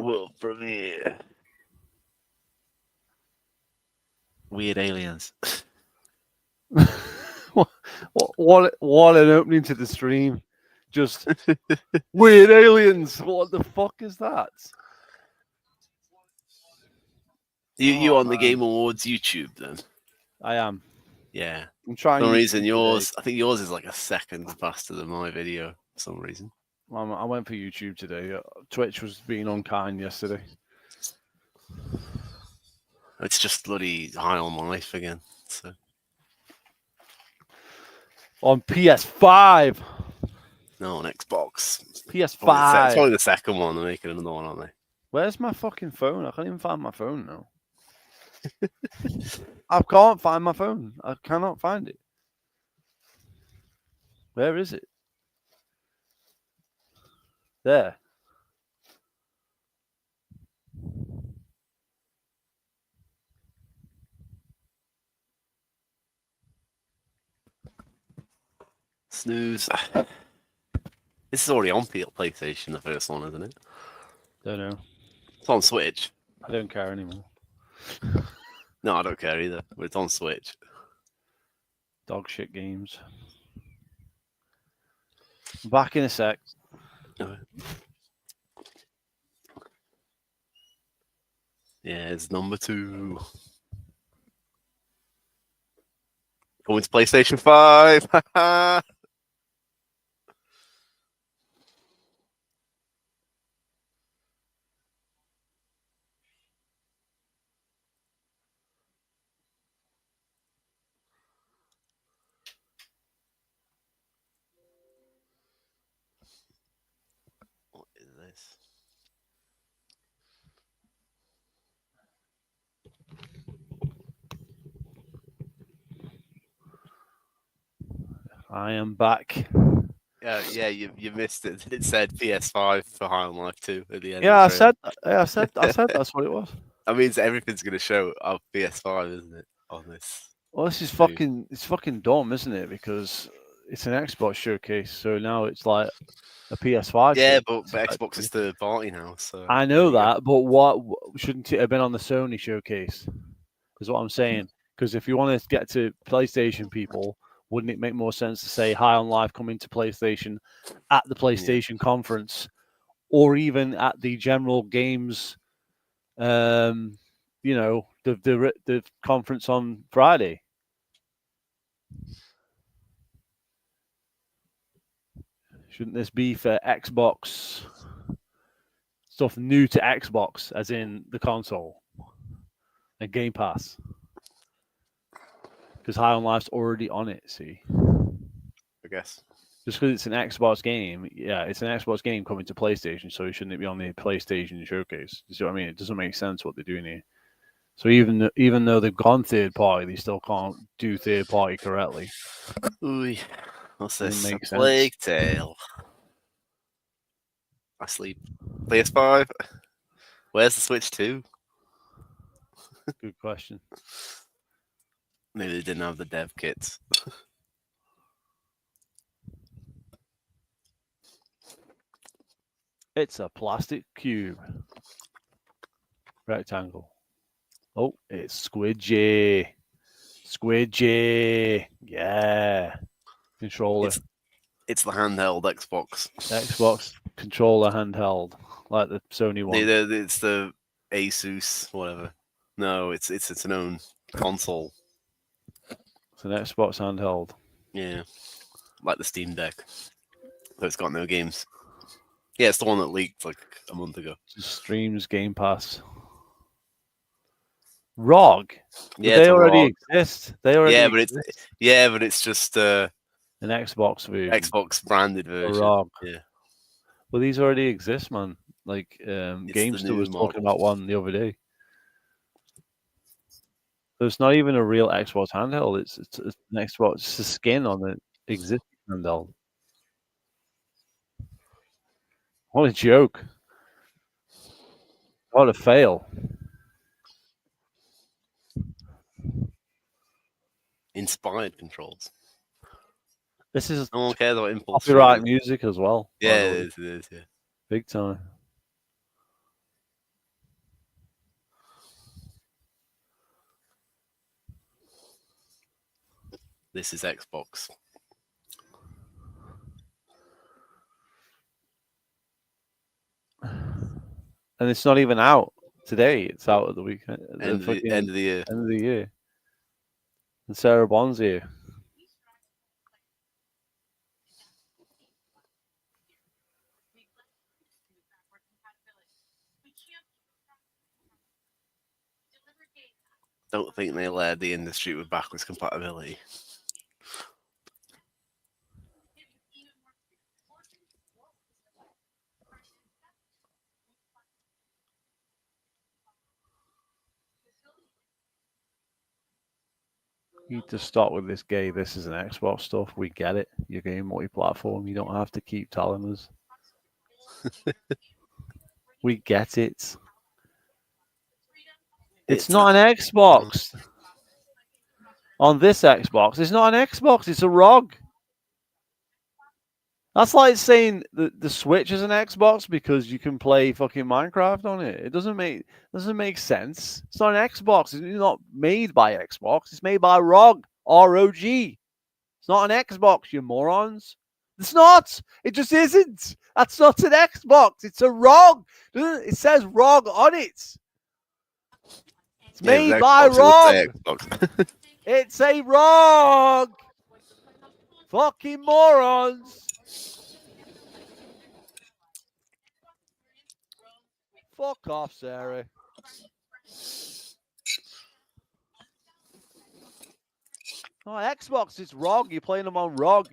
world premiere. Weird aliens. What an opening to the stream. Just weird aliens. What the fuck is that? You Oh, on the man. Game Awards YouTube then? I am. Yeah. I'm For trying. some reason, YouTube I think yours is like a second faster than my video. For some reason. today. I went for YouTube today. Twitch was being unkind yesterday. It's just bloody High on Life again. So On PS5. no, on Xbox. PS5. It's probably the second one. They're making another one, aren't they? Where's my fucking phone? I can't even find my phone now. I can't find my phone. I cannot find it. Where is it? There. Snooze. This is already on PlayStation, the first one, isn't it? Don't know. It's on Switch. I don't care anymore. No, I don't care either. But it's on Switch. Dog shit games. Back in a sec. Yeah, it's number 2. Coming to PlayStation 5. What is this? I am back. Yeah, you missed it. It said PS5 for High on Life 2 at the end. Yeah, of the I said that's what it was. That means everything's going to show up PS5, isn't it? On this. Well, this is fucking dumb, isn't it? Because it's an Xbox showcase, so now it's like a PS5. Yeah, but Xbox is third party now, so I know that, but what shouldn't it have been on the Sony showcase? Is what I'm saying. Because if you want to get to PlayStation people, wouldn't it make more sense to say High on Life coming to PlayStation at the PlayStation conference, or even at the general games, you know, the conference on Friday? Shouldn't this be for Xbox stuff new to Xbox, as in the console and Game Pass? Because High on Life's already on it, see? I guess. Just because it's an Xbox game, yeah, it's an Xbox game coming to PlayStation, so shouldn't it be on the PlayStation showcase? You see what I mean? It doesn't make sense what they're doing here. So even though they've gone third party, they still can't do third party correctly. Ooh, what's this? Doesn't A make sense. Plague Tale. I sleep. PS5. Where's the Switch 2? Good question. Maybe they didn't have the dev kits. It's a plastic cube. Rectangle. Oh, it's Squidgy. Squidgy. Yeah. Controller. It's the handheld Xbox. Xbox controller handheld, like the Sony one. It's the Asus, whatever. No, it's an own console. It's an Xbox handheld. Yeah, like the Steam Deck, but it's got no games. Yeah, it's the one that leaked like a month ago. Just streams Game Pass. ROG. Yeah, they already ROG. exist. They already but it's just an Xbox version. Xbox branded version. ROG. Yeah. Well, these already exist, man. Like GameStar was talking about one the other day. So it's not even a real Xbox handheld. It's an Xbox. It's a skin on the existing handheld. What a joke! What a fail! Inspired controls. This is no one cares about Impulse. Copyright music as well. Yeah, it is. Yeah, big time. This is Xbox. And it's not even out today. It's out at the weekend. End of the year. End of the year. And Sarah Bond's here. Don't think they led the industry with backwards compatibility. You need to start with this gay. This is an Xbox stuff. We get it. You're game multi-platform. You don't have to keep telling us. We get it. It's not an Xbox. On this Xbox, it's not an Xbox. It's a ROG. That's like saying the Switch is an Xbox because you can play fucking Minecraft on it. It doesn't make sense. It's not an Xbox. It's not made by Xbox. It's made by ROG. R-O-G. It's not an Xbox, you morons. It's not. It just isn't. That's not an Xbox. It's a ROG. It says ROG on it. It's made by ROG. It's a ROG. Fucking morons. Fuck off, Sarah. Oh, Xbox is ROG. You're playing them on ROG.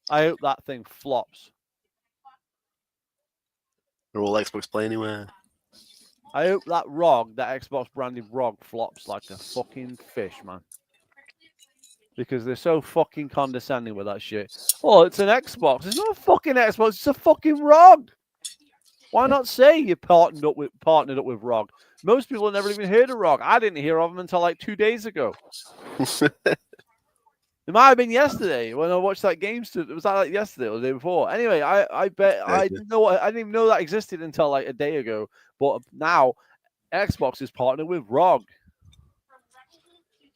I hope that thing flops. They're all Xbox Play anywhere. I hope that ROG, that Xbox branded ROG, flops like a fucking fish, man. Because they're so fucking condescending with that shit. Oh, it's an Xbox. It's not a fucking Xbox. It's a fucking ROG. Why not say you partnered up with ROG? Most people have never even heard of ROG. I didn't hear of them until like 2 days ago. It might have been yesterday when I watched that game. Was that like yesterday or the day before? Anyway, I bet I didn't even know that existed until like a day ago. But now Xbox is partnered with ROG.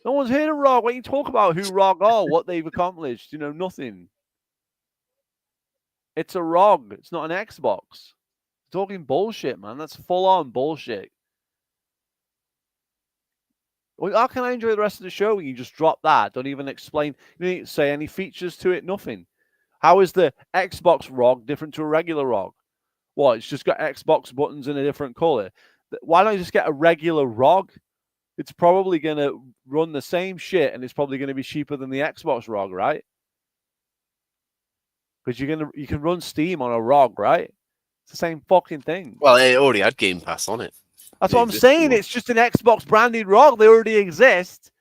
No one's heard of ROG. When you talk about who ROG are, what they've accomplished, nothing. It's a ROG. It's not an Xbox. Talking bullshit, man. That's full on bullshit. Well, how can I enjoy the rest of the show when you just drop that? Don't even explain. You didn't say any features to it. Nothing. How is the Xbox ROG different to a regular ROG? What? It's just got Xbox buttons in a different color. Why don't you just get a regular ROG? It's probably going to run the same shit, and it's probably going to be cheaper than the Xbox ROG, right? Because you can run Steam on a ROG, right? It's the same fucking thing. Well, it already had Game Pass on it. That's what I'm saying. It's just an Xbox branded ROG. They already exist.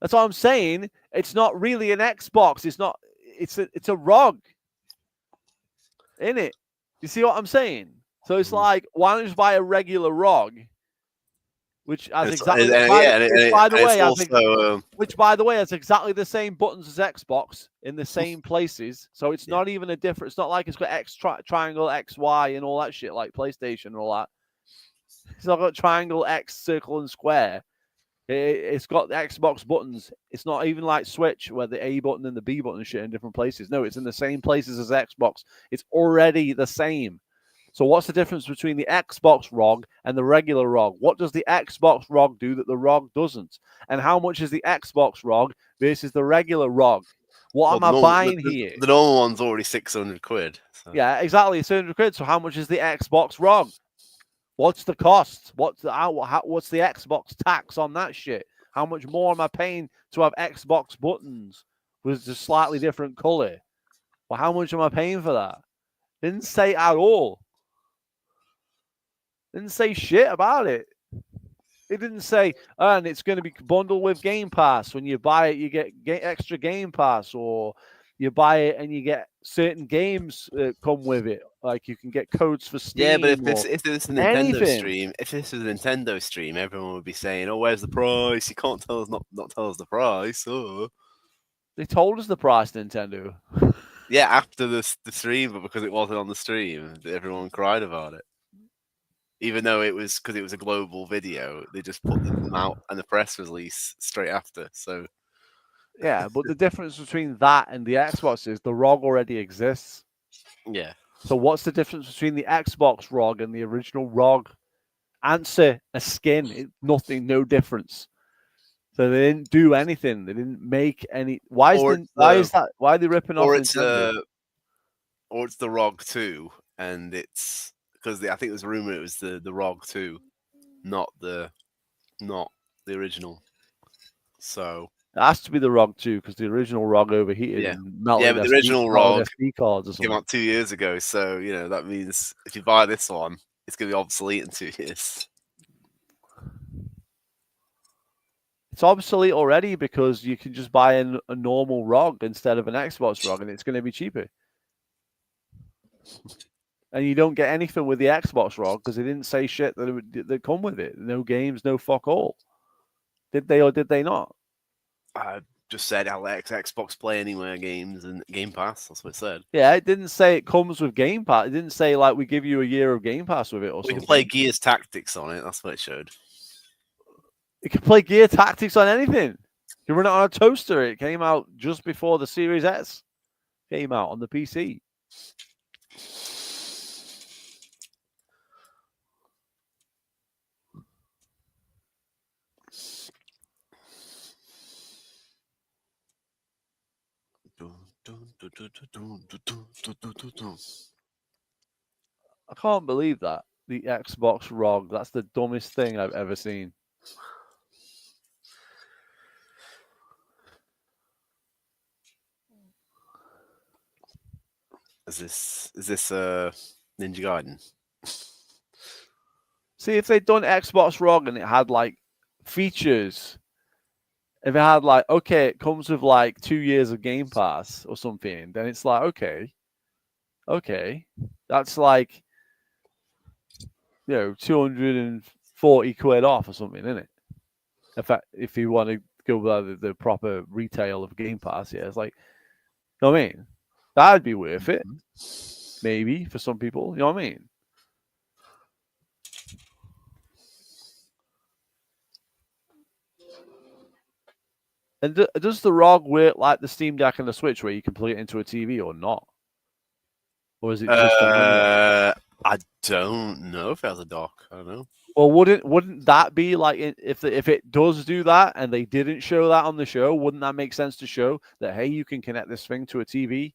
That's what I'm saying. It's not really an Xbox. It's not. It's a ROG. In it. You see what I'm saying? So it's like, why don't you just buy a regular ROG? Which has exactly. By the way, has exactly the same buttons as Xbox in the same places. So it's not even a different. It's not like it's got triangle, X, Y, and all that shit like PlayStation and all that. It's not got triangle, X, circle, and square. It's got the Xbox buttons. It's not even like Switch where the A button and the B button and shit in different places. No, it's in the same places as Xbox. It's already the same. So what's the difference between the Xbox ROG and the regular ROG? What does the Xbox ROG do that the ROG doesn't? And how much is the Xbox ROG versus the regular ROG? What am I buying here? The normal one's already 600 quid. So. Yeah, exactly. 600 quid. So how much is the Xbox ROG? What's the cost? What's the Xbox tax on that shit? How much more am I paying to have Xbox buttons with a slightly different color? Well, how much am I paying for that? Didn't say at all. Didn't say shit about it. It didn't say, and it's going to be bundled with Game Pass. When you buy it, you get extra Game Pass, or you buy it and you get certain games come with it. Like you can get codes for Steam. Yeah, but if it's a Nintendo stream, if this was a Nintendo stream, everyone would be saying, "Oh, where's the price? You can't tell us not tell us the price." Oh. They told us the price, Nintendo. Yeah, after the stream, but because it wasn't on the stream, everyone cried about it. Even though it was because it was a global video, they just put them out and the press release straight after. So Yeah, but the difference between that and the Xbox is the ROG already exists. yeah. So what's the difference between the Xbox ROG and the original ROG? Answer: a skin. Nothing, no difference. So they didn't do anything. They didn't make any. Why is that? Why are they ripping off Nintendo? Or it's the ROG 2, and it's because I think there's a rumor it was the ROG 2, not the original. So it has to be the ROG 2 because the original ROG overheated and melted but the original ROG SD cards or something. came out 2 years ago. So that means if you buy this one, it's going to be obsolete in 2 years. It's obsolete already because you can just buy a normal ROG instead of an Xbox ROG, and it's going to be cheaper. And you don't get anything with the Xbox ROG because they didn't say shit that come with it. No games, no fuck all. Did they or did they not? I just said I'll let Xbox Play Anywhere games and Game Pass. That's what it said. Yeah, it didn't say it comes with Game Pass. It didn't say like we give you a year of Game Pass with it or something. We can play Gears Tactics on it. That's what it showed. You can play Gear Tactics on anything. You run it on a toaster. It came out just before the Series S came out on the PC. I can't believe that. The Xbox ROG. That's the dumbest thing I've ever seen. Is this Ninja Gaiden? See, if they'd done Xbox ROG and it had like features, if it had like, okay, it comes with like 2 years of Game Pass or something, then it's like, okay, that's like, 240 quid off or something, isn't it? In fact, if you want to go by the proper retail of Game Pass, yeah, it's like, you know what I mean? That'd be worth it, maybe for some people. You know what I mean? And does the ROG work like the Steam Deck and the Switch, where you can plug it into a TV or not? Or is it just I don't know if it has a dock. I don't know. Well, wouldn't that be like if it does do that and they didn't show that on the show? Wouldn't that make sense to show that hey, you can connect this thing to a TV,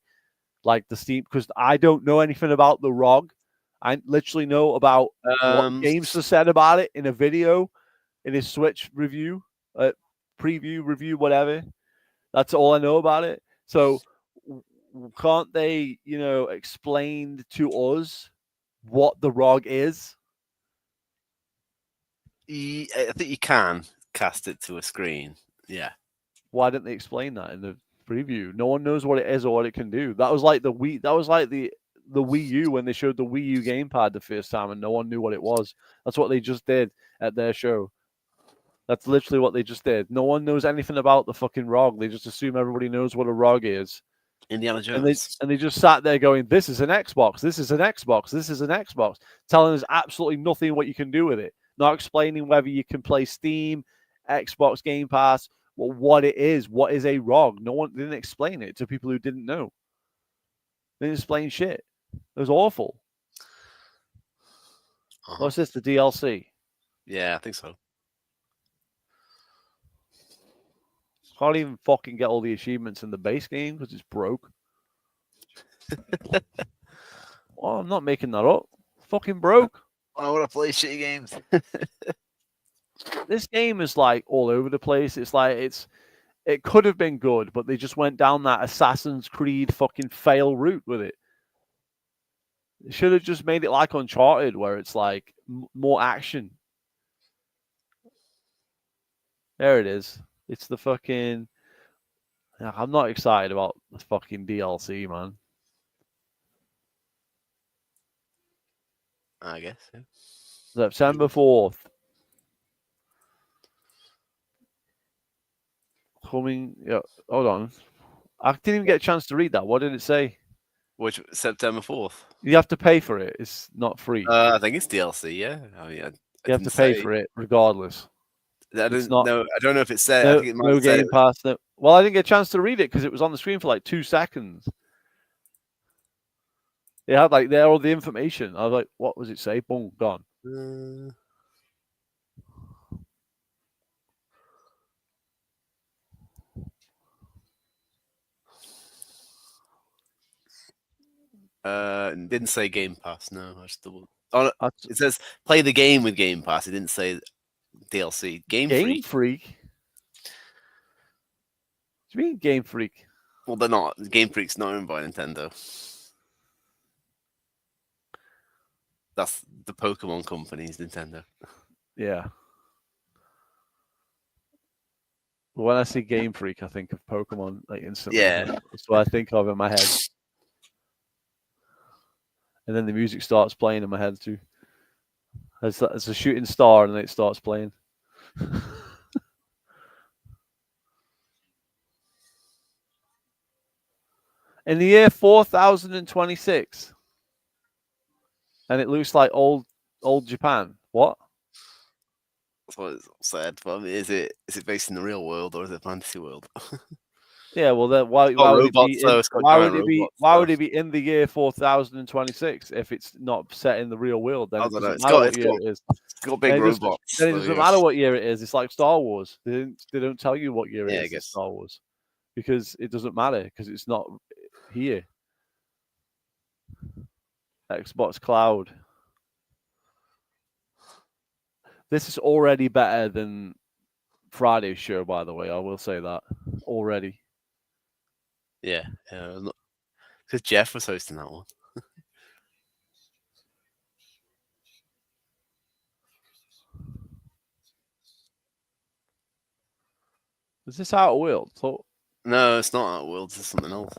like the Steam? Because I don't know anything about the ROG. I literally know about what games are said about it in a video, in his Switch review, preview review, whatever. That's all I know about it. So can't they, explain to us what the ROG is? I think you can cast it to a screen. Yeah. Why didn't they explain that in the preview? No one knows what it is or what it can do. That was like the Wii. That was like the Wii U when they showed the Wii U gamepad the first time, and no one knew what it was. That's what they just did at their show. That's literally what they just did. No one knows anything about the fucking ROG. They just assume everybody knows what a ROG is. Indiana Jones. And they just sat there going, "This is an Xbox. This is an Xbox. This is an Xbox," telling us absolutely nothing what you can do with it. Not explaining whether you can play Steam, Xbox Game Pass, or what it is. What is a ROG? No one didn't explain it to people who didn't know. They didn't explain shit. It was awful. What's this? The DLC? Yeah, I think so. Can't even fucking get all the achievements in the base game because it's broke. Well, I'm not making that up. It's fucking broke. I want to play shitty games. This game is like all over the place. It's like it could have been good, but they just went down that Assassin's Creed fucking fail route with it. They should have just made it like Uncharted, where it's like more action. There it is. It's the fucking. I'm not excited about the fucking DLC, man. I guess. Yeah. September 4th. Coming. Yeah, hold on. I didn't even get a chance to read that. What did it say? Which September 4th? You have to pay for it. It's not free. I think it's DLC. Yeah. I mean, I You have didn't to pay say. for it regardless. I It's didn't not know. I don't know if it said. I no, think it might no have said Game it. Pass. No. Well, I didn't get a chance to read it because it was on the screen for like 2 seconds. It had like there all the information. I was like, what was it say? Boom, gone. It didn't say Game Pass. No, I just double. Oh, no, That's it says play the game with Game Pass. It didn't say DLC. Game Game Freak. Freak. What do you mean Game Freak? Well, they're not. Game Freak's not owned by Nintendo. That's the Pokemon company's Nintendo. Yeah. When I see Game Freak, I think of Pokemon like instantly. Yeah. That's what I think of in my head. And then the music starts playing in my head too. It's a shooting star, and then it starts playing. In the year 4026, and it looks like old Japan. What? That's what it's said. But I mean, is it based in the real world or is it fantasy world? Yeah, well, then why got would it robots, be? though, it's got Why giant would it be? robots, Why though. would it be in the year 4026 if it's not set in the real world? Then I it don't know. doesn't It's matter got- what it's year got- it is. It's got big Then it doesn't- robots. Then it so doesn't yeah. matter what year it is. It's like Star Wars. They don't tell you what year it Yeah, I is in guess. Star Wars because it doesn't matter because it's not here. Xbox Cloud. This is already better than Friday's show, by the way. I will say that already. Yeah. Because Jeff was hosting that one. Is this Outer Worlds? No, it's not Outer Worlds. It's something else.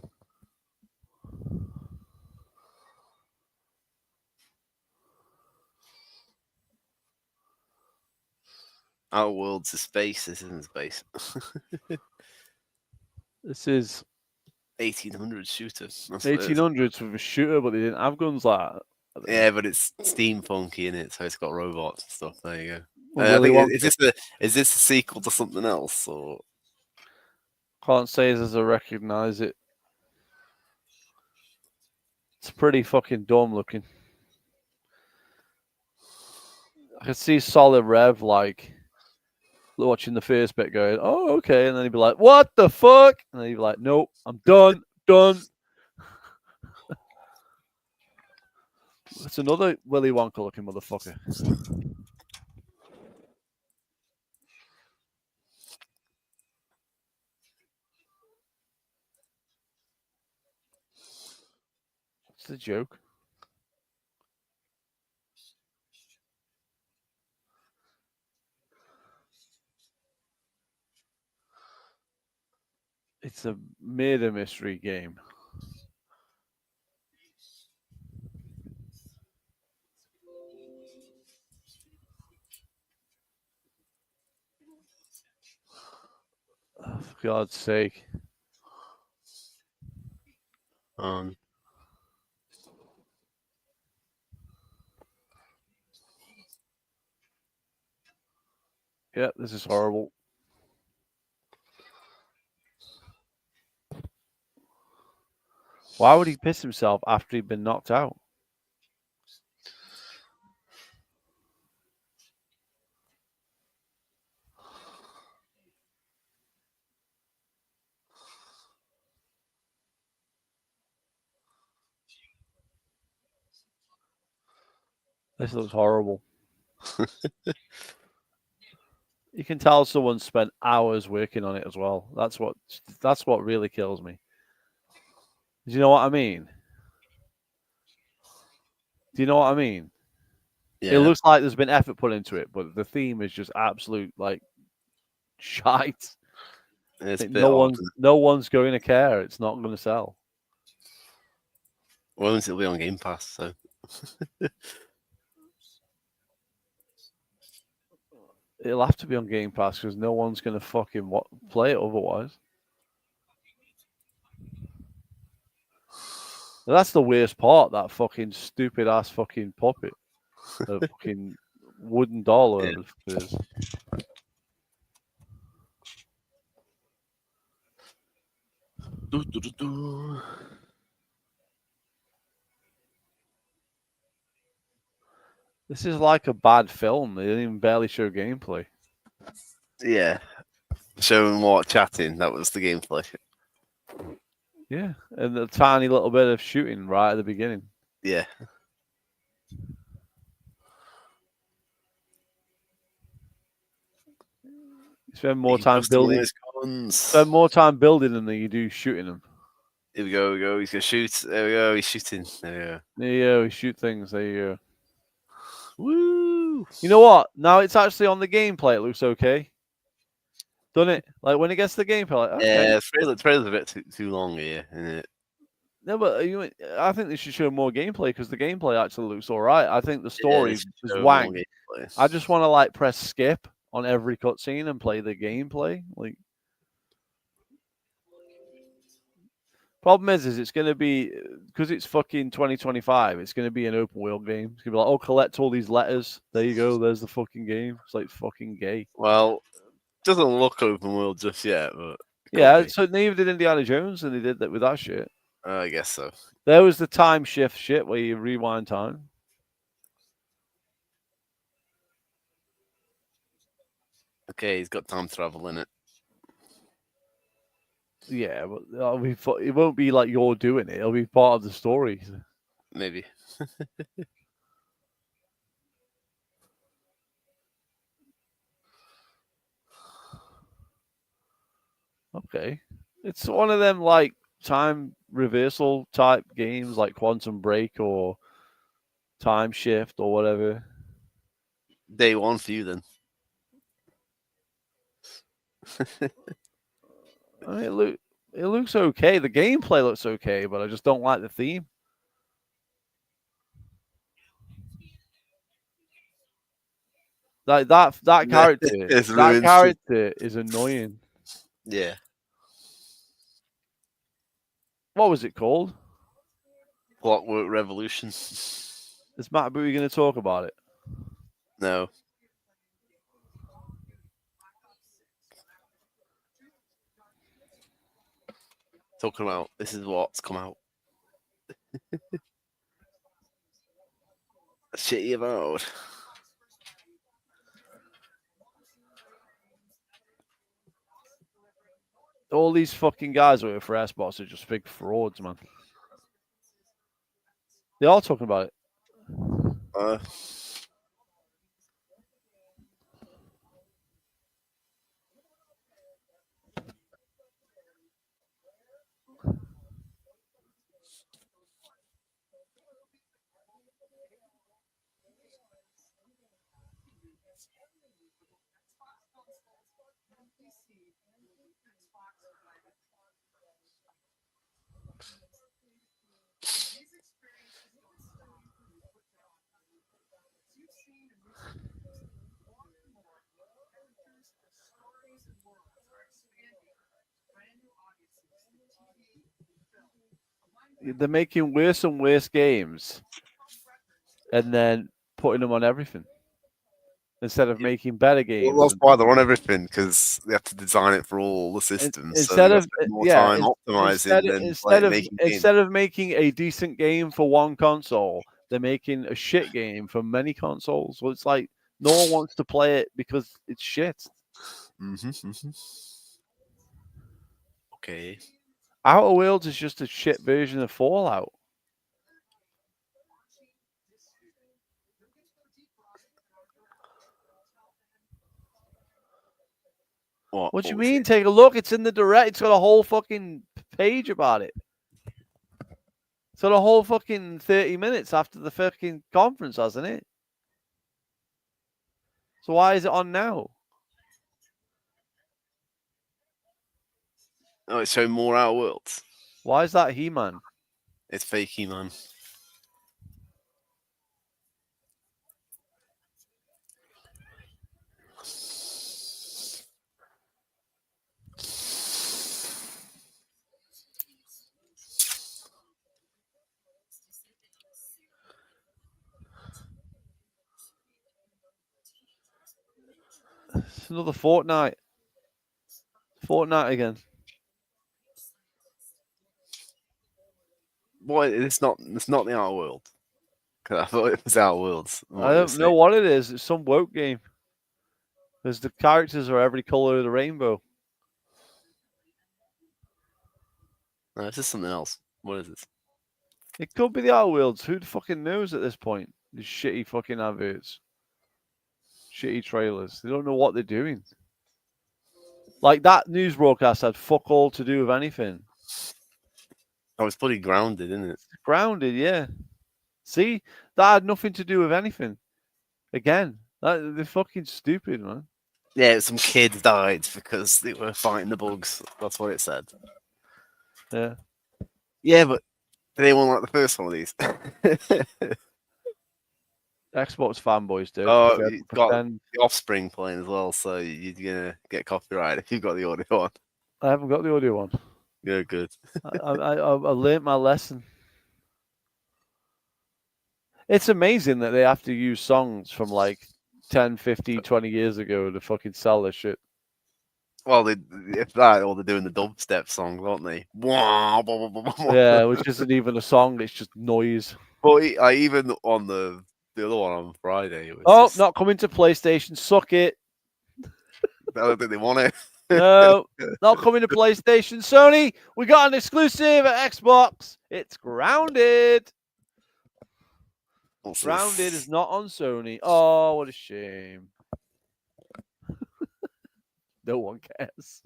Outer Worlds is space. This isn't space. This is 1800 shooter. That's what it is. 1800s with a shooter, but they didn't have guns like that. Yeah, but it's steampunky in it, so it's got robots and stuff. There you go. Well, I Willy think, Wonka. is this a sequel to something else or? Can't say as I recognize it. It's pretty fucking dumb looking. I can see Solid Rev like watching the first bit going, oh, okay. And then he'd be like, what the fuck? And then he'd be like, nope, I'm done. It's another Willy Wonka looking motherfucker. What's the joke? It's a murder mystery game. Oh, for God's sake. Yeah, this is horrible. Why would he piss himself after he'd been knocked out? This looks horrible. You can tell someone spent hours working on it as well. That's what really kills me. Do you know what I mean? Do you know what I mean? Yeah. It looks like there's been effort put into it, but the theme is just absolute like shite. It's a bit No odd. one's going to care. It's not going to sell. Well, it'll be on Game Pass, so. It'll have to be on Game Pass because no one's going to fucking play it otherwise. That's the worst part. That fucking stupid ass fucking puppet, the fucking wooden doll. Or Yeah. whatever it is. Do, do, do, do. This is like a bad film. They didn't even barely show gameplay. Yeah. Showing what chatting. That was the gameplay. Yeah, and a tiny little bit of shooting right at the beginning. Yeah. You spend more He time busted one of building. his guns. Spend more time building them than you do shooting them. Here we go. We go. He's gonna shoot. There we go. He's shooting. There we go. There you go. We shoot things. There you go. Woo! You know what? Now it's actually on the gameplay. It looks okay. Doesn't it? Like when it gets to the gameplay, like, okay. Yeah, the trailer's a bit too long here, isn't it? No, but I think they should show more gameplay because the gameplay actually looks all right. I think the story is wank. I just want to like press skip on every cutscene and play the gameplay. Like, problem is it's going to be because it's fucking 2025. It's going to be an open world game. It's going to be like, oh, collect all these letters. There you go. There's the fucking game. It's like fucking gay. Well, doesn't look open world just yet, but yeah. So neither did Indiana Jones, and they did that with that shit. I guess so. There was the time shift shit where you rewind time. Okay, he's got time travel in it. Yeah, but it won't be like you're doing it. It'll be part of the story. Maybe. Okay. It's one of them like time reversal type games like Quantum Break or Time Shift or whatever. Day one for you then. I mean, it looks okay. The gameplay looks okay, but I just don't like the theme. Like that character, that character is annoying. Yeah. What was it called? Clockwork Revolution. Is Matt Bowie going to talk about it? No. Talking about this is what's come out. Shitty about. All these fucking guys who are for Xbox are just big frauds, man. They are talking about it. They're making worse and worse games and then putting them on everything instead of making better games. Well, that's why they're on everything, because they have to design it for all the systems. Instead so of more time optimizing instead of making a decent game for one console, they're making a shit game for many consoles. So it's like no one wants to play it because it's shit. Okay. Outer Worlds is just a shit version of Fallout. What do you mean? Take a look. It's in the direct. It's got a whole fucking page about it. It's got a whole fucking 30 minutes after the fucking conference, hasn't it? So why is it on now? Oh, it's showing more Outer Worlds. Why is that He-Man? It's fake He-Man. It's another Fortnite. Fortnite again. Boy, it's not the Outer World. 'Cause I thought it was Outer Worlds. I don't know what it is. It's some woke game. Because the characters are every color of the rainbow. No, this is something else. What is this? It could be the Outer Worlds. Who the fucking knows at this point? These shitty fucking adverts. Shitty trailers. They don't know what they're doing. Like that news broadcast had fuck all to do with anything. Oh, it's bloody grounded, isn't it? Grounded, yeah. See? That had nothing to do with anything. Again, they're fucking stupid, man. Yeah, some kids died because they were fighting the bugs. That's what it said. Yeah. Yeah, but they won't like the first one of these. Xbox fanboys do. Oh, you've got the Offspring playing as well, so you're gonna get copyright if you've got the audio on. I haven't got the audio on. Yeah, good. I learned my lesson. It's amazing that they have to use songs from like 10, 15, 20 years ago to fucking sell this shit. Well, if that, or they're doing the dubstep songs, aren't they? Yeah, which isn't even a song; it's just noise. But even on the other one on Friday, it Oh, was not coming to PlayStation. Suck it. I don't think they want it. No, not coming to PlayStation. Sony, we got an exclusive at Xbox. It's Grounded. Grounded is not on Sony. Oh, what a shame. No one cares.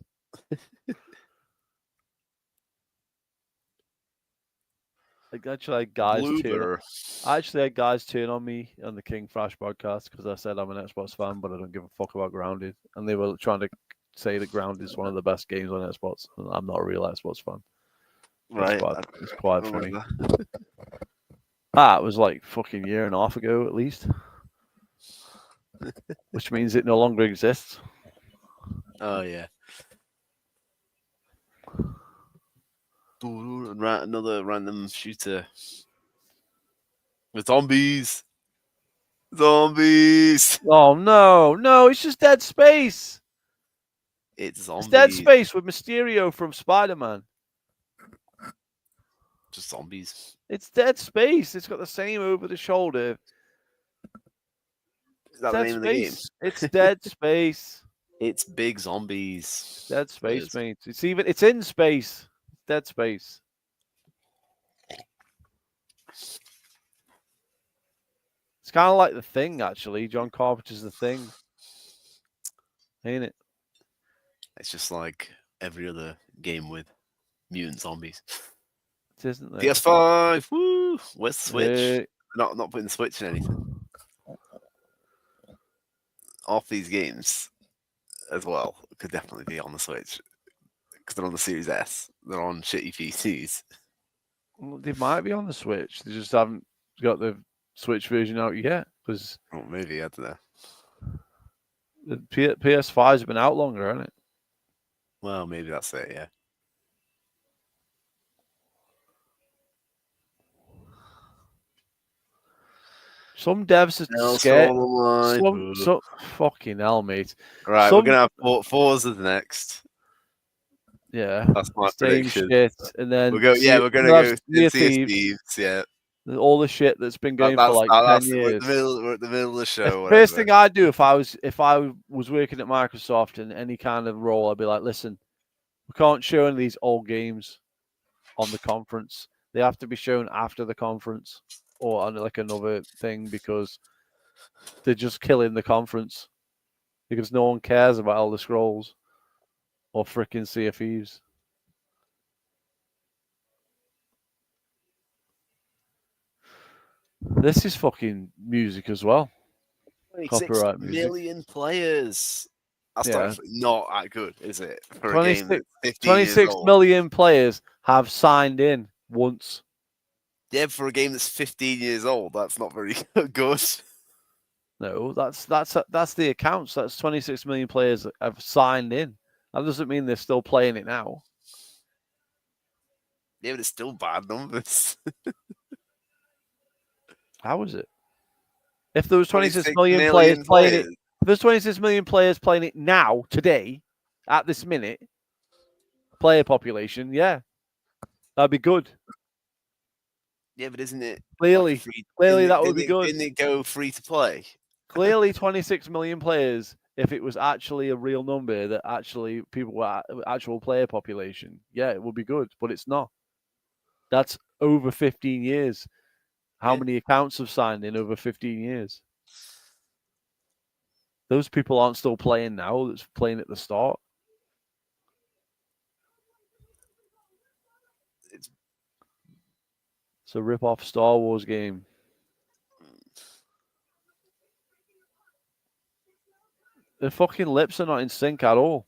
Actually, had guys turn on me on the King Thrash podcast because I said I'm an Xbox fan, but I don't give a fuck about Grounded, and they were trying to say that Grounded is one of the best games on Xbox, and I'm not a real Xbox fan. Right, it's quite funny. It was like fucking year and a half ago at least, which means it no longer exists. Oh yeah. Another random shooter with zombies. Zombies. Oh no! It's just Dead Space. It's zombies. It's Dead Space with Mysterio from Spider-Man. Just zombies. It's Dead Space. It's got the same over the shoulder. Is that the name of the game? It's Dead Space. It's big zombies. Dead Space, mate. It's in space. Dead Space. It's kind of like The Thing, actually. John Carpenter's The Thing. Ain't it? It's just like every other game with mutant zombies. It isn't there? PS5. Woo! Where's the Switch? Not putting the Switch in anything. Off these games as well could definitely be on the Switch because they're on the Series S. They're on shitty PCs. Well, they might be on the Switch. They just haven't got the Switch version out yet. Because maybe I don't know. The PS5's been out longer, hasn't it? Well, maybe that's it. Yeah. Some devs are scared. Some fucking hell, mate. Right, we're gonna have Forza the next. Yeah, that's my prediction. Shit. And then we're gonna go Sea of Thieves. Yeah, all the shit that's been going for like 10 years. We're at the middle of the show. First thing I'd do if I was working at Microsoft in any kind of role, I'd be like, listen, we can't show any of these old games on the conference. They have to be shown after the conference or on like another thing because they're just killing the conference because no one cares about Elder Scrolls or frickin' Sea of Thieves. This is fucking music as well. 26 Copyright million players. That's not that good, is it? For 26, a game that's 26 million players have signed in once. Yeah, for a game that's 15 years old, that's not very good. No, that's the accounts. That's 26 million players that have signed in. That doesn't mean they're still playing it now. Yeah, but it's still bad numbers. How is it? If there was 26 million players playing it there's 26 million players playing it now, today, at this minute, player population, yeah, that'd be good. Yeah, but isn't it Clearly, that would be good. Didn't it go free to play? Clearly, 26 million players. If it was actually a real number that actually people were actual player population, yeah, it would be good. But it's not. That's over 15 years. How many accounts have signed in over 15 years? Those people aren't still playing now. That's playing at the start. It's a rip-off Star Wars game. Their fucking lips are not in sync at all.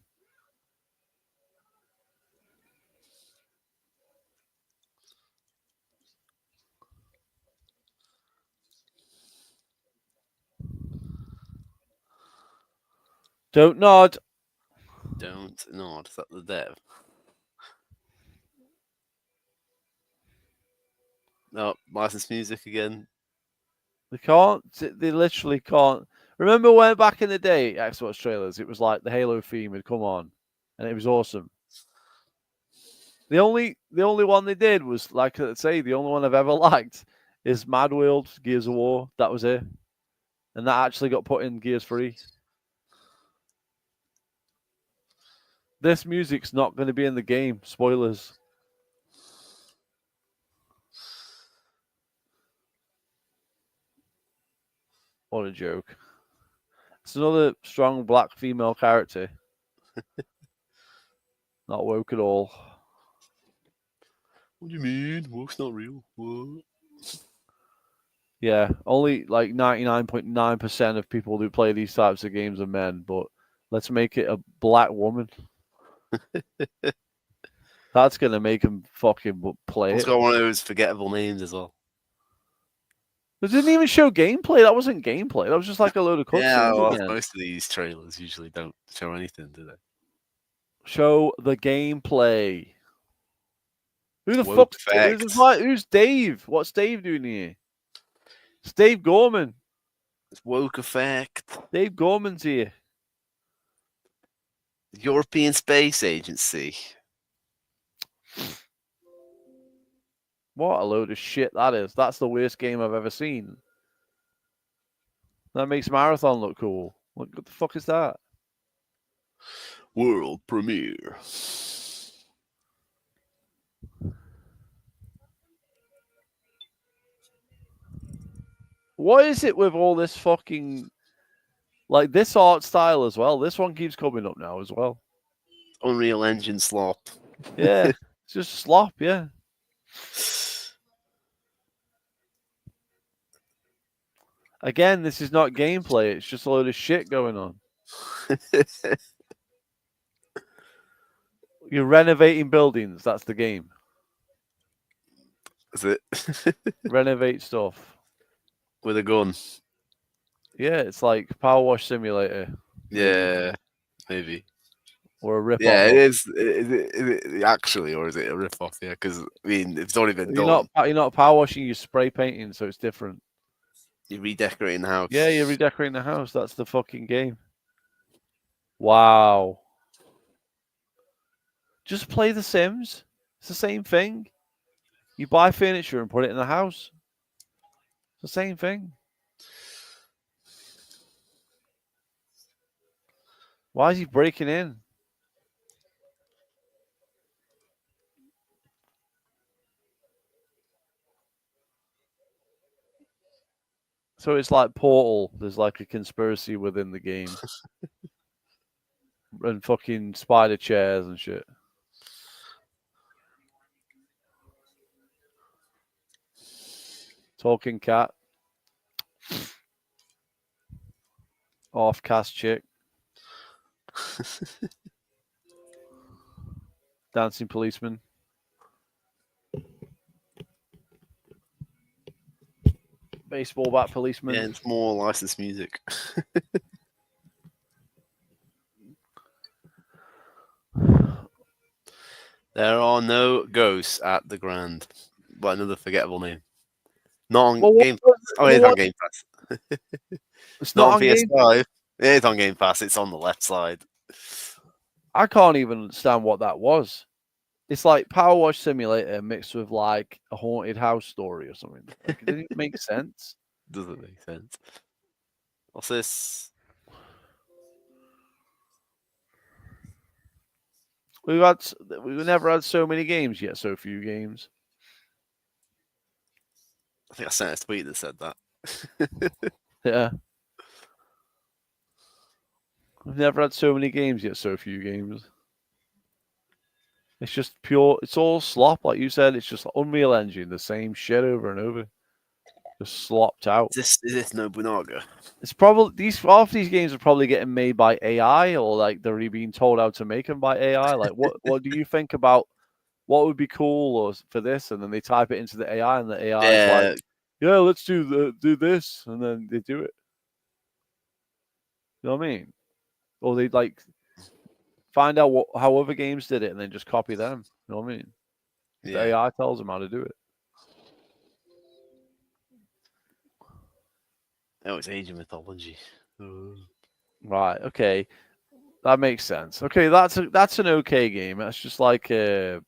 Don't nod. Don't nod. Is that the dev? No, licensed music again. They can't. They literally can't. Remember when back in the day, Xbox trailers, it was like the Halo theme would come on, and it was awesome. The only one they did was, like I say, the only one I've ever liked is Mad World Gears of War. That was it, and that actually got put in Gears 3. This music's not going to be in the game. Spoilers. What a joke. It's another strong black female character. Not woke at all. What do you mean? Woke's not real. What? Yeah, only like 99.9% of people who play these types of games are men, but let's make it a black woman. That's going to make him fucking play It's got one of those forgettable names as well. It didn't even show gameplay. That wasn't gameplay. That was just like a load of cutscenes. Yeah, well, most of these trailers usually don't show anything, do they? Show the gameplay. Who the fuck? Who's Dave? What's Dave doing here? It's Dave Gorman. It's Woke Effect. Dave Gorman's here. European Space Agency. What a load of shit that is. That's the worst game I've ever seen. That makes Marathon look cool. What the fuck is that? World premiere. What is it with all this fucking... Like, this art style as well? This one keeps coming up now as well. Unreal Engine slop. Yeah, it's just slop, yeah. Again, this is not gameplay. It's just a load of shit going on. You're renovating buildings. That's the game. Is it? Renovate stuff. With a gun. Yeah, it's like Power Wash Simulator. Yeah, maybe. Or a rip-off. Yeah, it is. Is it actually, or is it a rip-off? Yeah, because, I mean, it's only been done. You're not power washing, you're spray painting, so it's different. You're redecorating the house. Yeah, you're redecorating the house. That's the fucking game. Wow. Just play The Sims. It's the same thing. You buy furniture and put it in the house. It's the same thing. Why is he breaking in? So it's like Portal. There's like a conspiracy within the game. And fucking spider chairs and shit. Talking cat. Off-cast chick. Dancing policeman. Baseball bat policeman. Yeah, it's more licensed music. There are no ghosts at the Grand. But another forgettable name. Not on Game Pass. Oh, it's on Game Pass. It's not on PS5. It's on Game Pass. It's on the left side. I can't even understand what that was. It's like Power Wash Simulator mixed with like a haunted house story or something. Like, it didn't make sense. Doesn't make sense. What's this? We've never had so many games yet, so few games. I think I sent a tweet that said that. Yeah. We've never had so many games yet, so few games. It's just pure, it's all slop, like you said. It's just Unreal Engine, the same shit over and over. Just slopped out. Is this Nobunaga? It's probably half these games are probably getting made by AI, or like they're already being told how to make them by AI. Like, what do you think about what would be cool or for this? And then they type it into the AI, and the AI is like, yeah, let's do this, and then they do it. You know what I mean? Or they like find out how other games did it, and then just copy them. You know what I mean? The AI tells them how to do it. Oh, it's Age of Mythology. Right. Okay. That makes sense. Okay, that's an okay game. That's just like yeah,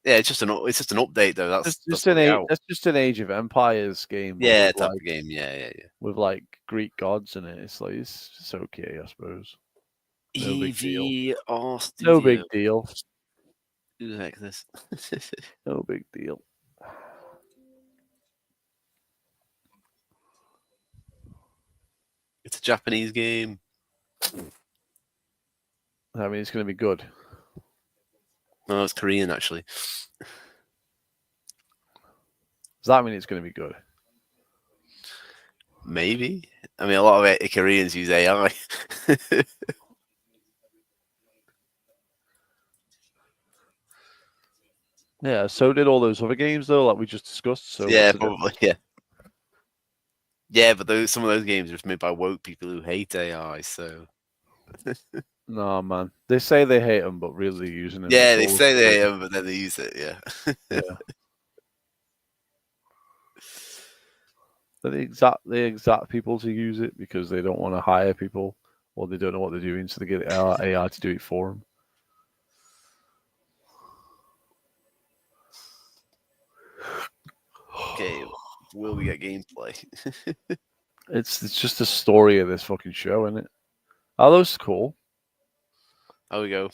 it's just an update though. That's just an Age of Empires game. Yeah, type of game. Yeah. With like Greek gods in it. It's like it's okay, I suppose. No big deal. No big deal. Who the heck is this? No big deal. It's a Japanese game. I mean, it's going to be good. No, it's Korean actually. Does that mean it's going to be good? Maybe. I mean, a lot of Koreans use AI. Yeah, so did all those other games though, like we just discussed. So yeah, probably. Yeah, but some of those games are made by woke people who hate AI. So. No, man. They say they hate them, but really they're using them. Yeah, they say they hate them, but then they use it. Yeah. Yeah. They're the exact people to use it because they don't want to hire people or they don't know what they're doing, so they get AI to do it for them. Okay, will we get gameplay? It's just the story of this fucking show, isn't it? Oh, that was cool. There we go.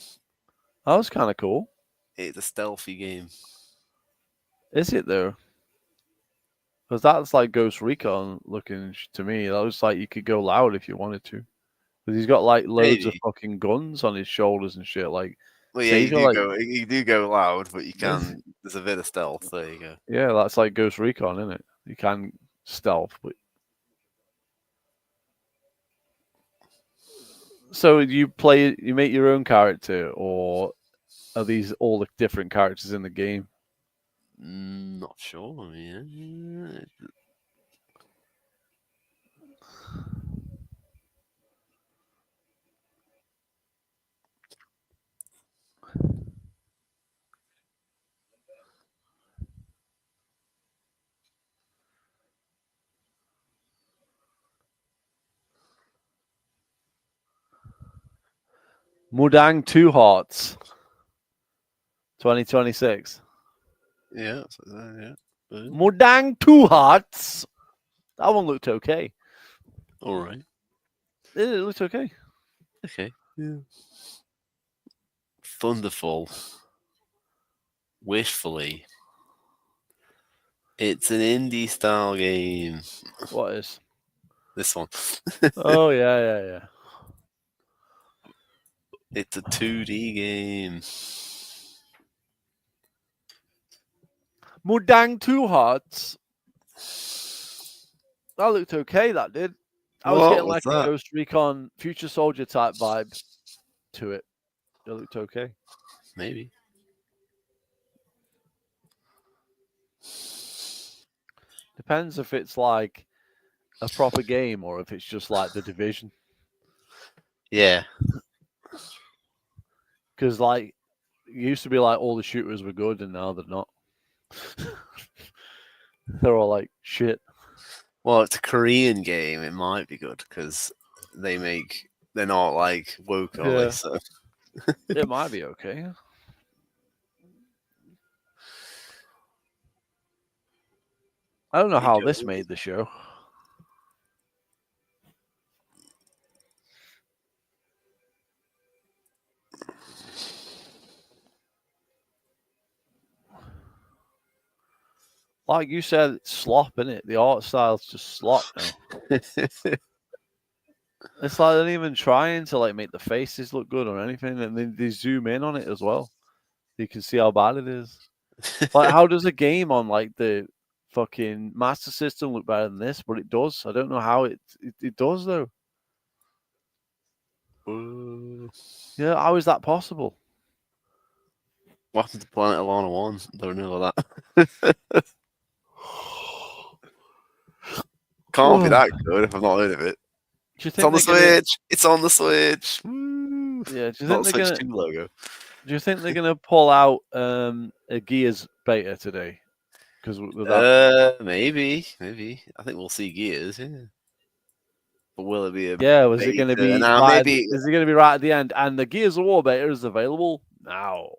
That was kind of cool. It's a stealthy game. Is it though? Because that's like Ghost Recon looking to me. That was like you could go loud if you wanted to. Because he's got like loads of fucking guns on his shoulders and shit. Like, well, yeah, you do go loud, but you can. There's a bit of stealth. There you go. Yeah, that's like Ghost Recon, isn't it? You can stealth, but. So you make your own character, or are these all the different characters in the game? Not sure. Yeah. Mudang Two Hearts, 2026. Yeah. Mudang Two Hearts. That one looked okay. All right. It looked okay. Okay. Yeah. Thunderful. Wishfully. It's an indie style game. What is? This one. Oh, yeah. It's a 2D game. Mudang Two Hearts. That looked okay, that did. I was getting like a Ghost Recon Future Soldier type vibe to it. It looked okay. Maybe. Depends if it's like a proper game or if it's just like The Division. Yeah. Because like it used to be like all the shooters were good and now they're not. They're all like shit. Well, it's a Korean game. It might be good because they make they're not like woke, are Yeah. they? So It might be okay. I don't know how this made the show. Like you said, it's slop, isn't it? The art style's just slop now. It's like they're not even trying to like make the faces look good or anything, and then they zoom in on it as well. You can see how bad it is. Like, how does a game on like the fucking Master System look better than this? But it does. I don't know how it does though. Yeah, how is that possible? What happened to Planet Alana 1? Don't know that. Can't be that good if I've not heard of it. Do you It's think on the they're gonna- Switch. It's on the Switch. Woo. Yeah, do you Not think the they're Switch gonna? 2 logo. Do you think they're gonna pull out a Gears beta today? Because with that, Maybe. I think we'll see Gears. Yeah. But will it be a yeah, was it gonna beta? be? Now, Right, maybe is it gonna be right at the end? And the Gears of War beta is available now.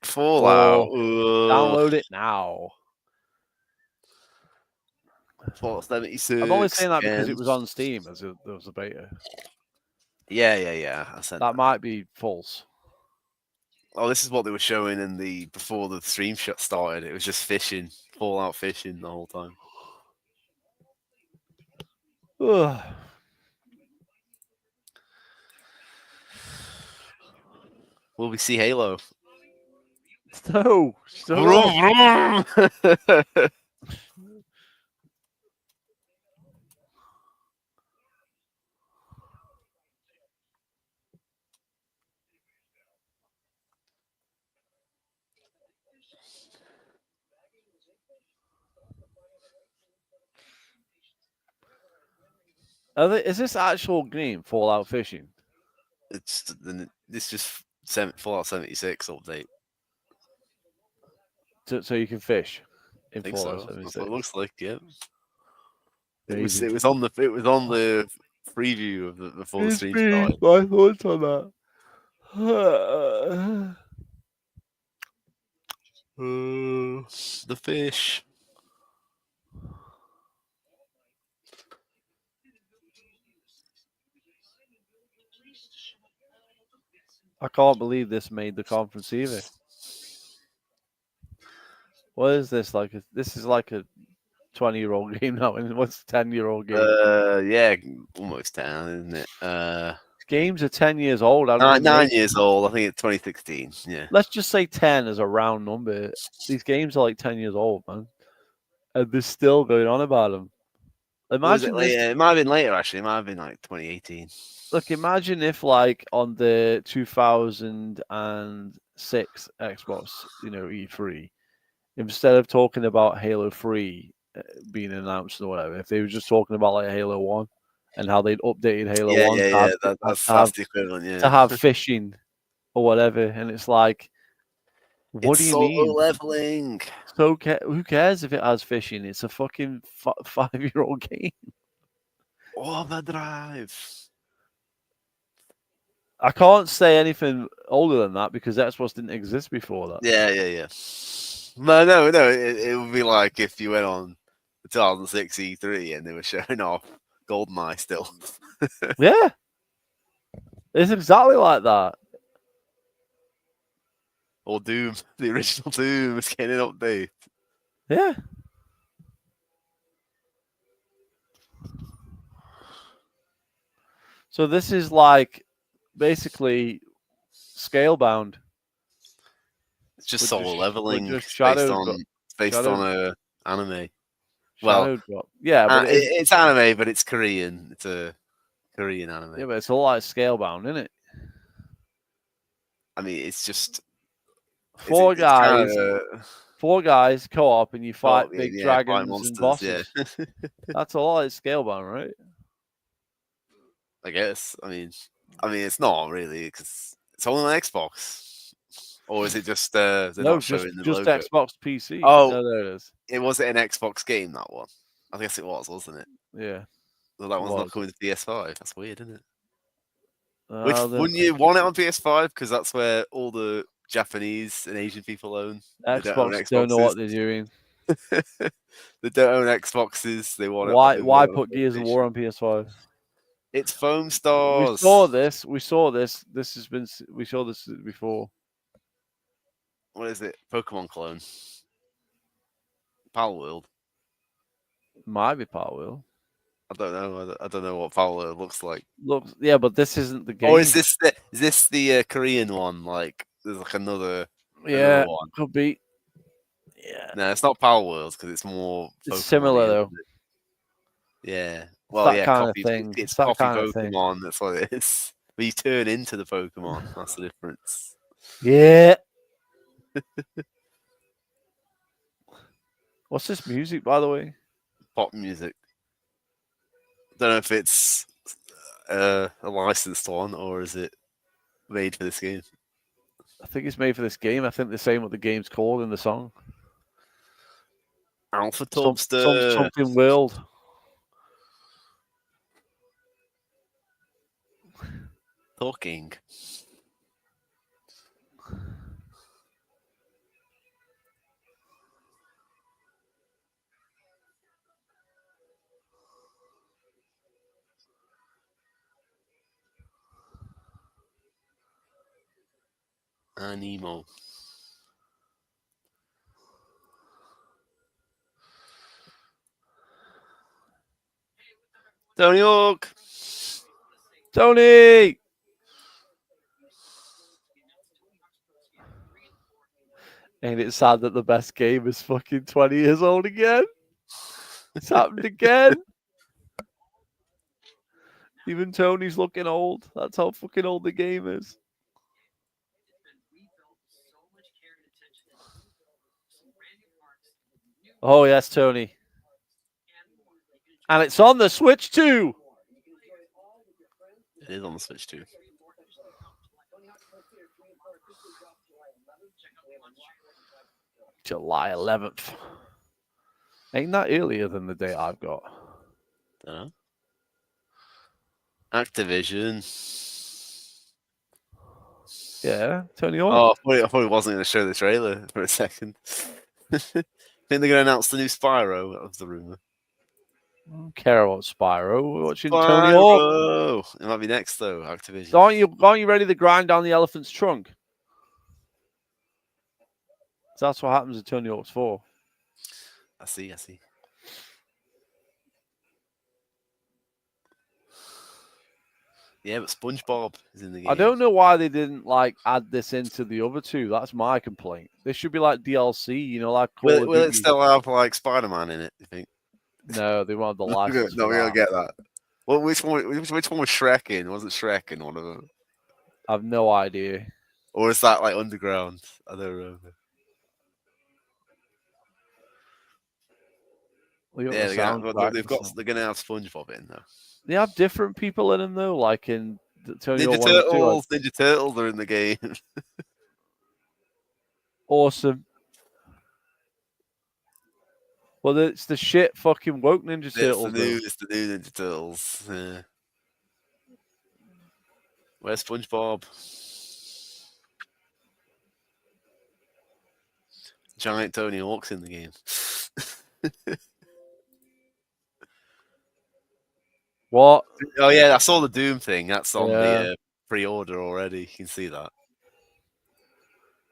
Fallout. Download it now. Fallout 76. I'm only saying that because it was on Steam as there was a beta. Yeah. I said That might be false. Oh, this is what they were showing in the before the stream shot started. It was just fishing, Fallout fishing the whole time. Ugh. Will we see Halo? No. Vroom, vroom. Is this actual game Fallout Fishing? This just Fallout 76 update. So you can fish in I think Fallout so. 76. That's what it looks like. Yeah. It Amazing. was on the preview of the before the stream started. My thoughts on that. The fish. I can't believe this made the conference either. What is this like? This is like a 20-year-old game now, and what's a 10-year-old game? Yeah, almost 10, isn't it? Games are 10 years old. 9 years old. I think it's 2016. Yeah. Let's just say 10 as a round number. These games are like 10 years old, man, and they're still going on about them. Imagine this. It might have been later. Actually, it might have been like 2018. Look, imagine if like on the 2006 Xbox, E3, instead of talking about Halo 3 being announced or whatever, if they were just talking about like Halo 1 and how they'd updated Halo 1 That's the equivalent. Yeah, to have fishing or whatever, and it's like, what do you mean? Leveling. So who cares if it has fishing? It's a fucking 5-year-old game. Overdrive. I can't say anything older than that because Xbox didn't exist before that. Yeah. No. It would be like if you went on the 2006 E3 and they were showing off GoldenEye still. Yeah. It's exactly like that. Or Doom, the original Doom is getting an update. Yeah. So this is like basically Scalebound. It's just solo leveling based on a anime. Well, yeah, but it's anime, but it's Korean. It's a Korean anime. Yeah, but it's a lot like Scalebound, isn't it? I mean, it's just four guys co-op, and you fight big dragons monsters, and bosses. Yeah. That's a lot like Scalebound, right? I guess. I mean, it's not really because it's only on Xbox. Or is it just no, just Xbox PC? Oh, no, there it is. It was an Xbox game, that one. I guess it was, wasn't it? Yeah. Well, that one's not coming to PS5. That's weird, isn't it? Wouldn't you want it on PS5? Because that's where all the Japanese and Asian people own. They don't own Xbox don't know what they're Xboxes. doing. They don't own Xboxes. They want Why? it. They Why want it on put Gears of PlayStation. War on PS5? It's Foam We Stars. saw this. We saw this. This has been. We saw this before. What is it? Pokemon clone. Pal World. Might be Power Wheel. I don't know. I don't know what Pal World looks like. Look, yeah, but this isn't the game. Or is this the Korean one? Like there's like another Yeah, one. could be. Yeah, No, it's not Pal Worlds because it's more. it's Pokemon-y, similar isn't though. it? Yeah. It's Well, that yeah, kind copy. of thing. It's that copy kind of thing. Pokemon. That's what it is. But you turn into the Pokemon. That's the difference. Yeah. What's this music, by the way? Pop music. Don't know if it's a licensed one or is it made for this game. I think it's made for this game. I think they're saying what the game's called in the song. Alpha Tubster. Something World. Talking. Anemo. Tony Hawk. Tony! Ain't it sad that the best game is fucking 20 years old again? It's happened again. Even Tony's looking old. That's how fucking old the game is. Oh, yes, Tony. And it's on the Switch too. It is on the Switch too. July 11th. Ain't that earlier than the date I've got? Dunno. Activision. Yeah, Tony Hawk. Oh, I thought it wasn't going to show the trailer for a second. I think they're going to announce the new Spyro. That was the rumor. I don't care about Spyro. We're watching Tony Hawk. It might be next though. Activision. Aren't you ready to grind down the elephant's trunk? That's what happens in Tony Hawk's 4. I see. Yeah, but SpongeBob is in the game. I don't know why they didn't add this into the other two. That's my complaint. This should be like DLC, like Call of Will it Duty. still have like Spider-Man in it? You think? No, they won't have the license. No, we don't get that. Well, which one was Shrek in? Was it Shrek in one of them? I have no idea. Or is that like underground? I don't remember. Yeah, they're gonna have SpongeBob in though. They have different people in them though, like in Tony Ninja Hawk 1 and 2, Turtles. Ninja Turtles are in the game. Awesome. Well, it's the shit fucking woke Ninja Turtles. It's the new Ninja Turtles. Yeah. Where's SpongeBob? Giant Tony Hawk's in the game. What? Oh yeah, I saw the Doom thing. That's on the pre-order already. You can see that.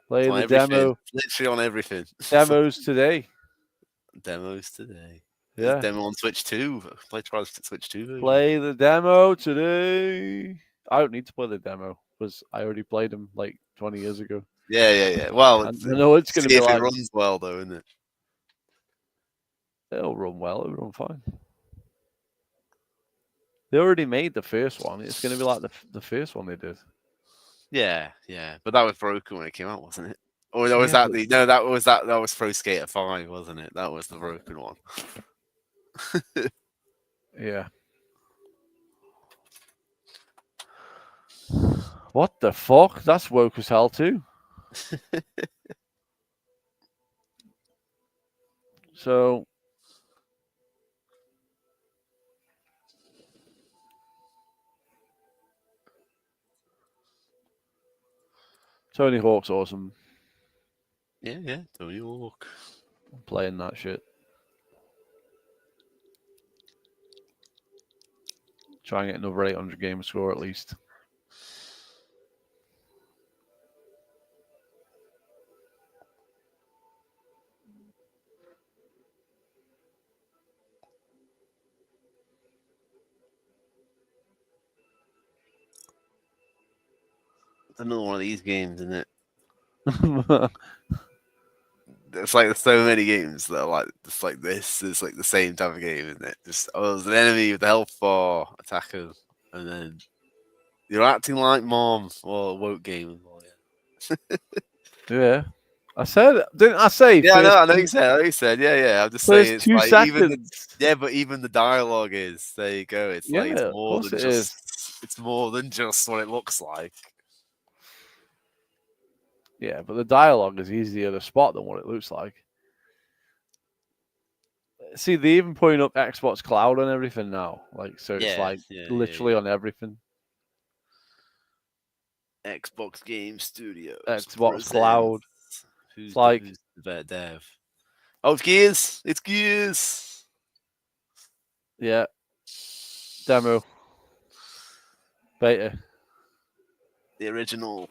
Play the demo. Literally on everything. Demos today. Demos today. Yeah. There's demo on Switch 2. Play Switch 2 version. Play the demo today. I don't need to play the demo because I already played them like 20 years ago. Yeah. Well, I know it's going to be like. It runs well though, isn't it? It'll run well. It'll run fine. They already made the first one. It's going to be like the first one they did. Yeah. But that was broken when it came out, wasn't it? Or was that that was Pro Skater 5, wasn't it? That was the broken one. Yeah. What the fuck? That's woke as hell too. So Tony Hawk's awesome. Yeah, Tony Hawk. I'm playing that shit. Try and get another 800 game score at least. It's another one of these games, isn't it? It's like there's so many games that are like just like this. It's like the same type of game, isn't it? Just there's an enemy with the health bar, attack them, and then you're acting like mom or woke game. Yeah. Didn't I say? Yeah, I know you said. Yeah. I'm just saying it's 2 like seconds. even the dialogue is there. You go. It's like Yeah, it's of more course than it just is. it's more than just what it looks like. Yeah, but the dialogue is easier to spot than what it looks like. See, they even putting up Xbox Cloud on everything now. Like, so it's like literally on everything. Xbox Game Studios. Xbox Cloud. Who's like who's the dev? Oh, it's Gears. It's Gears. Yeah. Demo. Beta. The original.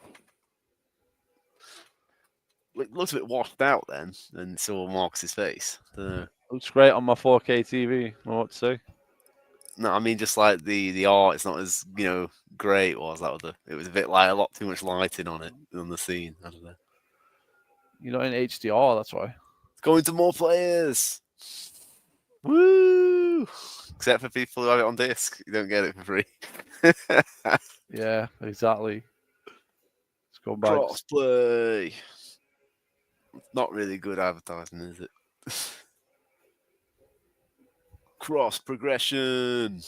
Looks a bit washed out then, and so marks his face. Looks great on my 4K TV. I know what to say. No, I mean just like the art. It's not as great. What was that other? It was a bit like a lot too much lighting on it on the scene. I don't know. You're not in HDR, that's why. It's going to more players. Woo! Except for people who have it on disc, you don't get it for free. Yeah, exactly. Let's go back. Crossplay. Not really good advertising, is it? Cross progression.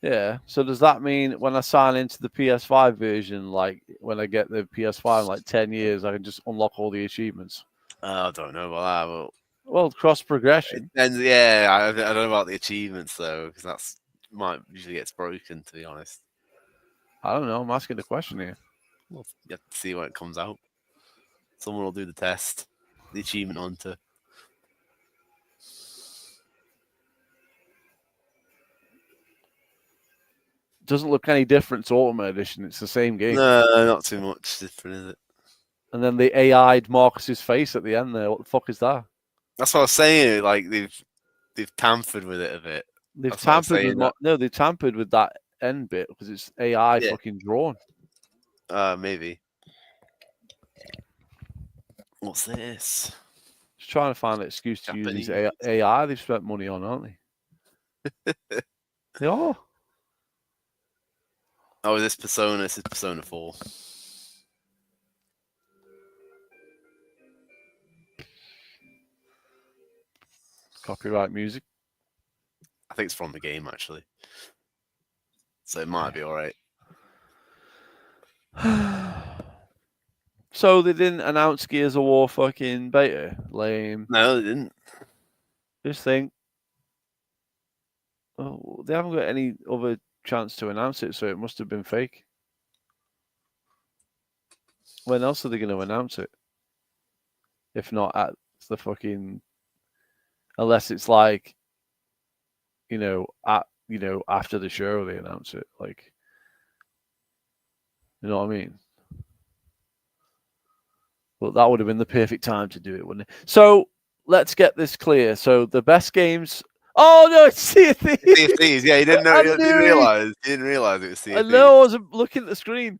Yeah. So does that mean when I sign into the PS5 version, like when I get the PS5 in like 10 years, I can just unlock all the achievements? I don't know about that. Well, cross progression. And yeah, I don't know about the achievements though, because that's might usually gets broken. To be honest, I don't know. I'm asking the question here. Well, you have to see when it comes out. Someone will do the test. The achievement hunter. Doesn't look any different to Ultimate Edition. It's the same game. No, not too much different, is it? And then they AI'd Marcus's face at the end there. What the fuck is that? That's what I was saying. Like they've tampered with it a bit. They've tampered with they tampered with that end bit because it's AI fucking drawn. Maybe. What's this? Just trying to find an excuse to use these AI they've spent money on, aren't they? They are. Oh, is this Persona? This is Persona 4. Copyright music. I think it's from the game, actually. So it might be alright. So they didn't announce Gears of War fucking beta? Lame. No, they didn't. Just think. Oh, they haven't got any other chance to announce it, so it must have been fake. When else are they going to announce it? If not at the fucking... Unless it's like, after the show they announce it. Like, you know what I mean? But that would have been the perfect time to do it, wouldn't it? So, let's get this clear. So, the best games... Oh, no, it's Sea of Thieves! Sea of Thieves, yeah, you didn't know. You didn't realize it was Sea of Thieves. I know, I wasn't looking at the screen.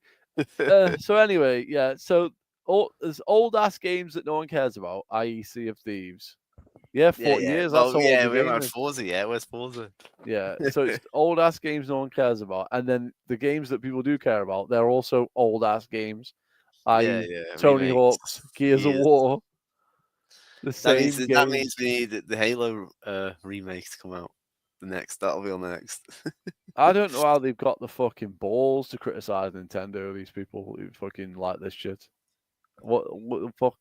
So anyway, yeah. So there's old-ass games that no one cares about, i.e. Sea of Thieves. Yeah, 40 years. That's all. Yeah, we haven't had Forza yet. Where's Forza? Yeah, so it's old-ass games no one cares about. And then the games that people do care about, they're also old-ass games, i.e. Tony Hawk's, Gears of War. That means we need the Halo remake to come out. That'll be on the next. I don't know how they've got the fucking balls to criticize Nintendo. These people who fucking like this shit. What the fuck?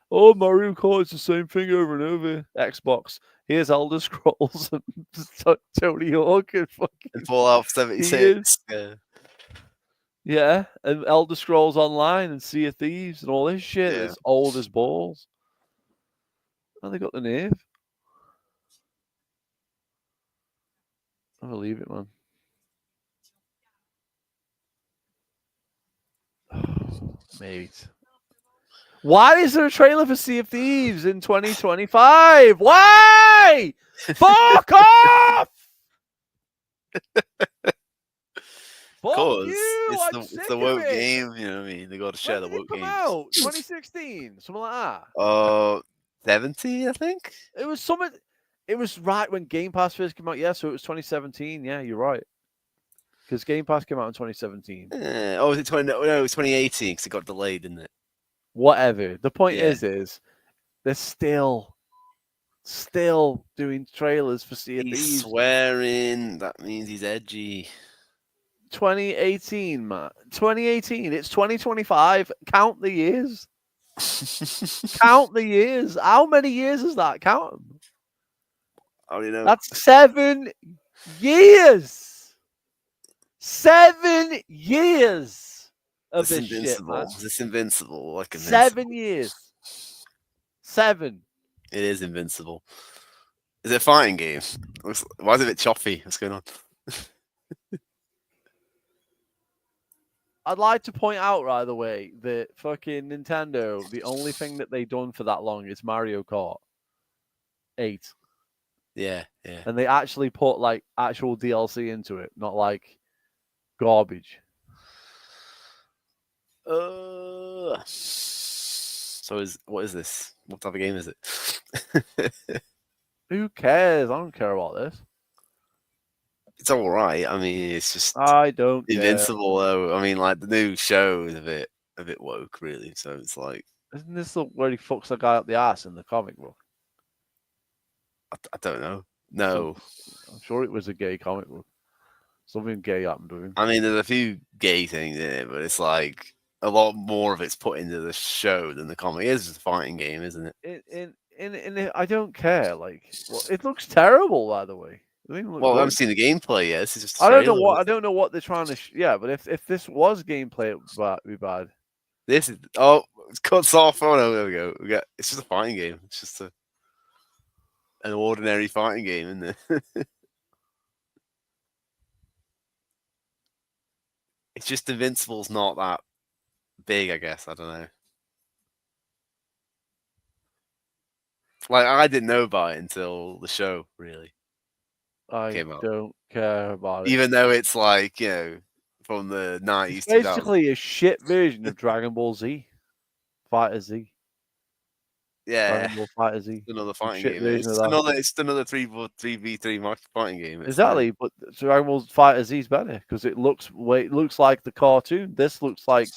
Oh, Mario Kart is the same thing over and over. Xbox. Here's Elder Scrolls and Tony Hawk and fucking And Fallout Gears. 76. Yeah. Yeah, and Elder Scrolls Online and Sea of Thieves and all this shit Yeah. that's old as balls. And they got the nerve. I believe it, man. Mate. Why is there a trailer for Sea of Thieves in 2025? Why? Fuck off! Fuck Because you! I'm it's sick the of woke it. game, you know what I mean? They got to share When the did it woke come games. out? 2016, something like that. 70, I think. It was something. It was right when Game Pass first came out. Yeah, so it was 2017. Yeah, you're right. Because Game Pass came out in 2017. Was it 20? No, it was 2018 because it got delayed, didn't it? Whatever. The point Yeah. is they're still doing trailers for Sea of He's Thieves. swearing. That means he's edgy. 2018, man. 2018. It's 2025. Count the years. Count the years. How many years is that? Count them. I don't know. That's 7 years. 7 years of This this shit, invincible. man. Is this invincible? Like invincible. 7 years. 7. It is invincible. Is it a fighting game? Why is it a bit choppy? What's going on? I'd like to point out, right the way, that fucking Nintendo, the only thing that they've done for that long is Mario Kart 8. Yeah, yeah. And they actually put like actual DLC into it, not like garbage. So what is this? What type of game is it? Who cares? I don't care about this. It's all right. I mean, it's just I don't care. invincible though. I mean, like the new show is a bit woke, really. So it's like, Isn't this the where he fucks the guy up the ass in the comic book? I don't know. No, I'm sure it was a gay comic book. Something gay happened to him. I mean, there's a few gay things in it, but it's like a lot more of it's put into the show than the comic. It is just a fighting game, isn't it? I don't care. Like, well, it looks terrible, by the way. I haven't seen the gameplay yet. This is just. I don't know what they're trying to. Yeah, but if this was gameplay, it would be bad. This is it cuts off. Oh no, there we go. It's just a fighting game. It's just an ordinary fighting game, isn't it? It's just Invincible's not that big, I guess. I don't know. Like I didn't know about it until the show really came out. Don't care about it. Even though it's like, from the 90s. It's basically a shit version of Dragon Ball Z. Fighter Z. Yeah. Dragon Ball Fighter Z. Another fighting Shit game. version of that. It's another 3v3 fighting game. Exactly, but Dragon Ball Fighter Z is better because it looks like the cartoon. This looks like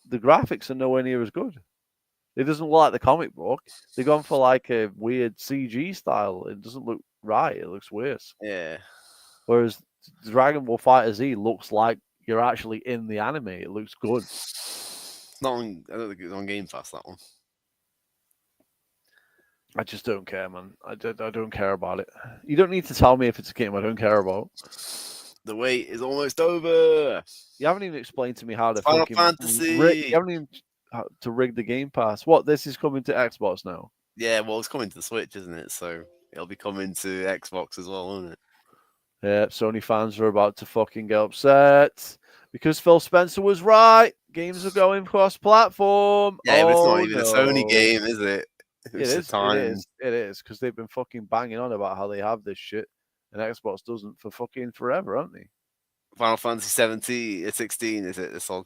the graphics are nowhere near as good. It doesn't look like the comic book. They've gone for like a weird CG style. It doesn't look right. It looks worse. Yeah. Whereas Dragon Ball Fighter Z looks like you're actually in the anime. It looks good. I don't think it's on Game Pass, that one. I just don't care, man. I don't care about it. You don't need to tell me if it's a game I don't care about. The wait is almost over. You haven't even explained to me how to Final Fantasy. You haven't even how to rig the Game Pass. What? This is coming to Xbox now? Yeah, well, it's coming to the Switch, isn't it? So it'll be coming to Xbox as well, won't it? Yeah, Sony fans are about to fucking get upset because Phil Spencer was right. Games are going cross-platform. Yeah, but it's not even a Sony game, is it? It is because they've been fucking banging on about how they have this shit and Xbox doesn't for fucking forever, haven't they? Final Fantasy 16, is it? This all.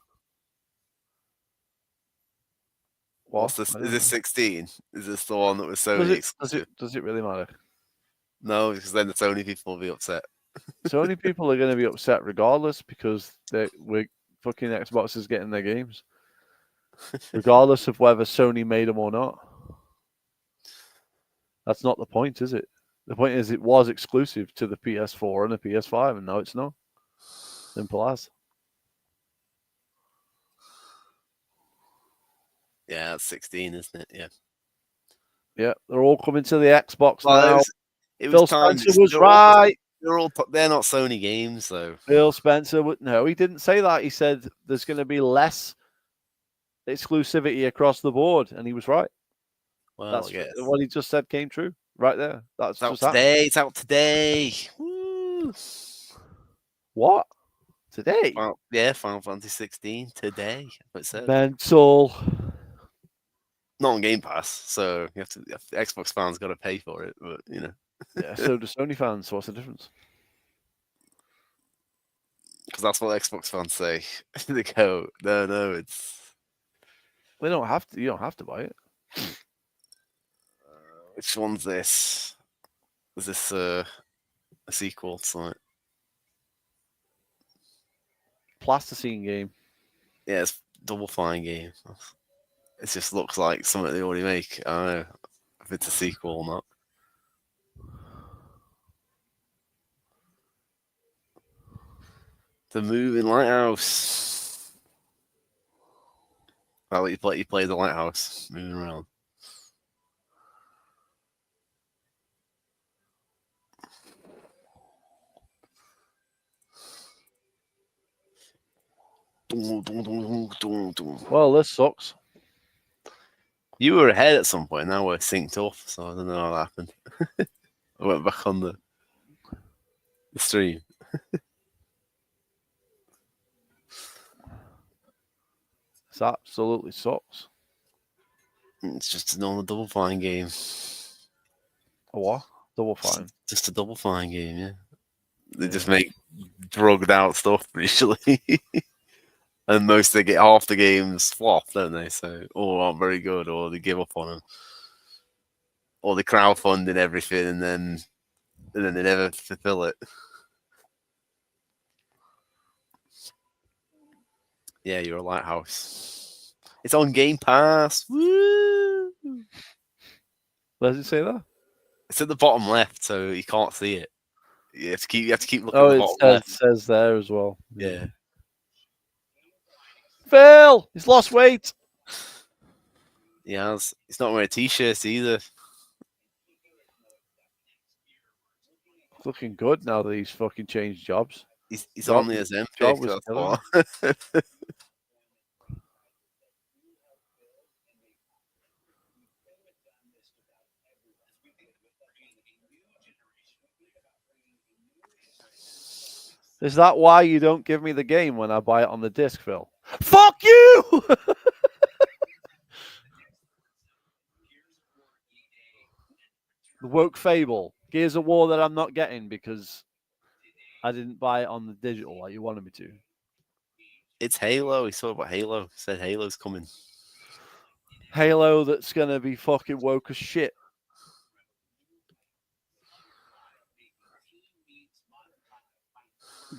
What's this? Is this 16? Is this the one that was Sony exclusive? Does it really matter? No, because then the Sony people will be upset. Sony people are going to be upset regardless because fucking Xbox is getting their games, regardless of whether Sony made them or not. That's not the point, is it? The point is it was exclusive to the PS4 and the PS5, and now it's not. Simple as. Yeah, that's 16, isn't it? Yeah. Yeah, they're all coming to the Xbox Well, now. it was Phil time. Spencer was They're right. they're not Sony games though. Phil Spencer would no, he didn't say that. He said there's going to be less exclusivity across the board, and he was right. Well, That's I guess. what he just said came true right there. That's It's out just happened. today. It's out today. Woo. What? Today? Final Fantasy 16 today. It said. Mental. Not on Game Pass, so you have to. The Xbox fans got to pay for it, but you know. Yeah, so do Sony fans. What's the difference? Because that's what Xbox fans say. They go, no, it's. They don't have to. You don't have to buy it. Which one's this? Is this a sequel to something? Plasticine game. Yeah, it's Double Fine game. It just looks like something they already make. I don't know if it's a sequel or not. The Moving Lighthouse. Well, you play the lighthouse moving around. Well, this sucks. You were ahead at some point. Now we're synced off, so I don't know how that happened. I went back on the stream. This absolutely sucks. It's just a normal Double Fine game. A what? Double Fine. Just a Double Fine game, yeah. They Yeah. just make drugged out stuff usually. And half the games flop, don't they? So, or aren't very good, or they give up on them, or they crowdfunding everything, and then they never fulfill it. Yeah, you're a lighthouse. It's on Game Pass. Woo! Where does it say that? It's at the bottom left, so you can't see it. You have to keep looking Oh, at the it bottom says, left. says there as well. Yeah. Phil, he's lost weight. Yeah, he's not wearing a t-shirt either. Looking good now that he's fucking changed jobs. He's on the Ozempic. was That's killing what. Is that why you don't give me the game when I buy it on the disc, Phil? Fuck you! The Woke Fable. Gears of War that I'm not getting because I didn't buy it on the digital like you wanted me to. It's Halo. He talked about Halo. He said Halo's coming. Halo that's going to be fucking woke as shit.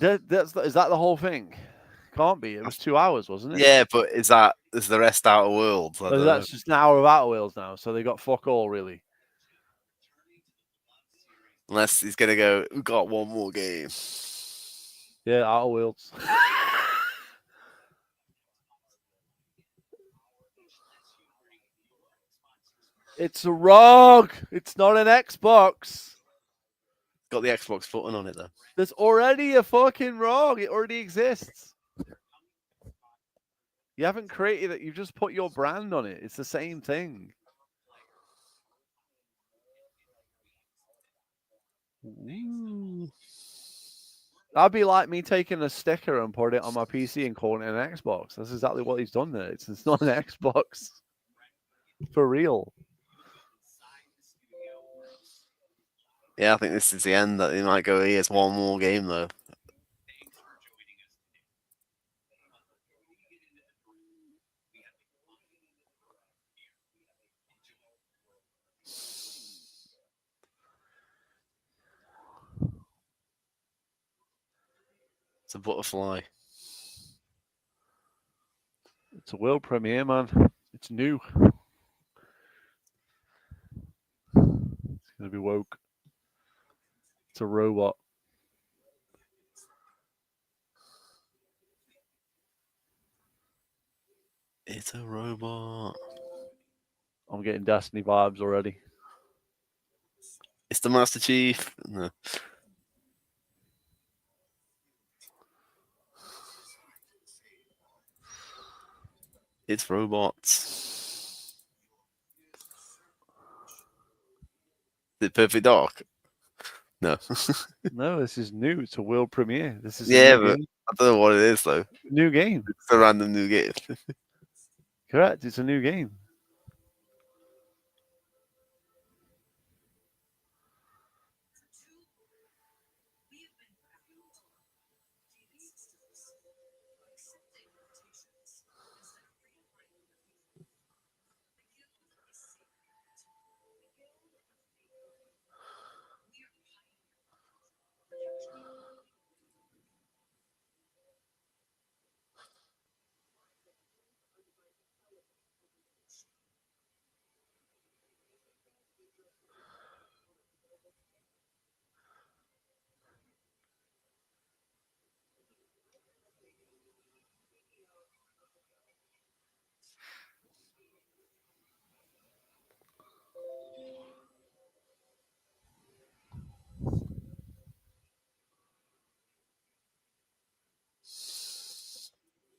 Is that the whole thing? Can't be. It was 2 hours, wasn't it? Yeah, but is the rest Outer Worlds? That's just an hour of Outer Worlds now, so they got fuck all really. Unless he's gonna go, we got one more game. Yeah, Outer Worlds. It's a ROG. It's not an Xbox. Got the Xbox button on it though. There's already a fucking ROG. It already exists. You haven't created it. You've just put your brand on it. It's the same thing. Ooh. That'd be like me taking a sticker and putting it on my PC and calling it an Xbox. That's exactly what he's done there. It's not an Xbox. For real. Yeah, I think this is the end. That they might go, here's one more game though. It's a butterfly. It's a world premiere, man. It's new. It's gonna be woke. It's a robot. It's a robot. I'm getting Destiny vibes already. It's the Master Chief. No. It's robots. Is it Perfect Dark? No. No, this is new. It's a world premiere. This is Yeah, a new but game. I don't know what it is though. New game. It's a random new game. Correct. It's a new game.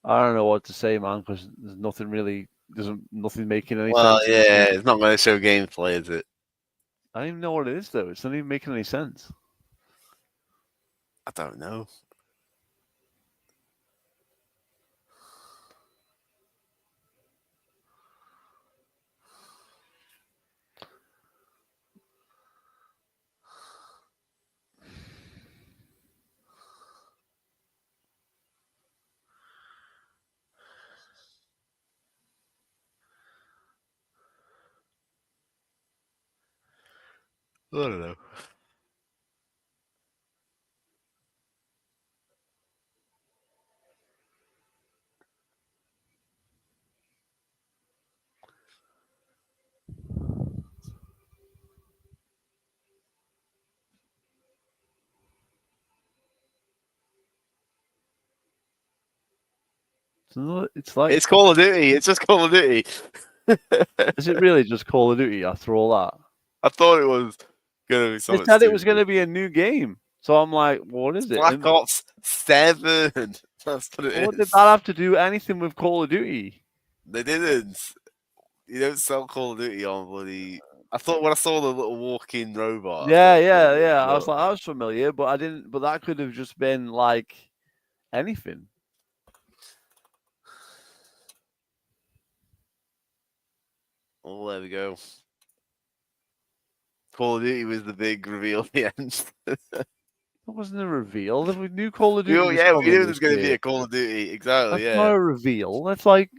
I don't know what to say, man, because there's nothing really, nothing making any Well, sense. yeah, it's not going to show gameplay, is it? I don't even know what it is though. It's not even making any sense. I don't know. I don't know. It's like, It's Call of Duty. It's just Call of Duty. is it really just Call of Duty after all that? I thought it was going to be They something said it was stupid. going to be a new game. So I'm like, what is it? Black And Ops 7. That's what it what did is. that have to do anything with Call of Duty? They didn't. You don't sell Call of Duty on bloody. I thought when I saw the little walking robot. Yeah, I thought, yeah. I was "Look." like, I was familiar, but I didn't. But that could have just been like anything. Oh, there we go. Call of Duty was the big reveal at the end. That wasn't a reveal. The new Call of Duty was Yeah, we coming knew this there's going to be year. a Call of Duty. Exactly, That's not yeah. a reveal. That's like,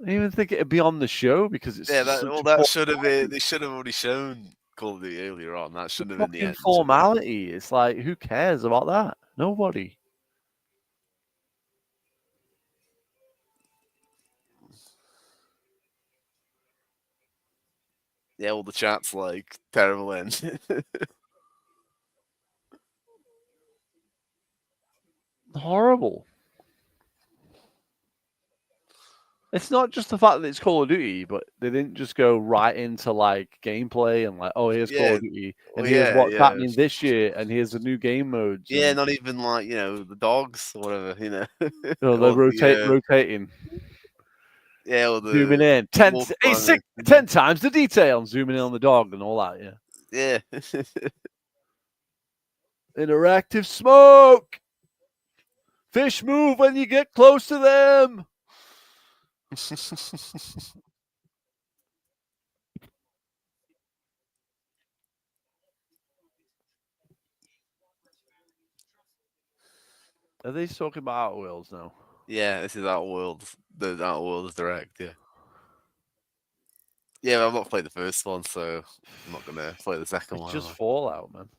I didn't even think it'd be on the show because it's Yeah, such a that should have been. They should have already shown Call of Duty earlier on. That shouldn't have been the fucking end. Should it? formality. It's like, who cares about that? Nobody. Yeah, all the chat's like terrible end. Horrible. It's not just the fact that it's Call of Duty, but they didn't just go right into like gameplay and like, oh, here's Call Yeah, of Duty, and well, here's yeah, what's yeah. happening this year, and here's the new game modes. Yeah, And, not even like the dogs or whatever. they're Or the rotating, yeah, or zooming the in, wolf climbing. 10 times the detail, and zooming in on the dog and all that. Yeah, Yeah. interactive smoke. Fish move when you get close to them. Are they talking about Outer Worlds now? Yeah, this is Outworld. The Outworlds Direct. Yeah. Yeah, I've not played the first one, so I'm not gonna play the second It's one. just am I? Fallout, man.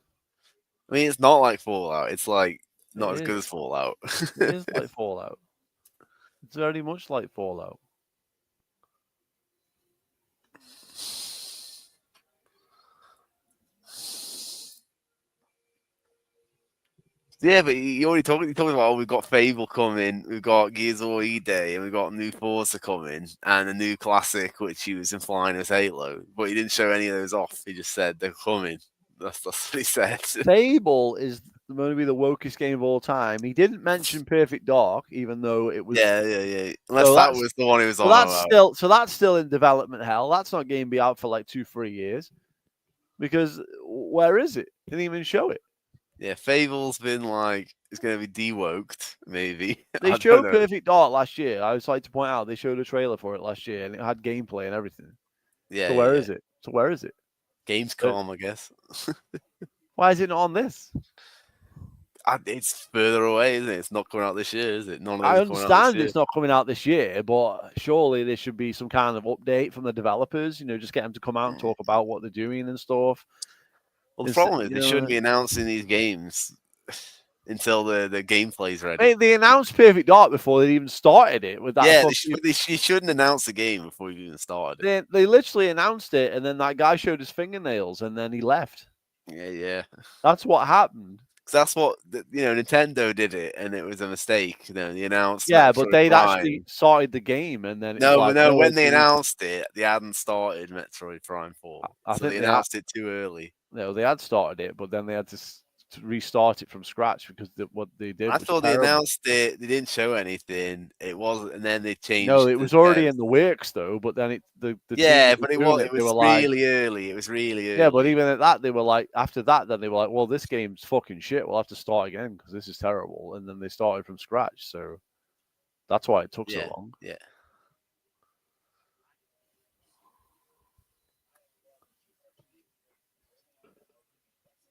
I mean, it's not like Fallout. It's like It not as good is. as Fallout. It is like Fallout. It's very much like Fallout. Yeah, but you already talking about, oh, we've got Fable coming, we've got Gears of War E-Day, and we've got new Forza coming, and a new classic, which he was implying as Halo. But he didn't show any of those off. He just said they're coming. That's what he said. Fable is going to be the wokest game of all time. He didn't mention Perfect Dark, even though it was. Yeah. Unless So that was the one he was on about. That's still in development hell. That's not going to be out for like 2-3 years. Because where is it? Didn't even show it. Yeah, Fable's been like, it's going to be de-woked, maybe. They showed Perfect Dark last year. I would like to point out they showed a trailer for it last year, and it had gameplay and everything. Yeah. So where is it? Gamescom, I guess. Why is it not on this? It's further away, isn't it? It's not coming out this year, is it? None of I those understand it's not coming out this year, but surely there should be some kind of update from the developers. Just get them to come out and talk about what they're doing and stuff. Well, the problem is they shouldn't be announcing these games until the gameplay's ready. They announced Perfect Dark before they even started it with that. Yeah, you shouldn't announce the game before you even started it. They literally announced it, and then that guy showed his fingernails, and then he left. Yeah. That's what happened. That's what Nintendo did it, and it was a mistake. They announced. Yeah, but they'd actually started the game, and then when they announced it, they hadn't started Metroid Prime 4. So they announced it too early. No, they had started it, but then they had to restart it from scratch because what they did. I thought they announced it. They didn't show anything. It wasn't, and then they changed. No, it was already in the works though. But then but it was really early. It was really early. Yeah, but even at that, they were like, after that, then they were like, well, this game's fucking shit. We'll have to start again because this is terrible. And then they started from scratch. So that's why it took so long. Yeah.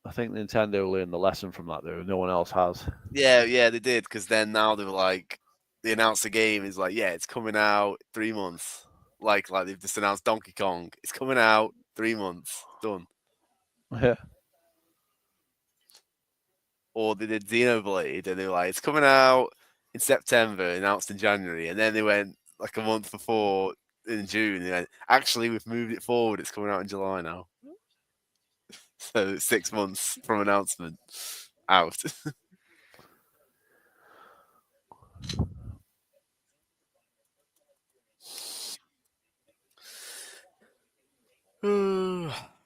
I think Nintendo learned the lesson from that, though. No one else has. Yeah, they did. Because then now they were like, they announced the game is like, yeah, it's coming out 3 months. Like they've just announced Donkey Kong. It's coming out 3 months. Done. Yeah. Or they did Xenoblade, and they were like, it's coming out in September, announced in January. And then they went like a month before in June. They went, actually, we've moved it forward. It's coming out in July now. So 6 months from announcement out.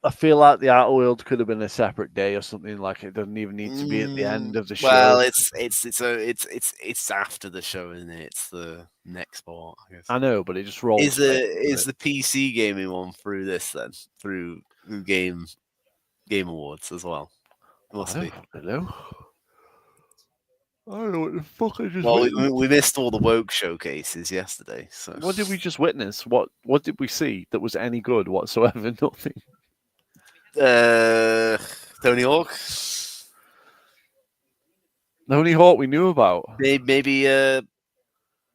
I feel like the Outer Worlds could have been a separate day or something. Like it doesn't even need to be at the end of the show. Well, it's after the show, isn't it? It's the next part, I guess. I know, but it just rolls. Is the PC gaming one through this then? Through Game Awards as well? Must be. I don't know. I don't know what the fuck I just. Well, we missed all the woke showcases yesterday. So what did we just witness? What did we see that was any good whatsoever? Nothing. Tony Hawk. The only Hawk we knew about. Maybe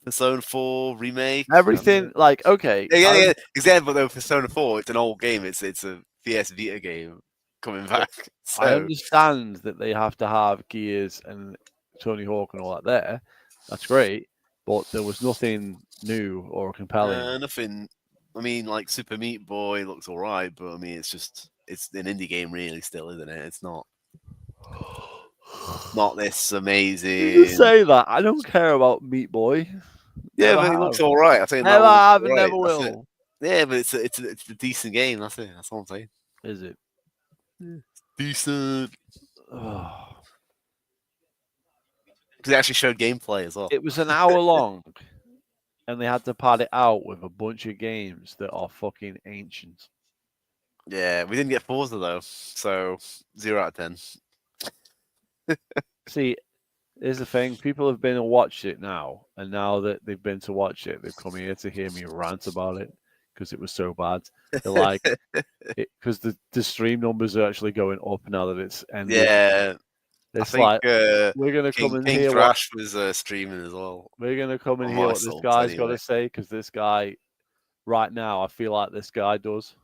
Persona 4 remake. Everything like okay. Yeah. Example though, Persona 4. It's an old game. It's a PS Vita game coming back. So. I understand that they have to have Gears and Tony Hawk and all that there. That's great, but there was nothing new or compelling. Nothing. I mean, like Super Meat Boy looks alright, but I mean, it's an indie game, really, still, isn't it? It's not this amazing. You say that I don't care about Meat Boy. Yeah, but it looks alright. I think never have and never will. Yeah, but it's a decent game. That's it. That's all I'm saying. Is it? Yeah. Decent. Because they actually showed gameplay as well. It was an hour long, and they had to pad it out with a bunch of games that are fucking ancient. Yeah, we didn't get Forza though, so 0 out of 10. See, here's the thing: people have been and watched it now, and now that they've been to watch it, they've come here to hear me rant about it because it was so bad. They're like, because the stream numbers are actually going up now that it's ended. Yeah. It's like we're gonna King, come and King hear Thrash was streaming as well. We're gonna come and hear what this guy's got to say because this guy, right now, I feel like this guy does.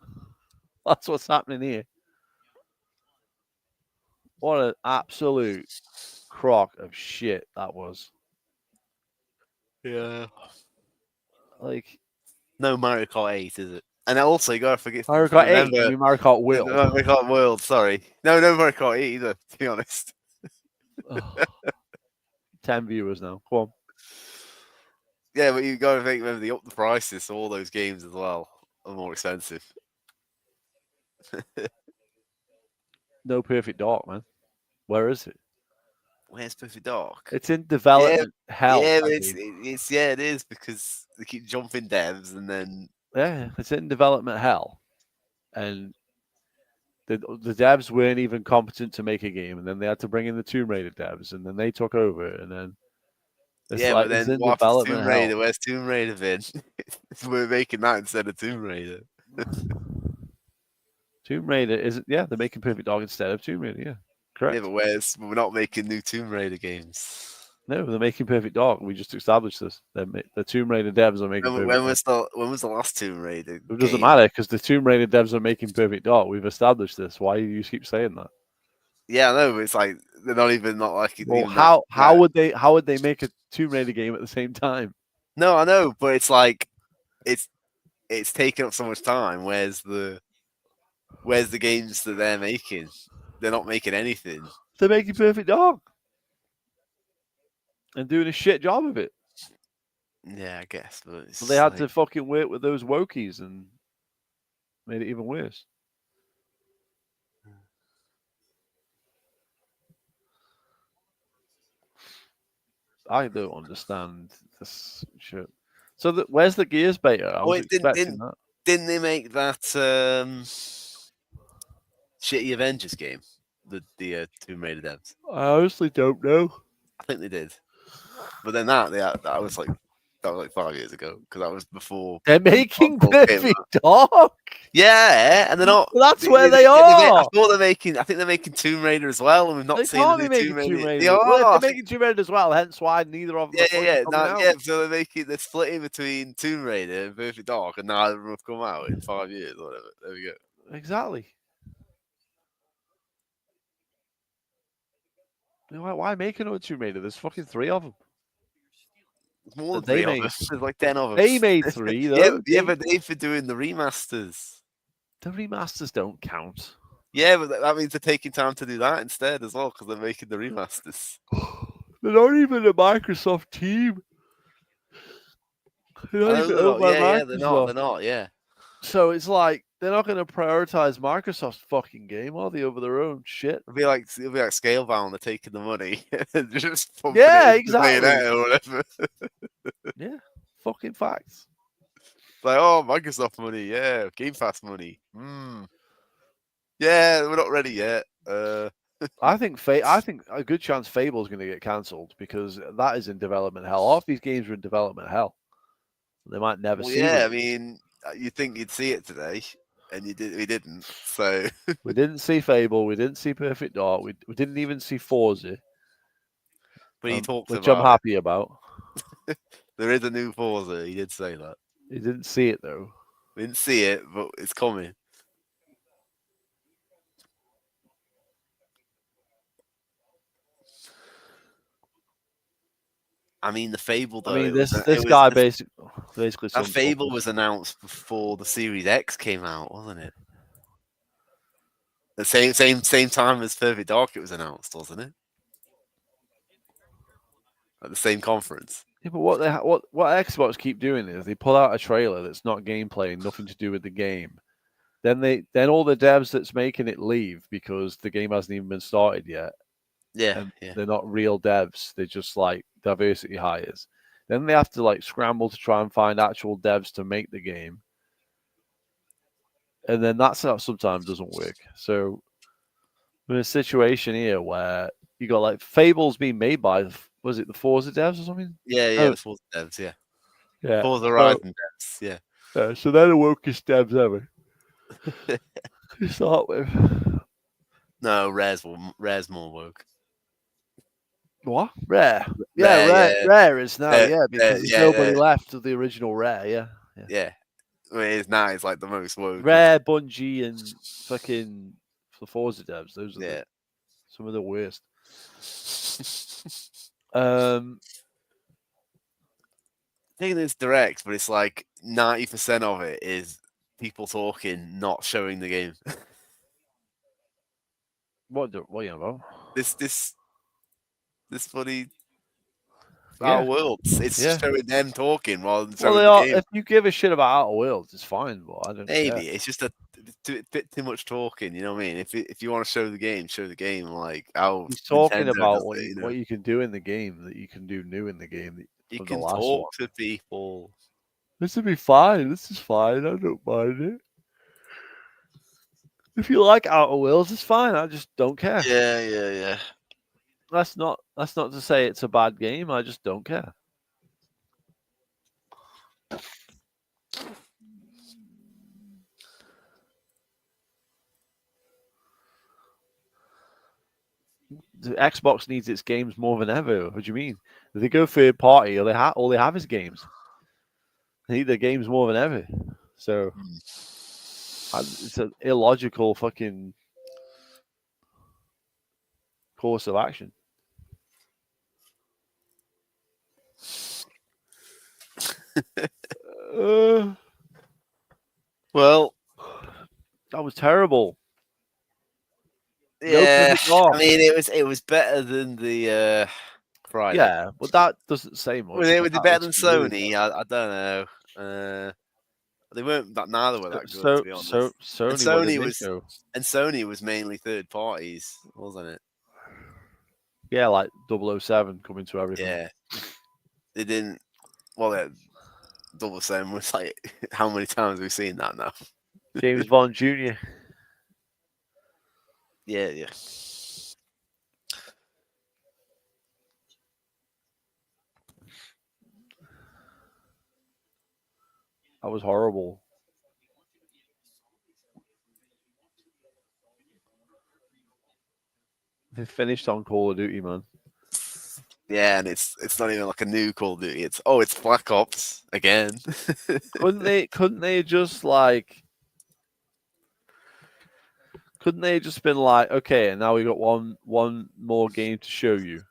That's what's happening here. What an absolute crock of shit that was. Yeah. Like, no Mario Kart 8, is it? And also, you gotta forget Mario Kart 8. Mario Kart World. Mario Kart World. Sorry, no Mario Kart 8 either. To be honest. 10 viewers now. Come on. Yeah, but you got to think, remember, they upped the prices, so all those games as well are more expensive. No Perfect Dark, man. Where is it? Where's Perfect Dark? It's in development hell. Yeah, that but game. it is because they keep jumping devs and then Yeah, it's in development hell. And the devs weren't even competent to make a game, and then they had to bring in the Tomb Raider devs, and then they took over, and then it's yeah, like but it's then in what happened to development Tomb Raider? hell. Where's Tomb Raider been? We're making that instead of Tomb Raider. Tomb Raider is they're making Perfect Dark instead of Tomb Raider. Yeah, correct. Yeah, but we're not making new Tomb Raider games. No, they're making Perfect Dark. We just established this. The Tomb Raider devs are making Perfect Dark. When was the last Tomb Raider? It doesn't matter because the Tomb Raider devs are making Perfect Dark. We've established this. Why do you keep saying that? Yeah, I know, but it's like they're not like Well, even how would they make a Tomb Raider game at the same time? No, I know, but it's like it's taking up so much time. Where's the games that they're making? They're not making anything. They're making Perfect Dark and doing a shit job of it. Yeah, I guess, but they had to fucking work with those wokies and made it even worse. I don't understand this shit. So where's the Gears beta? I was expecting that. Didn't they make that shitty Avengers game? The Tomb Raider devs. I honestly don't know. I think they did, but then that was like 5 years ago because that was before they're making Perfect Dark. Yeah, and they're not. Well, that's where they are. I think they're making Tomb Raider as well, and we've not seen the Tomb Raider. They are. Well, they're making Tomb Raider as well. Hence why neither of them. Yeah. So they're splitting between Tomb Raider and Perfect Dark, and neither of them have come out in 5 years or whatever. There we go. Exactly. Why make another Tomb Raider? There's fucking 3 of them. More than 3 of them. There's like 10 of them. They made 3 though. But they've been doing the remasters. The remasters don't count. Yeah, but that means they're taking time to do that instead as well because they're making the remasters. They're not even a Microsoft team. They're not. Yeah. So it's like they're not going to prioritize Microsoft's fucking game, are they, over their own shit? It'll be like Scalebound. They're taking the money, just pumping it exactly or whatever. Yeah, fucking facts. Like, oh, Microsoft money, yeah, Game Pass money. Yeah, we're not ready yet. I think a good chance Fable's going to get cancelled because that is in development hell. Half these games are in development hell. They might never see. Yeah, I mean, you think you'd see it today, and we didn't. So we didn't see Fable. We didn't see Perfect Dark. We didn't even see Forza. But he talked which about I'm happy about. There is a new Forza. He did say that. He didn't see it though. We didn't see it, but it's coming. I mean, the Fable though. I mean, this guy basically. That Fable was announced before the Series X came out, wasn't it? The same time as Perfect Dark, it was announced, wasn't it? At the same conference. Yeah, but what Xbox keep doing is they pull out a trailer that's not gameplay, nothing to do with the game. Then all the devs that's making it leave because the game hasn't even been started yet. Yeah, They're not real devs. They're just like diversity hires. Then they have to like scramble to try and find actual devs to make the game. And then that sometimes doesn't work. So we're in a situation here where you got like Fable's being made by, was it the Forza devs or something? Yeah, the Forza devs, yeah. Forza Horizon devs, yeah. So they're the wokest devs ever. To start with. No, Rare's more woke. What? Rare? Rare is now, because there's nobody left of the original Rare, Yeah. I mean, it's now it's like the most woke. Rare, Bungie, and fucking the Forza devs. Those are some of the worst. Taking this direct, but it's like 90% of it is people talking, not showing the game. What are you about? This this funny Yeah. Outer Worlds. It's Yeah. just showing them talking rather than Well, showing they the are. game. If you give a shit about Outer Worlds, it's fine, but I don't care. Maybe it's just a bit too much talking. You know what I mean? If you want to show the game, show the game. Like how He's talking Nintendo about does it, you know? what you can do in the game that you can do new in the game You from the can last talk one. to people. This would be fine. This is fine. I don't mind it. If you like Outer Worlds, it's fine. I just don't care. Yeah. That's not to say it's a bad game. I just don't care. The Xbox needs its games more than ever. What do you mean? If they go third party, all they have is games. They need their games more than ever. So it's an illogical fucking course of action. Well, that was terrible. yeah. No, I mean, it was better than the Friday. yeah, but that doesn't say much. Were they better than was really Sony? I don't know. They weren't that. Neither were that good, to be honest. And Sony was mainly third parties, wasn't it? Yeah, like 007 coming to everything. Yeah, they didn't. Well, yeah, 007 was like, how many times have we seen that now? James Bond Jr. Yeah. That was horrible. They finished on Call of Duty, man. Yeah, and it's not even like a new Call of Duty. It's Black Ops again. Couldn't they just like? Couldn't they just been like, okay, and now we got one more game to show you?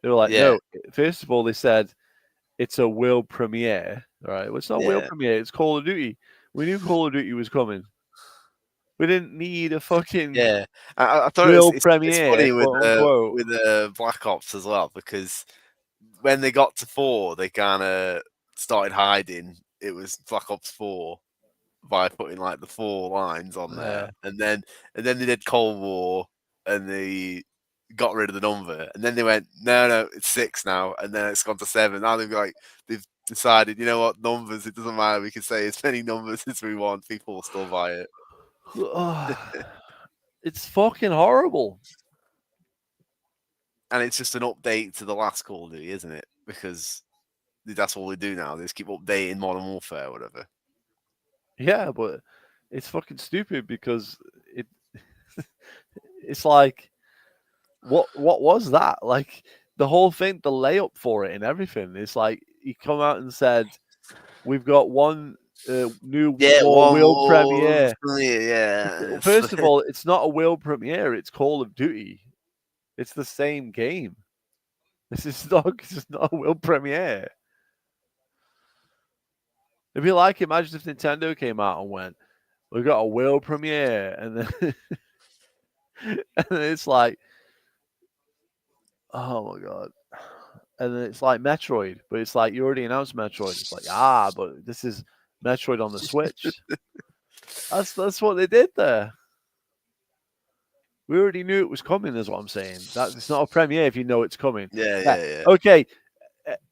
They were like, no. First of all, they said it's a world premiere, right? Well, it's not a world premiere. It's Call of Duty. We knew Call of Duty was coming. We didn't need a fucking I thought world it's premiere. funny with Black Ops as well, because when they got to 4, they kind of started hiding. It was Black Ops 4 by putting like the 4 lines on there, and then they did Cold War, and they got rid of the number, and then they went, no, it's 6 now, and then it's gone to 7. Now they've decided, you know what, numbers, it doesn't matter. We can say as many numbers as we want. People will still buy it. It's fucking horrible. And it's just an update to the last Call of Duty, isn't it? Because that's all they do now. They just keep updating Modern Warfare or whatever. Yeah, but it's fucking stupid because it's like, what was that? Like the whole thing, the layup for it and everything. It's like he come out and said, we've got one new world premiere. Yeah. First of all, it's not a world premiere. It's Call of Duty. It's the same game. This is not a world premiere. It'd be like, imagine if Nintendo came out and went, we've got a world premiere, and then and then it's like, oh my god. And then it's like Metroid, but it's like you already announced Metroid. It's like, but this is Metroid on the Switch. That's what they did there. We already knew it was coming, is what I'm saying. It's not a premiere if you know it's coming. Yeah. Okay.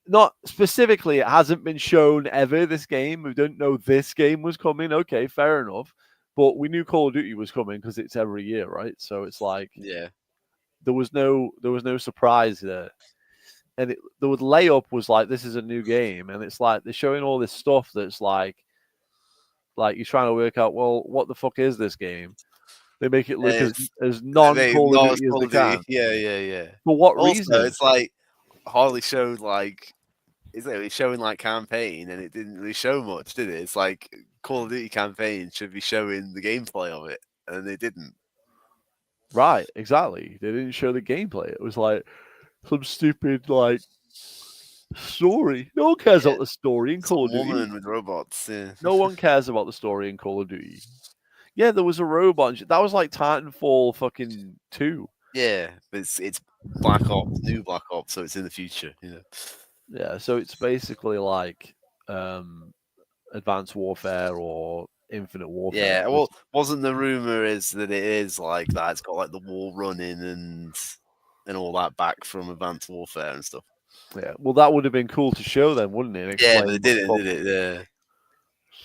Not specifically, it hasn't been shown ever, this game. We didn't know this game was coming. Okay, fair enough. But we knew Call of Duty was coming because it's every year, right? So it's like, there was no surprise there. And the layup was like, this is a new game, and it's like they're showing all this stuff that's like you're trying to work out, well, what the fuck is this game? They make it look as non-Call of Duty as they can. Yeah. For what reason? It's like hardly showed like, is it showing like campaign, and it didn't really show much, did it? It's like Call of Duty campaign should be showing the gameplay of it, and they didn't. Right, exactly. They didn't show the gameplay. It was like some stupid like story. No one cares about the story in Call of Duty. Woman with robots. Yeah. No one cares about the story in Call of Duty. Yeah, there was a robot. That was like Titanfall fucking 2. Yeah, but it's Black Ops, new Black Ops, so it's in the future. Yeah, so it's basically like Advanced Warfare or Infinite Warfare. Yeah. Well, wasn't the rumor is that it is like that? It's got like the wall running and all that back from Advanced Warfare and stuff. Yeah, well, that would have been cool to show them, wouldn't it? Yeah, Explain but it didn't, did it? Yeah.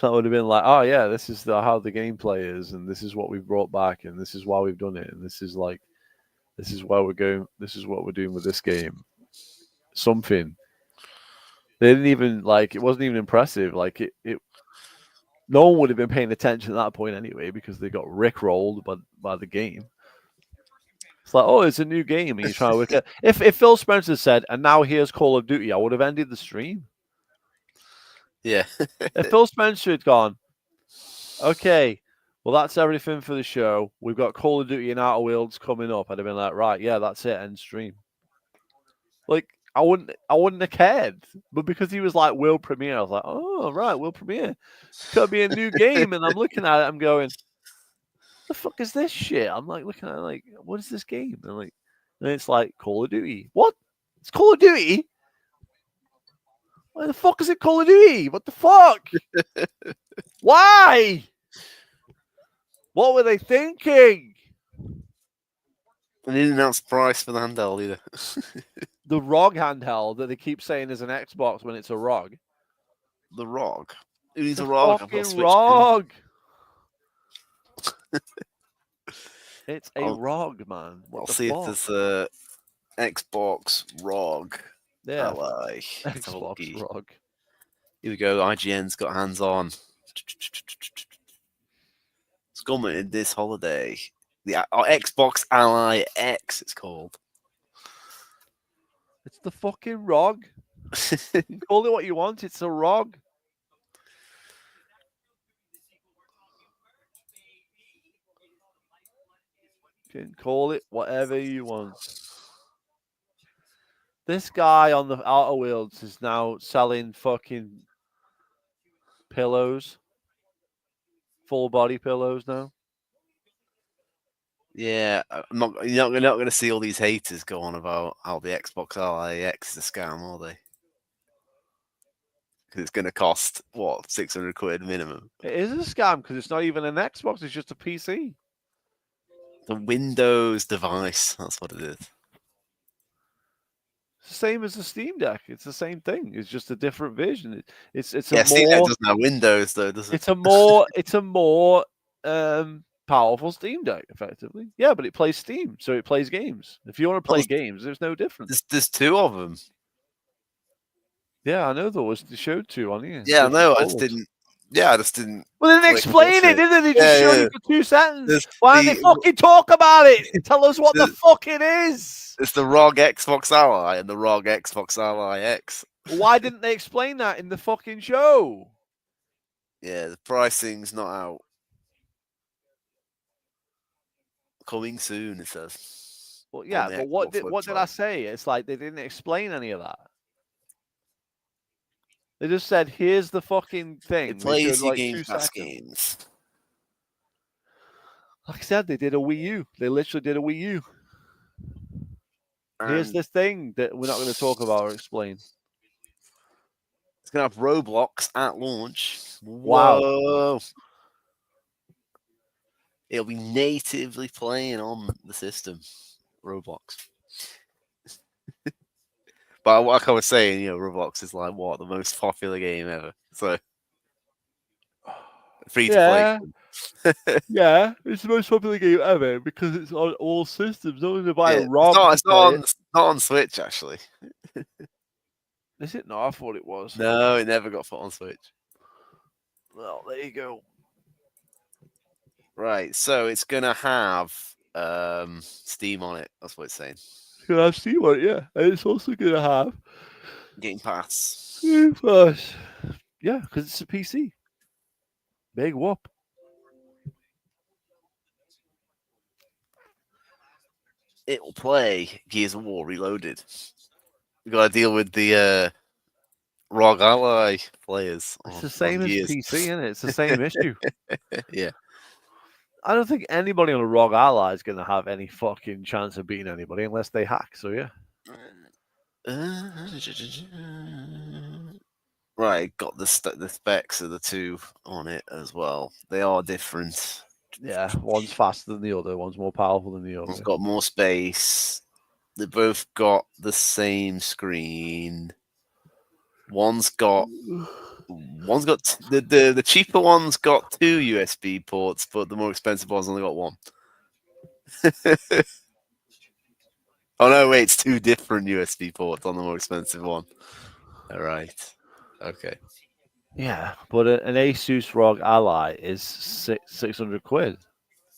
That would have been like, oh yeah, this is how the gameplay is, and this is what we've brought back, and this is why we've done it, and this is where we're going. This is what we're doing with this game. Something. They didn't even it wasn't even impressive. Like it no one would have been paying attention at that point anyway because they got rickrolled by the game. It's like, oh, it's a new game, and you're trying to work it. If Phil Spencer said, and now here's Call of Duty, I would have ended the stream. Yeah. If Phil Spencer had gone, okay, well, that's everything for the show. We've got Call of Duty and Outer Worlds coming up. I'd have been like, right, yeah, that's it, end stream. Like, I wouldn't have cared. But because he was like world premiere, I was like, oh, right, world premiere. It's gonna be a new game, and I'm looking at it, I'm going, the fuck is this shit? I'm like looking at it like, what is this game? And it's like Call of Duty. What? It's Call of Duty? Why the fuck is it Call of Duty? What the fuck? Why? What were they thinking? They didn't announce the price for the handheld either. The ROG handheld that they keep saying is an Xbox when it's a ROG. The ROG? Who needs the a ROG? Fucking ROG. It's a ROG, man. What I'll the see fuck? if there's a Xbox ROG. Yeah. LA. Xbox ROG. Here we go. IGN's got hands on. It's coming this holiday. The Xbox Ally X, it's called. It's the fucking ROG. Call it what you want. It's a ROG. You can call it whatever you want. This guy on the Outer Worlds is now selling fucking pillows. Full body pillows now. Yeah, you're not going to see all these haters go on about how the Xbox Ally X is a scam, are they? Because it's going to cost, what, £600 minimum? It is a scam because it's not even an Xbox, it's just a PC. The Windows device, that's what it is. It's the same as the Steam Deck. It's the same thing. It's just a different version. It's yeah, Steam Deck doesn't have Windows though, does it? It's a more powerful Steam Deck, effectively. Yeah, but it plays Steam, so it plays games. If you want to play games, there's no difference. There's two of them. Yeah, I know there was. They showed two on here. Yeah, I know. I just didn't. Yeah, I just didn't. Well, they didn't explain it, did they? They just showed you for 2 seconds. Why don't they fucking talk about it? Tell us what the fuck it is. It's the ROG Xbox Ally and the ROG Xbox Ally X. Why didn't they explain that in the fucking show? Yeah, the pricing's not out. Coming soon, it says. Well, yeah, but what did I say? It's like they didn't explain any of that. They just said, "Here's the fucking thing." It plays your Game Pass games. Like I said, they did a Wii U. They literally did a Wii U. Here's this thing that we're not going to talk about or explain. It's going to have Roblox at launch. Wow. Whoa. It'll be natively playing on the system. Roblox. But like I was saying, Roblox is like what the most popular game ever. So free to play. Yeah, it's the most popular game ever because it's on all systems. Not only buy a ROG. It's not on Switch actually. Is it? No, I thought it was. No, it never got put on Switch. Well, there you go. Right, so it's gonna have Steam on it. That's what it's saying. It's gonna have Steam on it, yeah, and it's also gonna have Game Pass. Game Pass. Yeah, because it's a PC. Big whoop. It will play Gears of War Reloaded. We got to deal with the ROG Ally players. It's the same as PC, isn't it? It's the same issue. Yeah. I don't think anybody on a ROG Ally is going to have any fucking chance of beating anybody unless they hack. So yeah. Right, got the specs of the two on it as well. They are different. Yeah, one's faster than the other, one's more powerful than the other. One's got more space. They both got the same screen. One's got the cheaper one's got 2 USB ports, but the more expensive one's only got 1. Oh no, wait, it's 2 different USB ports on the more expensive one. All right. Okay. Yeah, but an Asus ROG Ally is 600 quid.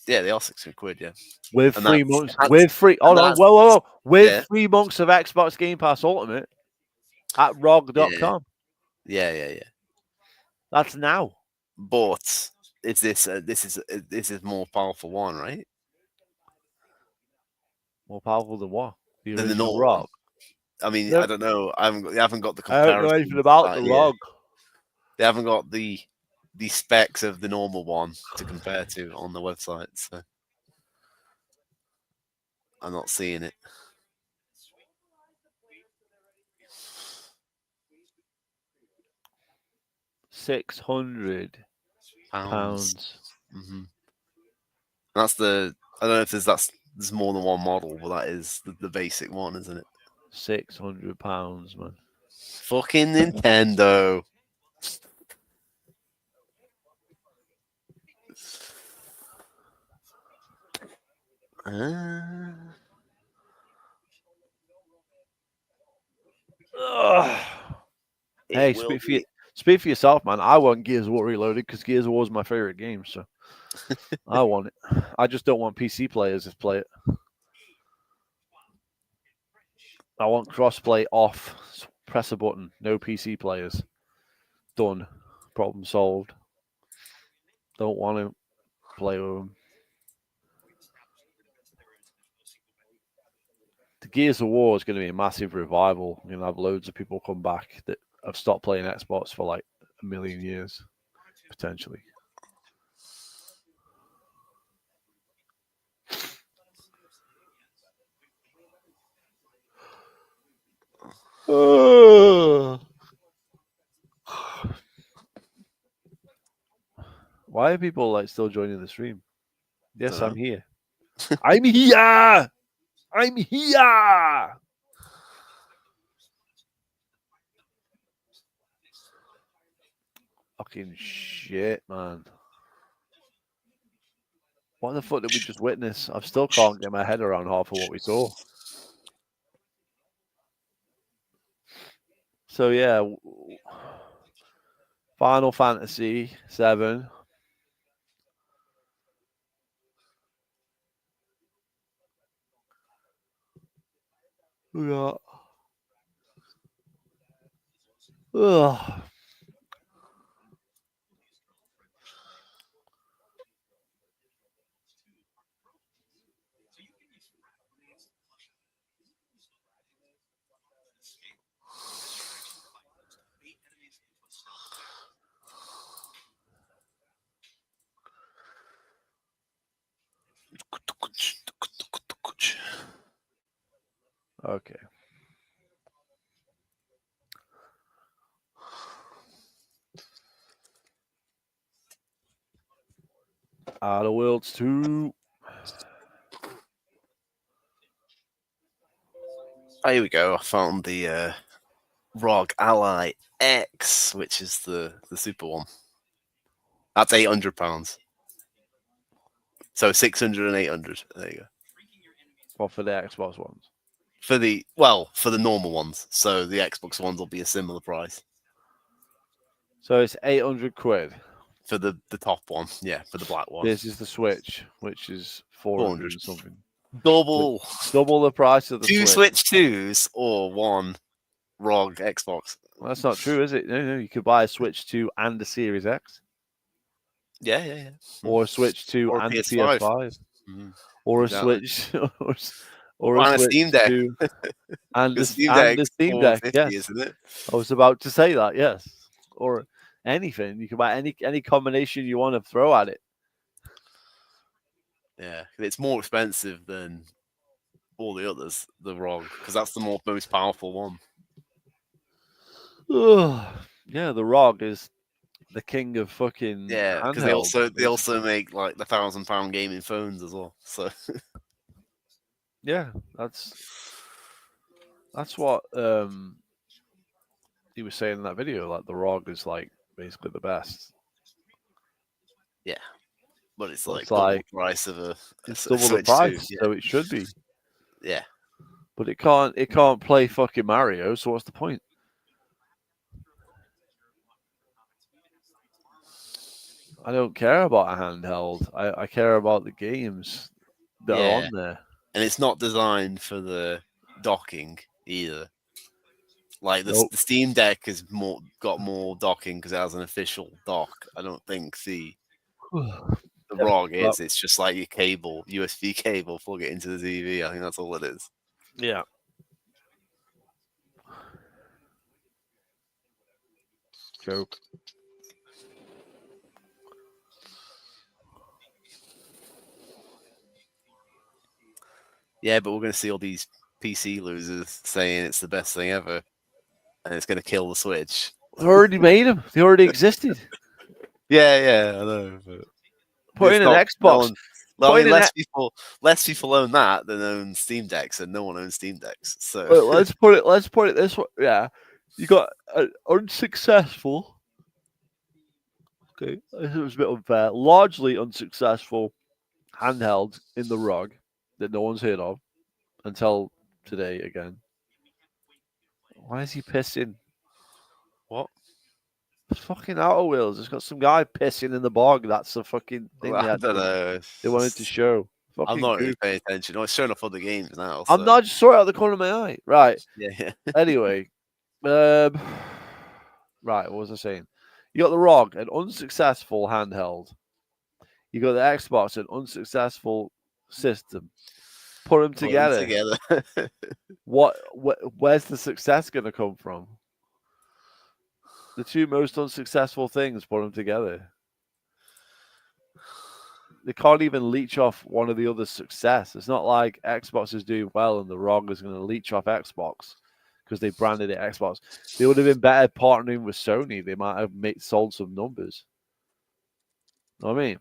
Yeah, they are 600 quid, yeah. With And 3 that's- months, and- with free, oh and no, that's- whoa, with yeah. 3 months of Xbox Game Pass Ultimate at ROG.com. Yeah. That's now. But this is more powerful one, right? More powerful than what? The Than the original normal ROG. one. I mean, Yep. I don't know. I haven't got the I don't know comparison. anything about the here. ROG. They haven't got the specs of the normal one to compare to on the website, so I'm not seeing it. £600. Mm-hmm. That's the. I don't know if there's more than one model, but that is the basic one, isn't it? £600, man. Fucking Nintendo. Hey, speak for yourself, man. I want Gears of War Reloaded because Gears of War is my favorite game, so I want it. I just don't want PC players to play it. I want crossplay off. Press a button. No PC players. Done. Problem solved. Don't want to play with them. The Gears of War is going to be a massive revival. You're going to have loads of people come back that have stopped playing Xbox for like a million years, potentially. Why are people like still joining the stream? Yes, I'm here. I'm here. I'm here. Fucking shit, man. What the fuck did we just witness? I still can't get my head around half of what we saw. So yeah, Final Fantasy 7. We got. Ugh. Okay. Outer Worlds 2. Oh, here we go. I found the ROG Ally X, which is the super one. That's £800. So 600 and 800. There you go. What for the Xbox ones? For the normal ones. So the Xbox ones will be a similar price. So it's 800 quid. For the top one, yeah, for the black one. This is the Switch, which is 400 and something. Double the price of the 2 Switch. Switch 2s or 1 ROG Xbox. Well, that's not true, is it? No, you could buy a Switch 2 and a Series X. Yeah. Or a Switch 2 or and PS5. a PS5. Mm-hmm. Or exactly. a Switch or a Switch Steam Deck. 2 and the Steam Deck, yes. isn't it? I was about to say that, yes. Or anything. You can buy any combination you want to throw at it. Yeah, it's more expensive than all the others, the ROG, because that's the most powerful one. Yeah, the ROG is the king of fucking Yeah, because handheld. they also make like the £1,000 gaming phones as well. So Yeah, that's what he was saying in that video. Like the ROG is like basically the best. yeah, but it's But like it's double like the price of a it's double the Switch 2. price, Yeah, so it should be. yeah. But it can't play fucking Mario. So what's the point? I don't care about a handheld. I care about the games that are Yeah. on there. And it's not designed for the docking either. Like Nope. the Steam Deck has got more docking because it has an official dock. I don't think the Yeah, ROG well, is. It's just like your cable, USB cable, plug it into the TV. I think that's all it is. yeah. Joke. Yeah, but we're going to see all these PC losers saying it's the best thing ever, and it's going to kill the Switch. They already made them. They already existed. Yeah, I know. But Put in an Xbox. Well, I mean, less people own that than own Steam Decks, and no one owns Steam Decks. So Let's put it this way. Yeah, you got an unsuccessful. Okay, this was a bit unfair. Largely unsuccessful handheld in the ROG that no one's heard of until today again. Why is he pissing? what? It's fucking Outer Wheels. It's got some guy pissing in the bog. That's the fucking thing I don't know. they wanted to show. Fucking I'm not really goof. paying attention. Oh, it's showing off other games now. I'm So. not just saw it out the corner of my eye. Right. Yeah. Anyway, right. What was I saying? You got the ROG, an unsuccessful handheld. You got the Xbox, an unsuccessful system. Put them together. Where's the success going to come from? The two most unsuccessful things, put them together. They can't even leech off one of the other's success. It's not like Xbox is doing well and the ROG is going to leech off Xbox because they branded it Xbox. They would have been better partnering with Sony. They might have sold some numbers. You know what I mean?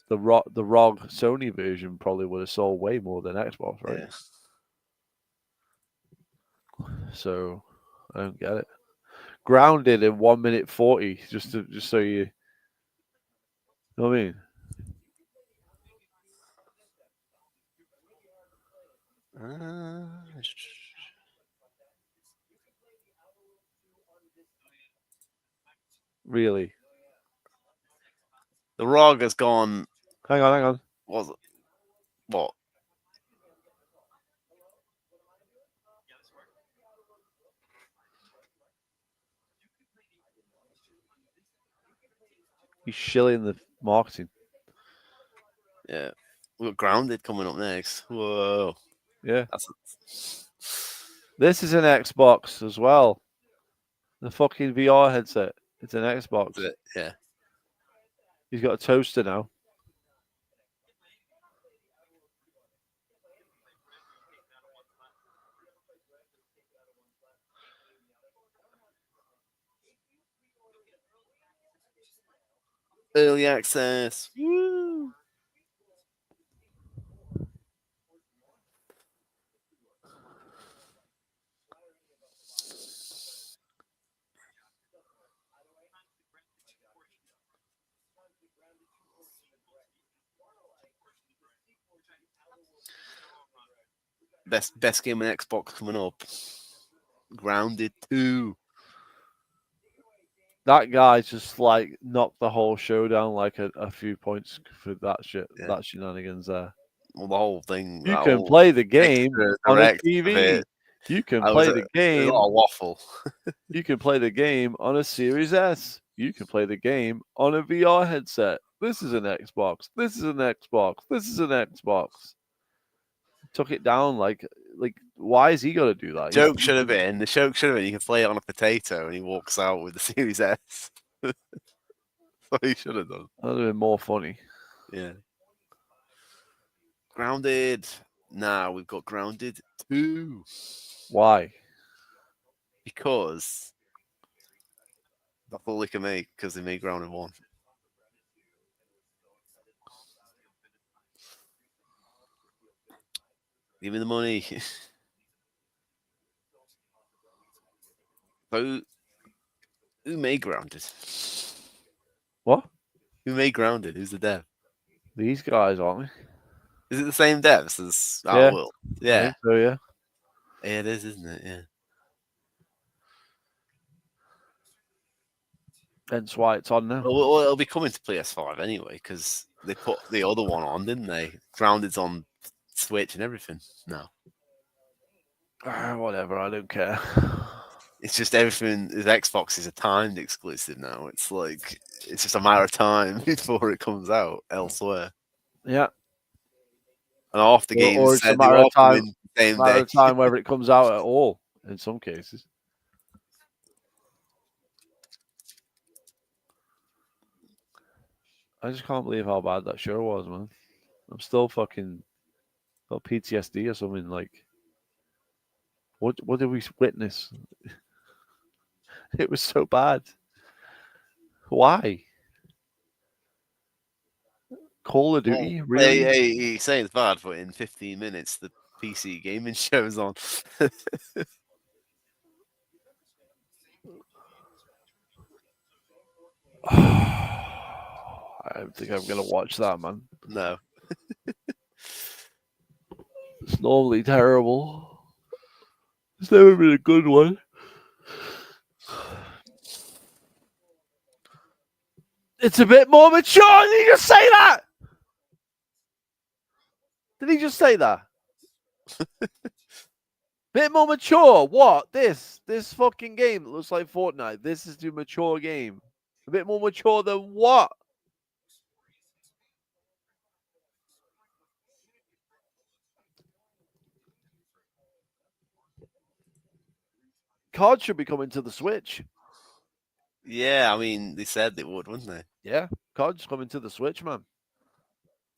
The ROG Sony version probably would have sold way more than Xbox, right? Yeah. So I don't get it. Grounded in 1 minute 40, just so you know what I mean. Really? The ROG has gone. Hang on. Was it? What? He's shilling the marketing. Yeah. We've got Grounded coming up next. Whoa. Yeah. This is an Xbox as well. The fucking VR headset. It's an Xbox. Yeah. He's got a toaster now. Early access. Woo! Best game on Xbox coming up. Grounded 2. That guy just like knocked the whole show down like a few points for that shit. Yeah. That shenanigans there. Well, the whole thing. You can play the game on a TV. You can play the game. A lot of waffle. You can play the game on a Series S. You can play the game on a VR headset. This is an Xbox. This is an Xbox. This is an Xbox. Took it down like why is he got to do that? The joke should have been you can play it on a potato and he walks out with the Series S. That's what he should have done. That would have been more funny. Yeah. Grounded. Now we've got Grounded 2 Why? because that's all they can make because they made Grounded 1. Give me the money. So, who made Grounded? What? Who made Grounded? Who's the dev? These guys, aren't Is it the same devs as Yeah. Our World? they? I Yeah. think so, yeah. Yeah, it is, isn't it? Yeah. Hence why it's on now. Well, it'll be coming to PS5 anyway because they put the other one on, didn't they? Grounded's on Switch and everything. No, Whatever, I don't care. it's just everything. The Xbox is a timed exclusive now. It's like it's just a matter of time before it comes out elsewhere. Yeah. And half the Or games it's a said they matter were of all time- coming the same Matter day. of time whether it comes out at all, in some cases. I just can't believe how bad that show was, man. I'm still fucking got PTSD or something. Like, what did we witness? It was so bad. Why? Call of Duty, really? He's saying it's bad, but in 15 minutes the PC gaming show's on. I don't think I'm gonna watch that, man. No. It's normally terrible. It's never been a good one. It's a bit more mature. Did he just say that? Did he just say that? Bit more mature. What? This fucking game that looks like Fortnite. This is the mature game. A bit more mature than what? COD should be coming to the Switch. Yeah, I mean they said they would, wouldn't they? Yeah, COD's coming to the Switch, man.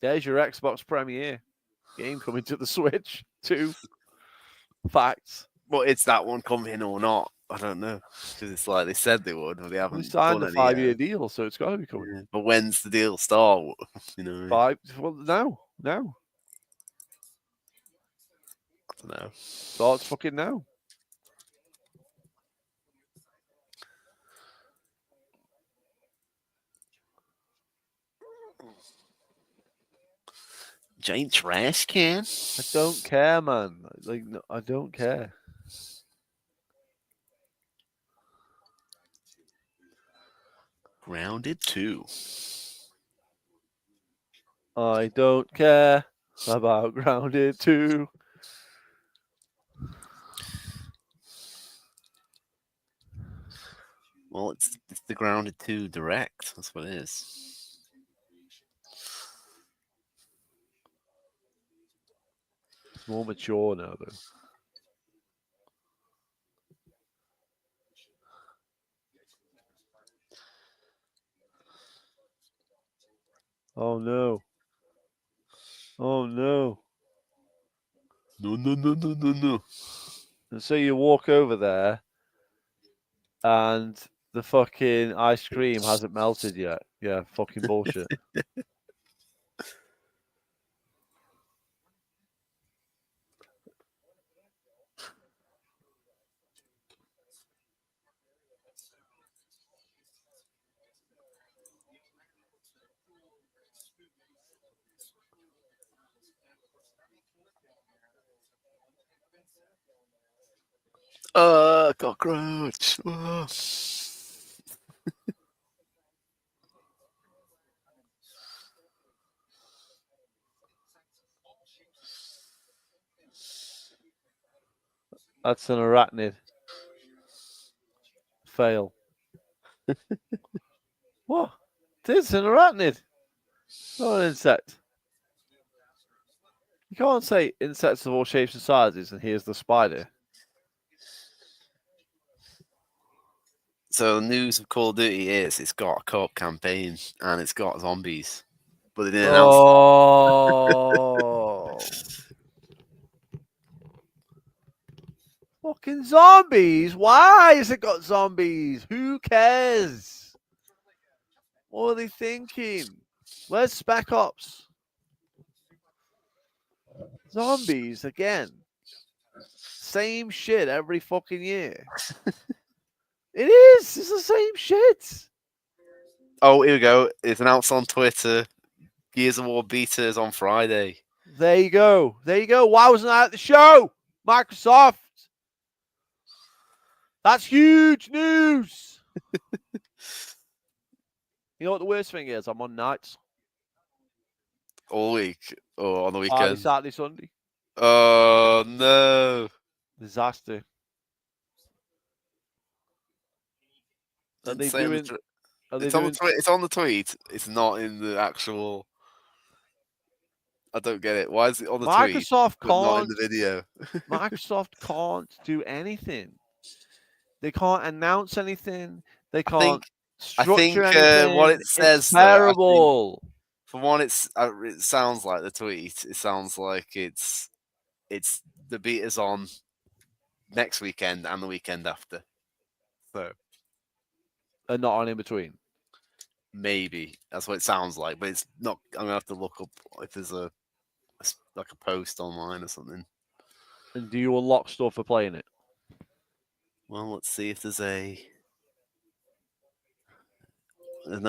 There's your Xbox Premiere game coming to the Switch too. Facts. But it's that one coming or not? I don't know because it's like they said they would, but they haven't We signed done a any 5-year yet. deal, so it's got to be coming. Yeah. But when's the deal start? You know, I 5. Well, now. don't know. Starts fucking now. Giant trash can. I don't care, man. Like, no, I don't care. Grounded 2. I don't care about Grounded 2. Well, it's the Grounded 2 Direct. That's what it is. It's more mature now, though. Oh no. Oh no. No. And so you walk over there and the fucking ice cream hasn't melted yet. Yeah, fucking bullshit. Cockroach. Oh. That's an arachnid. Fail. What? It's an arachnid. Not an insect. You can't say insects of all shapes and sizes, and here's the spider. So the news of Call of Duty is it's got a co-op campaign and it's got zombies, but they didn't Oh, Fucking zombies? Why has it got zombies? Who cares? What are they thinking? Where's Spec Ops? Zombies again. Same shit every fucking year. It is. It's the same shit. Oh, here we go. It's announced on Twitter. Gears of War beta is on Friday. There you go. There you go. Why wasn't I at the show? Microsoft. That's huge news. You know what the worst thing is? I'm on nights. All week or on the Friday, weekend. Saturday, Sunday. Oh no! Disaster. Are they Didn't say on the doing? tw- Are they It's on the doing? tweet. It's on the tweet. It's not in the actual. I don't get it. Why is it on the tweet Microsoft but not in can't. the video? Microsoft can't do anything. They can't announce anything. They I can't think structure anything. what it says It's though, I think terrible. from what it sounds like the tweet. It sounds like it's the beta's on next weekend and the weekend after. So And not on in between. maybe that's what it sounds like, but it's not. I'm gonna have to look up if there's like a post online or something. And do you unlock stuff for playing it? Well, let's see if there's no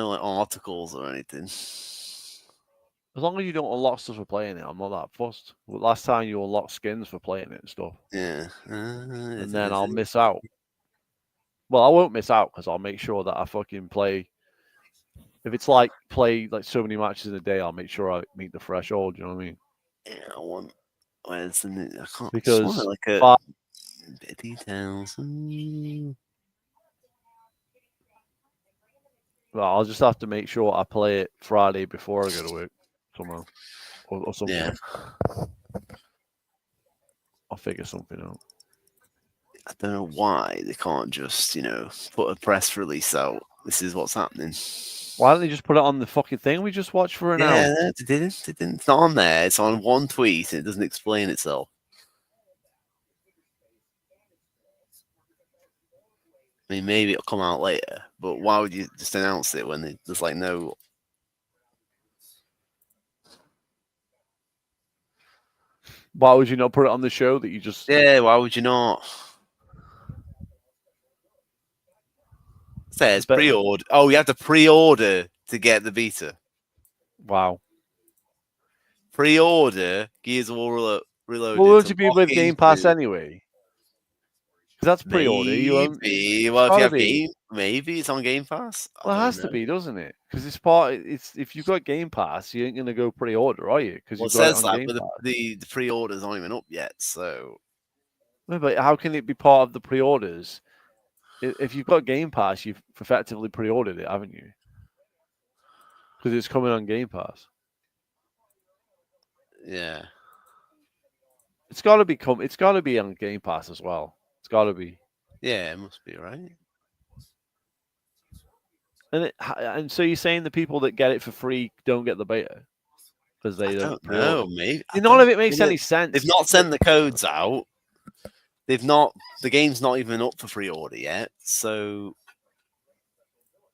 like articles or anything. As long as you don't unlock stuff for playing it, I'm not that fussed. Last time you unlocked skins for playing it and stuff. Yeah. And then I'll miss out. Well, I won't miss out because I'll make sure that I fucking play. If it's like play like so many matches in a day, I'll make sure I meet the threshold. You know what I mean? Yeah, I want. Where's the? I can't. Because Like a five- bit of details. well, I'll just have to make sure I play it Friday before I go to work somehow or something. Yeah. I'll figure something out. I don't know why they can't just put a press release out. This is what's happening. Why don't they just put it on the fucking thing we just watched for an hour? Yeah, they didn't. It's not on there. It's on one tweet. And it doesn't explain itself. I mean, maybe it'll come out later, but why would you just announce it when there's like no? Why would you not put it on the show that you just? Yeah, why would you not? It says pre-order. Oh, you have to pre-order to get the beta. Wow. Pre-order Gears of War Reloaded. Well, would you be with Game Pass anyway? Because that's pre-order. Maybe. Well, if you have maybe it's on Game Pass. Well, it has to be, doesn't it? Because it's part. It's if you've got Game Pass, you ain't gonna go pre-order, are you? Because it says that, but the pre-orders aren't even up yet. So, no, but how can it be part of the pre-orders? If you've got Game Pass, you've effectively pre-ordered it, haven't you? Because it's coming on Game Pass. Yeah, it's got to be It's got to be on Game Pass as well. It's got to be. Yeah, it must be, right. And so you're saying the people that get it for free don't get the beta because they don't know. Maybe none of it makes any sense. They've not sent the codes out. They've not. The game's not even up for pre-order yet. So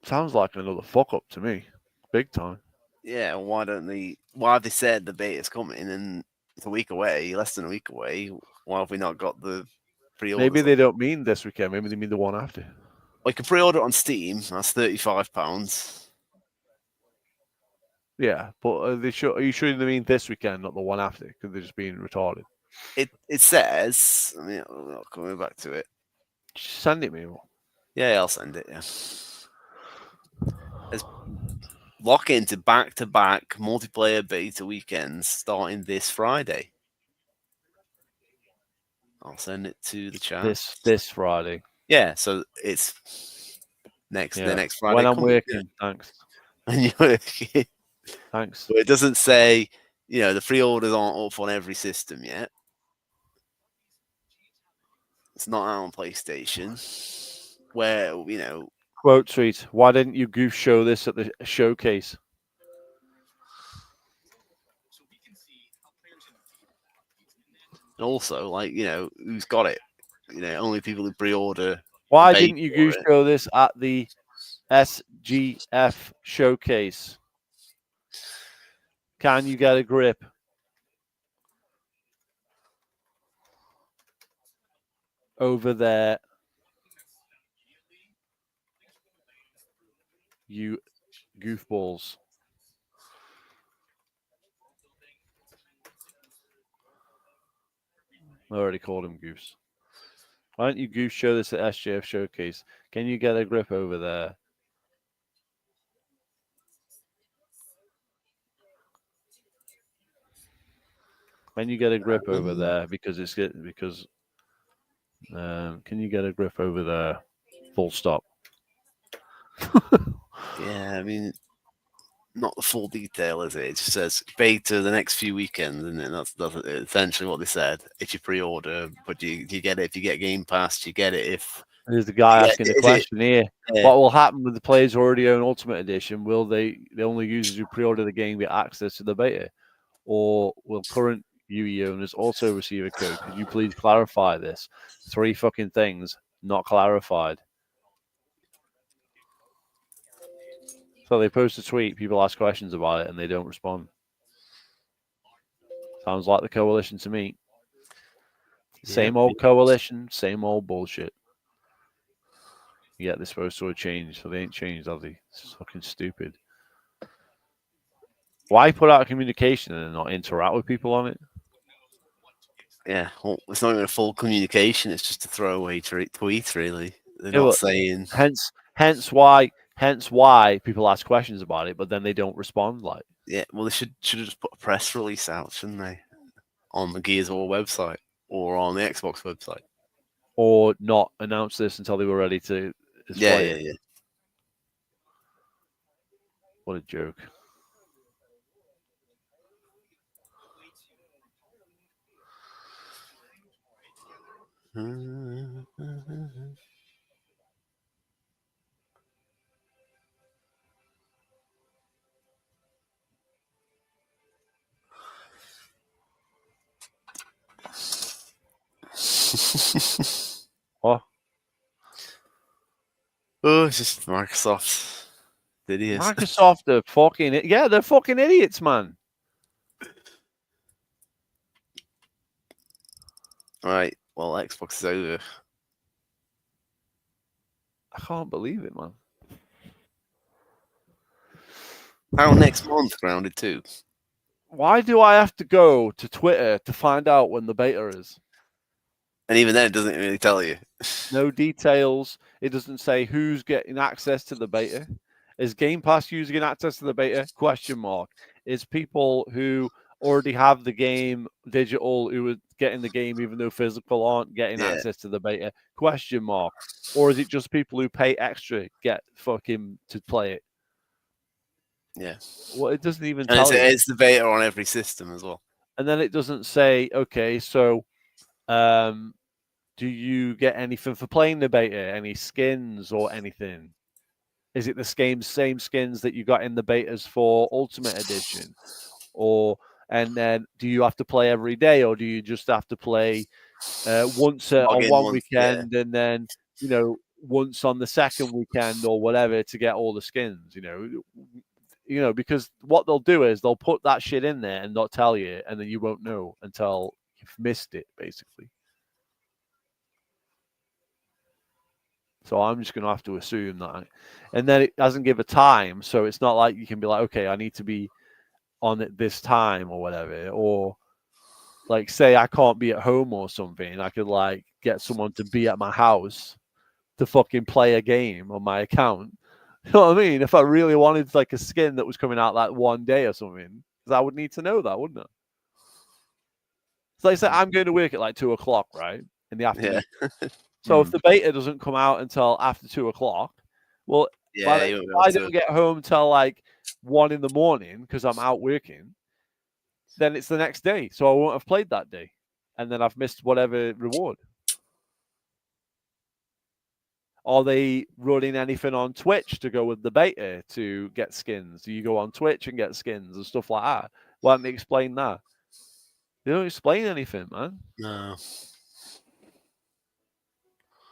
sounds like another fuck up to me, big time. Yeah, why don't they? Why have they said the beta's coming and it's a week away, less than a week away? Why have we not got the pre-order? Maybe they don't mean this weekend. Maybe they mean the one after. Well, you can pre-order it on Steam. That's £35. Yeah, but are you sure they mean this weekend, not the one after? Because they're just being retarded. It says. I mean, I'll come back to it. Send it me. Yeah, I'll send it. Yeah. Lock into back-to-back multiplayer beta weekends starting this Friday. I'll send it to the chat. This Friday. Yeah, so it's the next Friday. When I'm working, thanks. When you're working. Thanks. But it doesn't say, the pre-orders aren't up on every system yet. It's not out on PlayStation. Where, Quote tweet, why didn't you goof show this at the showcase? Also, who's got it? only people who pre-order. Why pay didn't you for goose it. show this at the SGF showcase? Can you get a grip? Over there, you goofballs. I already called him Goose. Why don't you Goose show this at SGF showcase? Can you get a grip over there? Can you get a grip over there? Because can you get a grip over there? Full stop. Yeah, I mean, not the full detail, is it? It just says beta the next few weekends, and that's essentially what they said. If you pre-order, but you get it if you get Game Pass. You get it if There's the guy yeah, asking the is it- question here. yeah. What will happen with the players who already own Ultimate Edition? Will the only users who pre-order the game get access to the beta? Or will current UE owners also receive a code? Could you please clarify this? 3 fucking things not clarified. So they post a tweet, people ask questions about it, and they don't respond. Sounds like the coalition to me. Same old coalition, same old bullshit. Yeah, they're supposed to have changed, so they ain't changed, have they? It's fucking stupid. Why put out a communication and not interact with people on it? Yeah, well, it's not even a full communication. It's just a throwaway tweet, really. They're Yeah, not well, saying. Hence why people ask questions about it, but then they don't respond. Like, Yeah, well, they should have just put a press release out, shouldn't they, on the Gears of War website or on the Xbox website, or not announce this until they were ready to display it. Yeah. What a joke. What? Oh, it's just Microsoft. Idiots. Microsoft, they're fucking idiots, man. Right. Well, Xbox is over. I can't believe it, man. How next month, Grounded 2? Why do I have to go to Twitter to find out when the beta is? And even then, it doesn't really tell you. No details. It doesn't say who's getting access to the beta. Is Game Pass using access to the beta? Question mark. Is people who already have the game digital who are getting the game even though physical aren't getting access to the beta? Question mark. Or is it just people who pay extra get fucking to play it? Yeah. Well, it doesn't even And tell you. it's the beta on every system as well. And then it doesn't say, okay, so do you get anything for playing the beta? Any skins or anything? Is it the same skins that you got in the betas for Ultimate Edition? And then do you have to play every day, or do you just have to play once on one weekend and then, once on the second weekend or whatever to get all the skins, because what they'll do is they'll put that shit in there and not tell you, and then you won't know until you've missed it, basically. So I'm just going to have to assume that. And then it doesn't give a time, so it's not like you can be like, okay, I need to be on at this time or whatever. Or, like, say I can't be at home or something, I could, like, get someone to be at my house to fucking play a game on my account. You know what I mean? If I really wanted, like, a skin that was coming out that one day or something, because I would need to know that, wouldn't I? So, like, say I'm going to work at, like, 2 o'clock, right, in the afternoon. Yeah. So if the beta doesn't come out until after 2 o'clock, well, if I don't get home till like 1 in the morning because I'm out working, then it's the next day. So I won't have played that day. And then I've missed whatever reward. Are they running anything on Twitch to go with the beta to get skins? Do you go on Twitch and get skins and stuff like that? Why don't they explain that? They don't explain anything, man. No.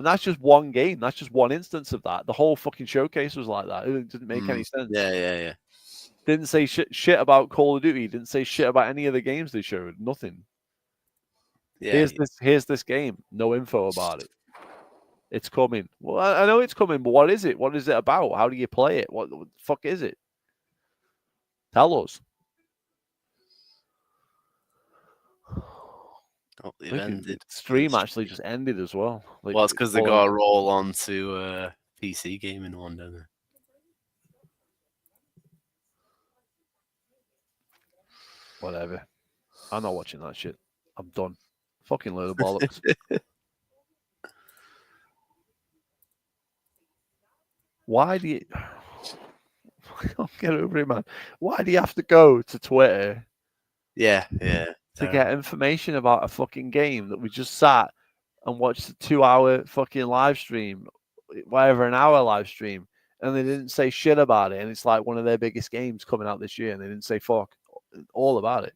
And that's just one game. That's just one instance of that. The whole fucking showcase was like that. It didn't make any sense. Yeah. Didn't say shit about Call of Duty. Didn't say shit about any of the games they showed. Nothing. Yeah. Here's this game. No info about it. It's coming. Well, I know it's coming, but what is it? What is it about? How do you play it? What the fuck is it? Tell us. Oh, the event stream actually just ended as well. Like, well, it's because they got to roll on to PC gaming one, don't they? Whatever. I'm not watching that shit. I'm done. Fucking load of bollocks. Why do you... I can't get over it, man. Why do you have to go to Twitter? Yeah. To get information about a fucking game that we just sat and watched a 2-hour fucking live stream, whatever, an hour live stream, and they didn't say shit about it. And it's like one of their biggest games coming out this year, and they didn't say fuck all about it.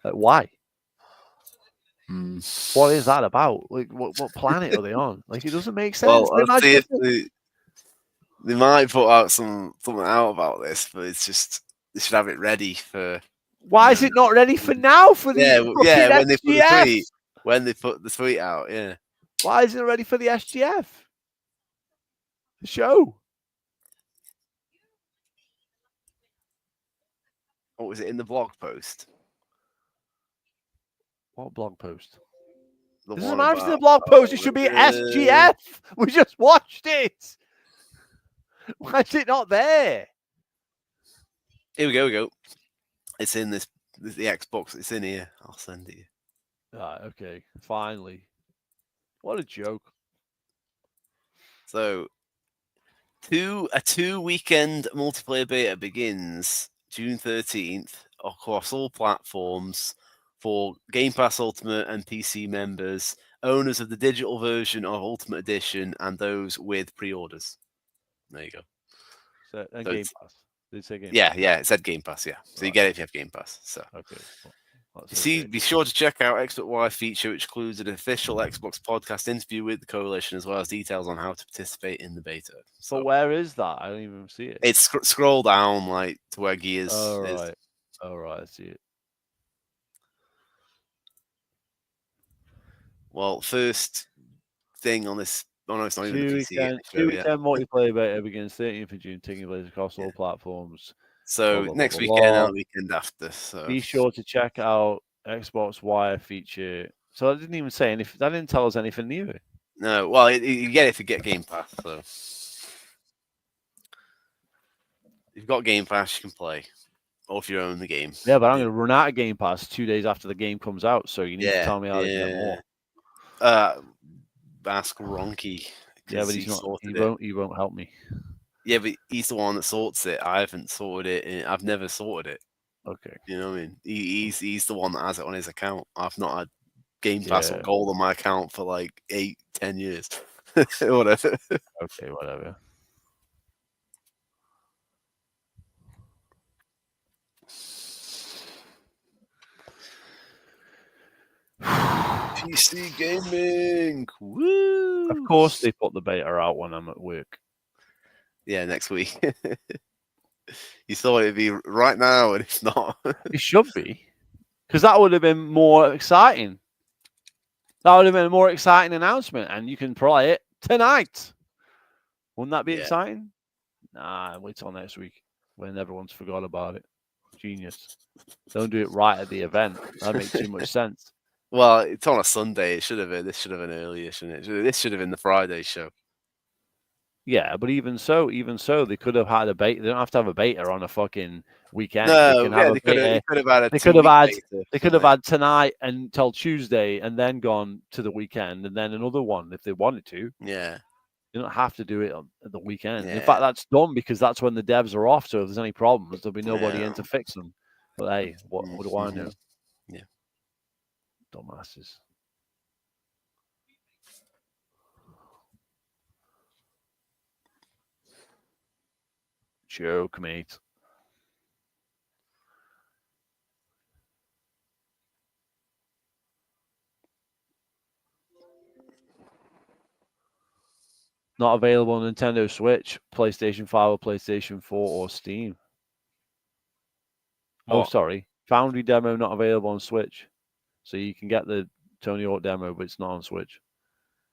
Like, why? What is that about? Like, what planet are they on? Like, it doesn't make sense. Well, I'll see if they might put out something out about this, but it's just they should have it ready for. Why is it not ready for now? For the when they put the tweet, when they put the tweet out, yeah. Why isn't it ready for the SGF? The show. What was it in the blog post? What blog post? This doesn't matter if it's in the blog post. It should be SGF. We just watched it. Why is it not there? Here we go. It's in the Xbox. It's in here. I'll send it you. Right, okay. Finally. What a joke. So, a 2-weekend multiplayer beta begins June 13th across all platforms for Game Pass Ultimate and PC members, owners of the digital version of Ultimate Edition, and those with pre-orders. There you go. So Game Pass. Did it say Game Pass? Yeah, it said Game Pass, yeah. So you get it if you have Game Pass. So okay. Well, be sure to check out Xbox Wire feature, which includes an official Xbox podcast interview with the coalition, as well as details on how to participate in the beta. So where is that? I don't even see it. It's scroll down like to where Gears is. Oh, right. I see it. Well, first thing on this. Oh no, it's not even the PC. Two-weekend multiplayer beta begins 13th of June, taking place across all platforms. So next weekend and the weekend after. So be sure to check out Xbox Wire feature. So I didn't even say anything. That didn't tell us anything new. No, well, you get it if you get Game Pass. So if you've got Game Pass, you can play. Or if you own the game. Yeah, but I'm going to run out of Game Pass 2 days after the game comes out. So you need to tell me how to get more. Ask Ronky. Yeah, but he won't help me. Yeah, but he's the one that sorts it. I haven't sorted it. I've never sorted it. Okay. You know what I mean? He's the one that has it on his account. I've not had Game Pass or Gold on my account for like 8-10 years. Whatever. Okay, whatever. PC gaming. Woo! Of course they put the beta out when I'm at work. Yeah, next week. You thought it'd be right now, and it's not. It should be. Because that would have been more exciting. That would have been a more exciting announcement, and you can play it tonight. Wouldn't that be exciting? Nah, wait till next week when everyone's forgot about it. Genius. Don't do it right at the event. That makes too much sense. Well, it's on a Sunday. This should have been earlier, shouldn't it? This should have been the Friday show. Yeah, but even so, they could have had a beta. They don't have to have a beta on a fucking weekend. No, they could have had tonight until Tuesday, and then gone to the weekend, and then another one if they wanted to. Yeah, you don't have to do it on the weekend. Yeah. In fact, that's done because that's when the devs are off. So if there's any problems, there'll be nobody in to fix them. But hey, what do I know? Yeah, dumbasses. Joke, mate. Not available on Nintendo Switch, PlayStation 5 or PlayStation 4 or Steam. Oh, What? sorry. Foundry demo not available on Switch. So you can get the Tony Hawk demo, but it's not on Switch.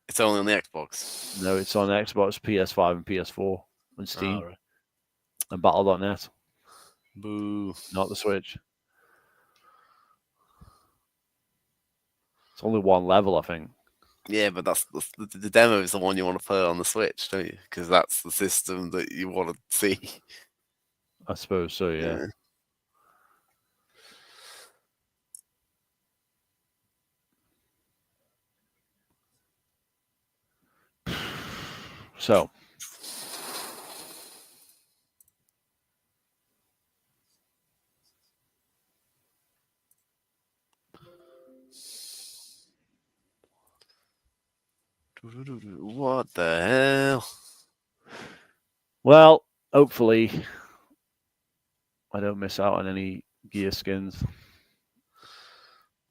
It's only on the Xbox. No, it's on Xbox, PS5, and PS4, and Steam, Right. and Battle.net. Boo. Not the Switch. It's only one level, I think. Yeah, but that's the demo is the one you want to play on the Switch, don't you? Because that's the system that you want to see. I suppose so, yeah. So, What the hell? well, hopefully I don't miss out on any gear skins.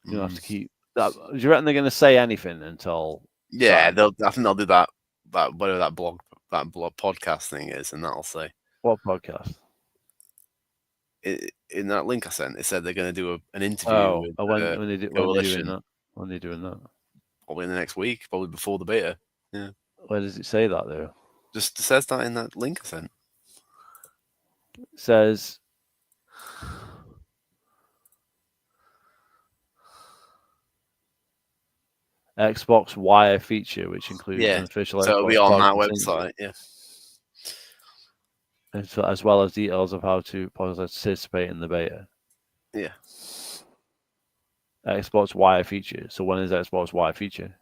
You'll have to keep that. Do you reckon they're going to say anything until? Yeah, Saturday? I think they'll do that whatever that blog podcast thing is, and that'll say What podcast? in that link I sent. It said they're going to do an interview Oh, with when they when they're doing Coalition that? When they're doing that? probably in the next week, probably before the beta. Yeah, Where does it say that though? just says that in that link I sent. It says Xbox Wire feature, which includes an official so Xbox it'll be on that podcast website. Yeah, interview, as well as details of how to participate in the beta. yeah. Xbox Wire feature. So when is Xbox Wire feature?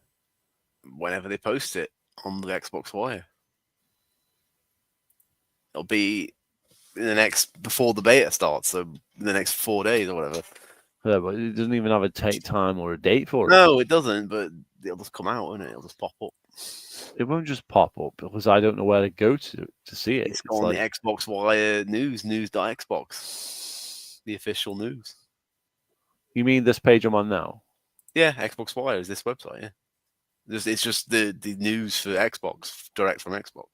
Whenever they post it on the Xbox Wire, it'll be in the next before the beta starts. So in the next 4 days or whatever. Yeah, but it doesn't even have a take time or a date for it. No, it doesn't. But it'll just come out, won't it? It'll just pop up. It won't just pop up because I don't know where to go to see it. It's on the Xbox Wire news.xbox, the official news. You mean this page I'm on now? Yeah, Xbox Wire is this website. Yeah, it's just the news for Xbox, direct from Xbox.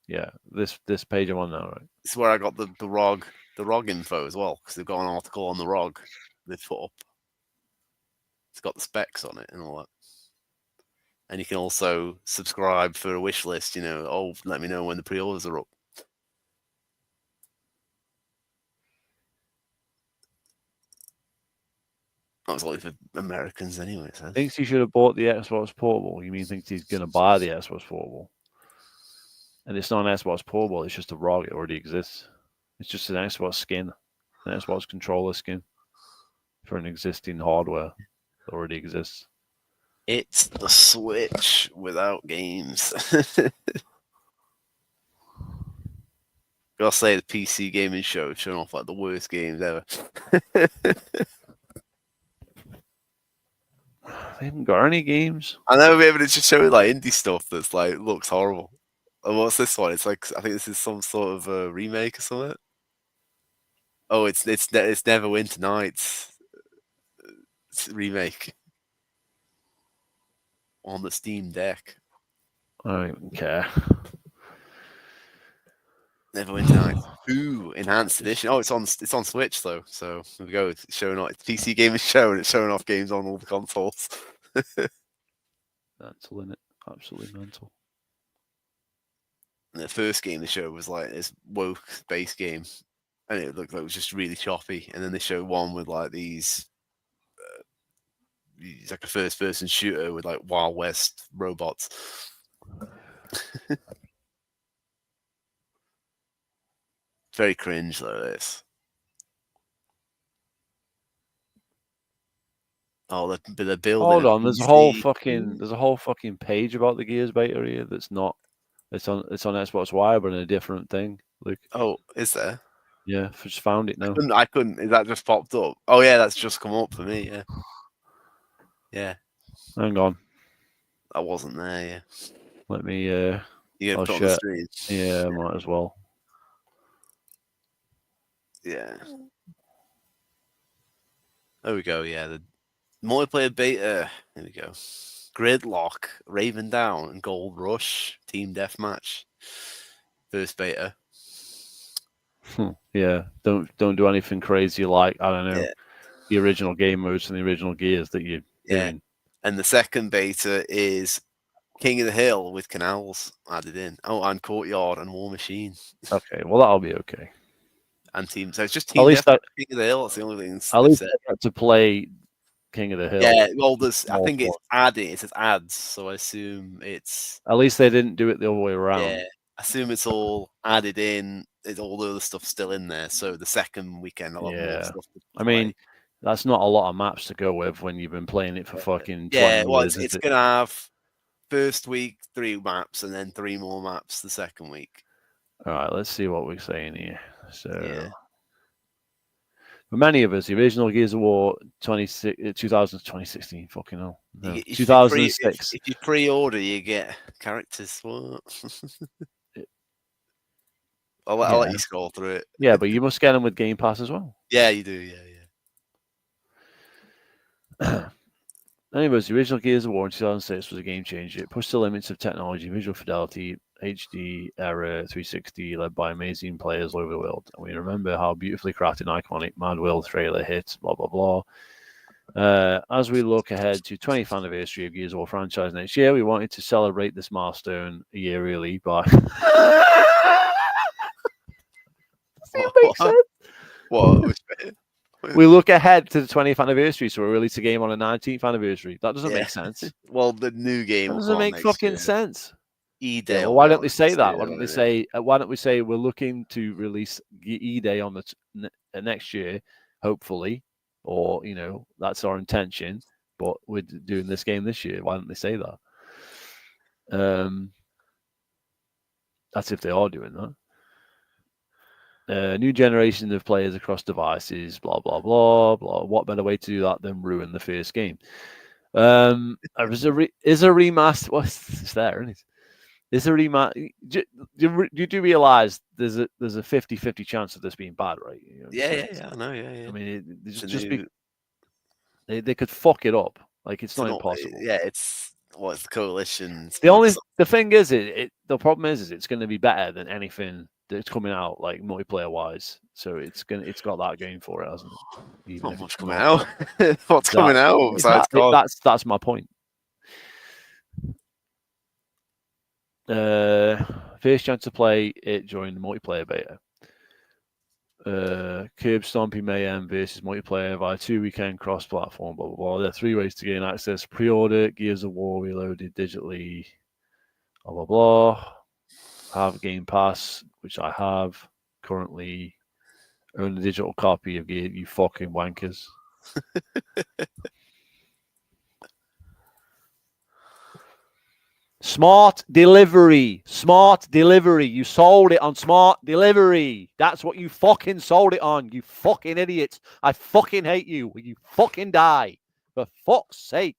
Yeah, this page I'm on now, right? It's where I got the ROG info as well, because they've got an article on the ROG they've put up. It's got the specs on it and all that. And you can also subscribe for a wish list. Let me know when the pre-orders are up. That was only for Americans anyway. So. Thinks he should have bought the Xbox Portable. You mean thinks he's going to buy the Xbox Portable? And it's not an Xbox Portable. It's just a ROG. It already exists. It's just an Xbox skin, an Xbox controller skin for an existing hardware that already exists. It's the Switch without games. Gotta say, the PC gaming show showing off like the worst games ever. They haven't got any games. I know, but it's just showing like indie stuff that's like looks horrible. And what's this one? It's like I think this is some sort of a remake or something. Oh, it's Neverwinter Nights. It's a remake on the Steam Deck. I don't even care. Neverwinter Nights 2 Enhanced Edition. Oh, it's on Switch though. So here we go. It's showing off. It's PC Gaming Show and it's showing off games on all the consoles. Mental, innit? Absolutely mental. And the first game they showed was like this woke based game, and it looked like it was just really choppy. And then they showed one with like these. It's like a first person shooter with like Wild West robots. Very cringe though, this. Oh, they're building. Hold on, there's a whole fucking page about the Gears beta here that's not. It's on Xbox Wire, but in a different thing. Look. Oh, is there? Yeah, I just found it now. I couldn't. Is that just popped up? Oh yeah, that's just come up for me. Yeah. Yeah. Hang on. That wasn't there. Yeah. Let me. You gonna put on the screen? Yeah, might as well. Yeah. There we go. Yeah, the multiplayer beta. There we go. Gridlock, Raven Down, and Gold Rush Team Deathmatch. First beta. Yeah, don't do anything crazy like, I don't know, Yeah. the original game modes and the original gears that you're doing. And the second beta is King of the Hill with canals added in. Oh, and Courtyard and War Machine. Okay, well that'll be okay. And Team, so it's just At Team least Deathmatch, King of the Hill. That's the only thing At they've least said. I got to play King of the Hill. Yeah, well, there's. I More think it's fun. added. It says ads, so I assume it's. At least they didn't do it the other way around. Yeah, I assume it's all added in. It's all the other stuff still in there. So the second weekend, I'll have more stuff to I play. mean, that's not a lot of maps to go with when you've been playing it for fucking 20 Yeah, well, years. it's gonna have first week 3 maps and then 3 more maps the second week. All right, let's see what we're saying here. So, Yeah. for many of us, the original Gears of War 2016, fucking hell, no, If 2006. If you pre-order, you get characters. What? I'll let you scroll through it. Yeah, but you must get them with Game Pass as well. Yeah, you do. Yeah. Anyways, the original Gears of War in 2006 was a game changer. It pushed the limits of technology, visual fidelity, HD era 360, led by amazing players all over the world. And we remember how beautifully crafted and iconic Mad World trailer hit, blah, blah, blah. As we look ahead to 20th anniversary of Gears of War franchise next year, we wanted to celebrate this milestone a year early by... What? We look ahead to the 20th anniversary, so we release a game on the 19th anniversary. That doesn't make sense. Well, the new game doesn't make fucking sense. E-Day. Well, why don't they say that? Why don't they say? Why don't we say we're looking to release E-Day on the next year, hopefully, or that's our intention. But we're doing this game this year. Why don't they say that? That's if they are doing that. New generation of players across devices, blah, blah, blah, blah. What better way to do that than ruin the first game? Is a remaster? Well, it's there, isn't it? Is a remaster? You do realize there's a 50-50 chance of this being bad, right? Yeah, I know. Yeah. I mean, they could fuck it up. Like it's not impossible. Yeah, it's the coalition. The thing is, the problem is it's going to be better than anything that's coming out like multiplayer wise. So it's got that going for it, hasn't it? Even not much coming out. What's coming out? That's my point. First chance to play it during the multiplayer beta. Curb Stomping Mayhem versus multiplayer via 2-weekend cross-platform, blah, blah, blah. There are 3 ways to gain access. Pre-order, Gears of War Reloaded digitally, blah, blah, blah. Have Game Pass, which I have currently. Own a digital copy of Gear, you fucking wankers. Smart delivery. You sold it on smart delivery. That's what you fucking sold it on. You fucking idiots. I fucking hate you. You fucking die. For fuck's sake.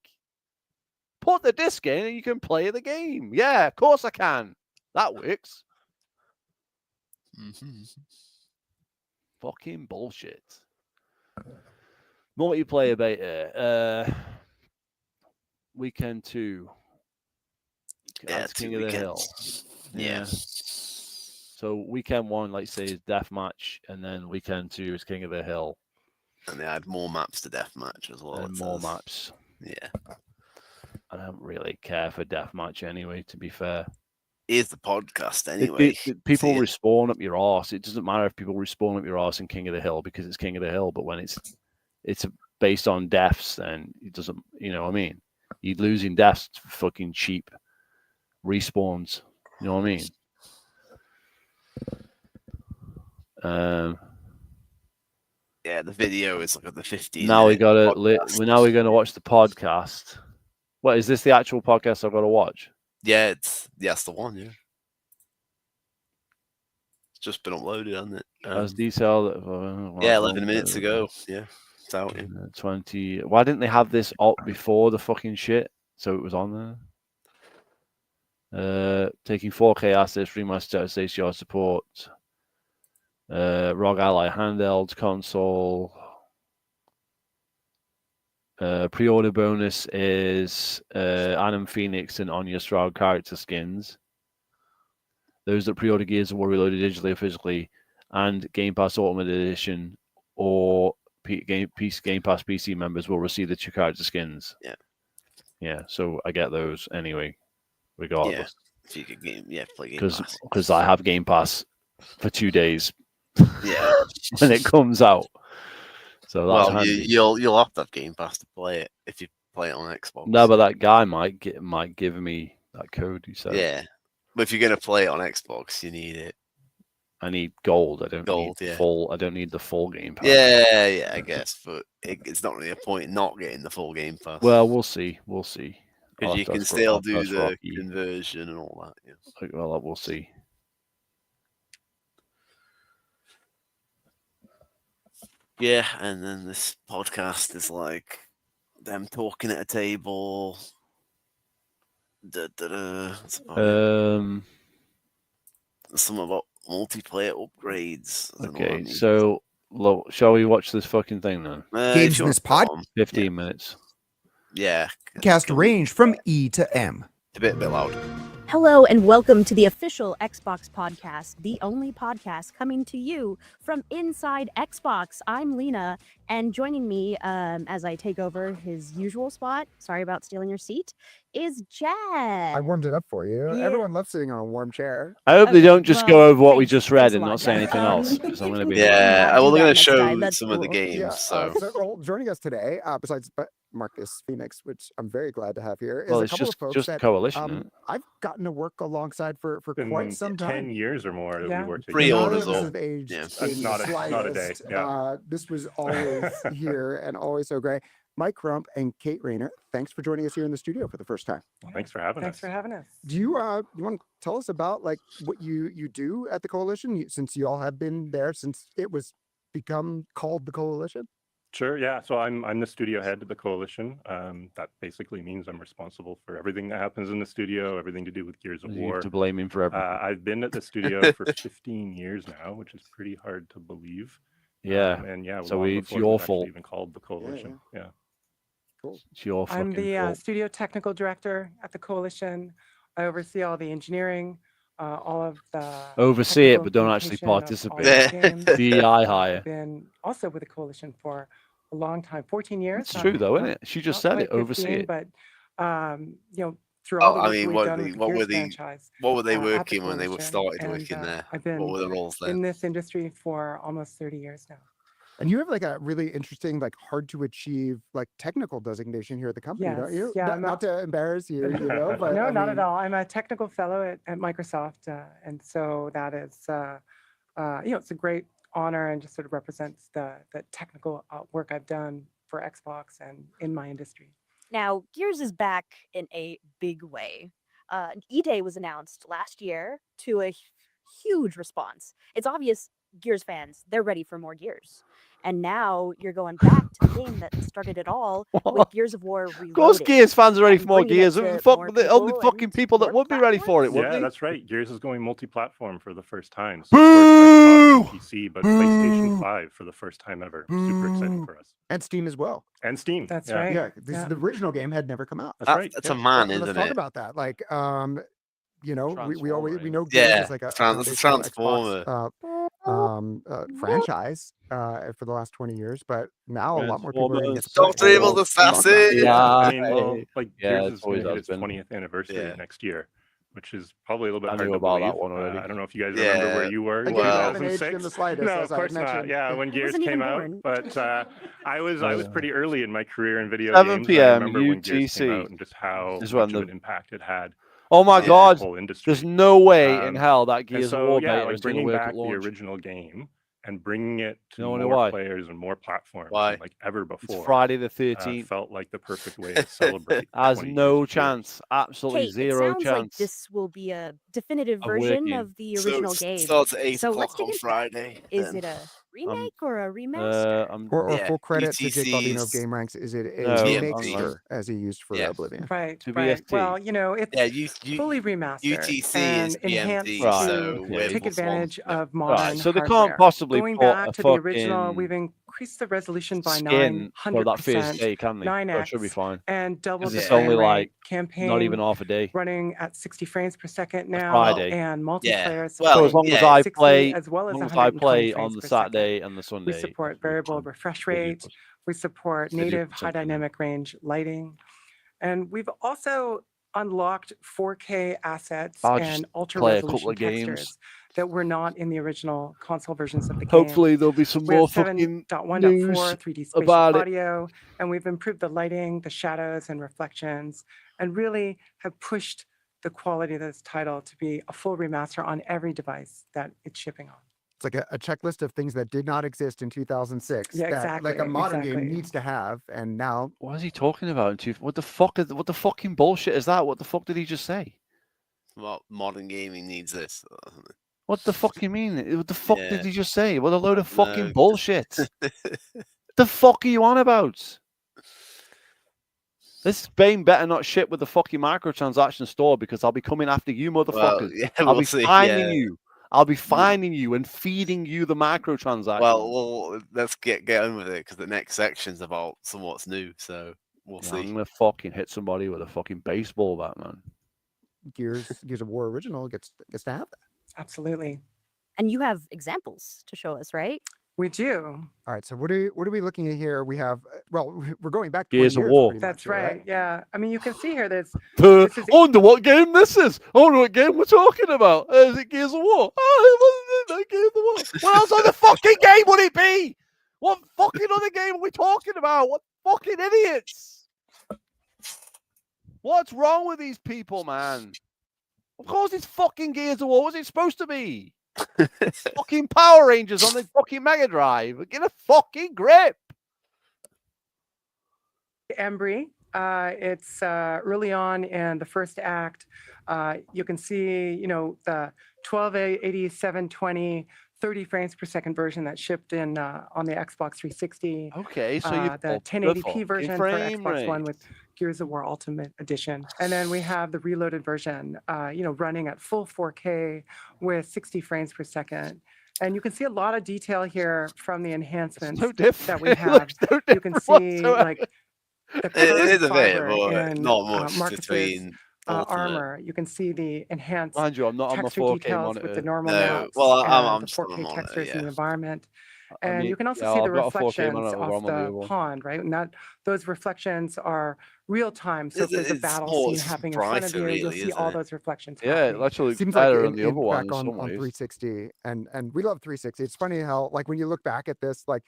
Put the disc in and you can play the game. Yeah, of course I can. That works. Fucking bullshit. Multiplayer beta. Weekend 2. That's King of the Hill. Yeah. So weekend 1, like say, is Deathmatch, and then weekend 2 is King of the Hill. And they add more maps to Deathmatch as well. And more maps. Yeah. I don't really care for Deathmatch anyway, to be fair. Here's the podcast anyway. People respawn up your arse. It doesn't matter if people respawn up your arse in King of the Hill because it's King of the Hill, but when it's based on deaths, then it doesn't, you know what I mean? You're losing deaths to fucking cheap respawns. You know what I mean? Yeah, the video is like at the 15. Now we're gonna watch the podcast. What is this? The actual podcast I've got to watch? Yeah, that's the one. Yeah, it's just been uploaded, hasn't it? As detailed. 11 minutes ago. Yeah, it's out. 20. Why didn't they have this up before the fucking shit? So it was on there. Taking 4K assets, remaster HDR support. ROG Ally handheld console. Pre-order bonus is Anim Phoenix and Anya Stroud character skins. Those that pre-order Gears of War Reloaded digitally or physically, and Game Pass Ultimate Edition or Game Pass PC members will receive the 2 character skins. Yeah. Yeah, so I get those anyway, regardless. If you could play Game Pass. Because I have Game Pass for 2 days. Yeah. when it comes out. So that's handy. you'll have to have Game Pass to play it if you play it on Xbox. No, but that guy might give me that code. He said. Yeah, but if you're gonna play it on Xbox, you need it. I need gold. I don't Gold, need yeah. full. I don't need the full Game Pass. Yeah, I guess, but it's not really a point in not getting the full Game Pass. Well, we'll see. We'll see. Because you can still do the conversion and all that. Yeah. Well, we'll see. Yeah, and then this podcast is like them talking at a table. Some about multiplayer upgrades. Okay, so shall we watch this fucking thing then? Gamesness Pod. 15 minutes. Yeah. Cast range from E to M. A bit loud. Hello and welcome to the official Xbox podcast, the only podcast coming to you from inside Xbox. I'm Lena, and joining me as I take over his usual spot, sorry about stealing your seat, is Jed. I warmed it up for you. Yeah. Everyone loves sitting on a warm chair. I hope they don't just go over what we thanks- just read thanks a and lot, not say Jed. anything else. Because I'm going to be. Yeah, We'll we're do going that to next show time. That's some of the cool. games. So Joining us today, besides Marcus Phoenix, which I'm very glad to have here, is Well, a it's couple of folks just that coalition. isn't it? I've gotten to work alongside for Been quite some 10 time. years or more that Yeah. we worked Pre-orders together. all. This is aged Yeah. in Not the a day, slightest. yeah. This was always here and always so great. Mike Rump and Kate Rayner, thanks for joining us here in the studio for the first time. Thanks for having Thanks us. for having us. Do you want to tell us about like what you do at the Coalition, since you all have been there since it was become called the Coalition? Sure, yeah. So I'm the studio head of the Coalition. That basically means I'm responsible for everything that happens in the studio, everything to do with Gears of You War. have to blame him for everything. I've been at the studio for 15 years now, which is pretty hard to believe. Yeah. And yeah, So long it's before it your was actually fault. even called the Coalition. Yeah. It's your I'm fucking the fault. studio technical director at the Coalition. I oversee all the engineering, all of the Oversee it, technical but don't actually implementation of all participate. the games. DEI hire. I've been also with the Coalition for a long time, 14 years. It's not- true though, isn't not- it? She just not said it. quite Oversee 15, it. But through Oh, all the I work mean, we've what done the- with the what were Gears the- franchise, what were they at the working when they were Coalition, started and, working there? I've What were been the roles there? in this industry for almost 30 years now. And you have like a really interesting, like hard to achieve, like technical designation here at the company, don't Yes, you? yeah, Not, I'm not to embarrass you, but No, I not mean, at all. I'm a technical fellow at Microsoft, and so that is, it's a great honor and just sort of represents the technical work I've done for Xbox and in my industry. Now, Gears is back in a big way. E-Day was announced last year to a huge response. It's obvious Gears fans, they're ready for more Gears. And now you're going back to the game that started it all with Gears of War Reloaded. Of course, Gears fans are ready and for more bringing it Gears. to The more only people fucking and people that more would be ready for it, platforms. wouldn't Yeah, they? that's right. Gears is going multi-platform for the first time. So of course, Xbox and PC, but PlayStation 5 for the first time ever. Super exciting for us. and Steam as well. And Steam. That's yeah. right. Yeah, this Yeah. is the original game had never come out. That's right. That's yeah. a man, Let's isn't talk it? about that. Like, we always Transformer, we know Yeah, Gears is like a it's a foundational Transformer. Xbox, franchise for the last 20 years, but now a lot more people are gonna get to Transformers. play it. Stop Tables Assassin! Yeah. I mean, well, like Yeah, Gears it's is always going to hit its has been. 20th anniversary Yeah. next year, which is probably a little bit I hard knew to about that believe. one already. I don't know if you guys remember Yeah. where you were in Again, Well- I haven't aged in 2006. the slightest, No, as of I course not. mentioned. Yeah, when Gears Wasn't even came out, born. but I was pretty early in my career in video 7 games. PM I remember when Gears came UTC out and just how is much when of an the- impact it had. Oh my on God! the whole industry. There's no way in Um, hell that And Gears of so, War yeah, beta like is going to bringing work back at the launch. original game and bringing it to You wanna know more why? players and more platforms Why? than like ever It's before. Friday the 13th. Felt like the perfect way to celebrate. Has 20 no years of Gears. chance. Absolutely Kate, it zero sounds like chance. this will be a definitive Of version working. of the original game. Starts at 8 So let's o'clock dig on into it. Friday. Is then. it a remake or a remaster? Or Yeah, full credit to Jake Baldino of UTC's Game Ranks. Is it a No, remaster as he used for Yeah. Oblivion? Right, To right. VST. Well, it's Yeah, you fully remastered UTC and is enhanced BMD, Right, to so okay. we're take able to advantage launch of modern Right, so they can't hardware. possibly Going put back a to the original, fucking we've increased the resolution by Skin for that first 900%, day, can they? So it should be 9x, fine. and doubled 'Cause the it's frame only rate. like Campaign not even half a day. running at 60 frames per second now, Friday. and Yeah. multiplayer Well, So as supporting long as yeah, I 60 play, as well as as long as I 120 play frames on the per second. Saturday and the We Sunday, support it should be variable fine. refresh Video rate. plus- We support video native plus high something. dynamic range lighting. And we've also unlocked 4K assets I'll just and ultra play a couple resolution of games. textures that were not in the original console versions of the game. Hopefully there'll be some We more have fucking 7.1.4 news 3D spatial about it. audio, and we've improved the lighting, the shadows, and reflections, and really have pushed the quality of this title to be a full remaster on every device that it's shipping on. It's like a checklist of things that did not exist in 2006 Yeah, that like a exactly, modern game exactly. needs to have, and now What is he talking about? What the fuck? What the fucking bullshit is that? What the fuck did he just say? well, modern gaming needs this. What the fuck you mean? What the fuck Yeah. did he just say? What a load of fucking No. bullshit. The fuck are you on about? This Bane better not shit with the fucking microtransaction store because I'll be coming after you, Well, motherfuckers. yeah, I'll we'll be see. finding Yeah. you. I'll be finding you and feeding you the microtransactions. Well, let's get on with it because the next section's about somewhat's new. So we'll Yeah, I'm see. gonna fucking hit somebody with a fucking baseball bat, man. Gears of War original gets to have that. Absolutely. And you have examples to show us, right? We do. All right, so what are we looking at here? We have well, we're going back 'Gears 20 of years War. pretty That's much here, right. Yeah. I mean, you can see here there's I This is- wonder what game this is. I wonder what game we're talking about. Is it Gears of War? Oh, it wasn't Gears of War. What else other fucking game would it be? What fucking other game are we talking about? What fucking idiots? What's wrong with these people, man? Of course it's fucking Gears of War. What's it supposed to be? Fucking Power Rangers on the fucking Mega Drive. Get a fucking grip. Embry. It's early on in the first act. You can see, the 1280, 720, 30 frames per second version that shipped in on the Xbox 360. Okay, so you've The got 1080p version for frame Xbox One rate. with Gears of War Ultimate Edition. And then we have the reloaded version, running at full 4K with 60 frames per second. And you can see a lot of detail here from the enhancements No different. that we It have. looks no You can different see whatsoever. like the It carbon is a bit, fiber but in not much Marcus's between Ultimate. armor. You can see the enhanced Mind you, I'm not on my texture 4K details monitor. with the normal No, maps well, I'm and the just on a 4K monitor, textures in yeah. the environment. I And mean, you can also yeah, see the I've got a 4K reflections monitor, but I'm off on the other the one. pond, right? And those reflections are real time. So if It's- there's a it's battle more- scene it's happening in front of brighter, you, you'll really, see isn't all it? those reflections Yeah, it happening. actually looks Seems like better in, than the other one back in on some ways. 360, and we love 360. It's funny how like when you look back at this, like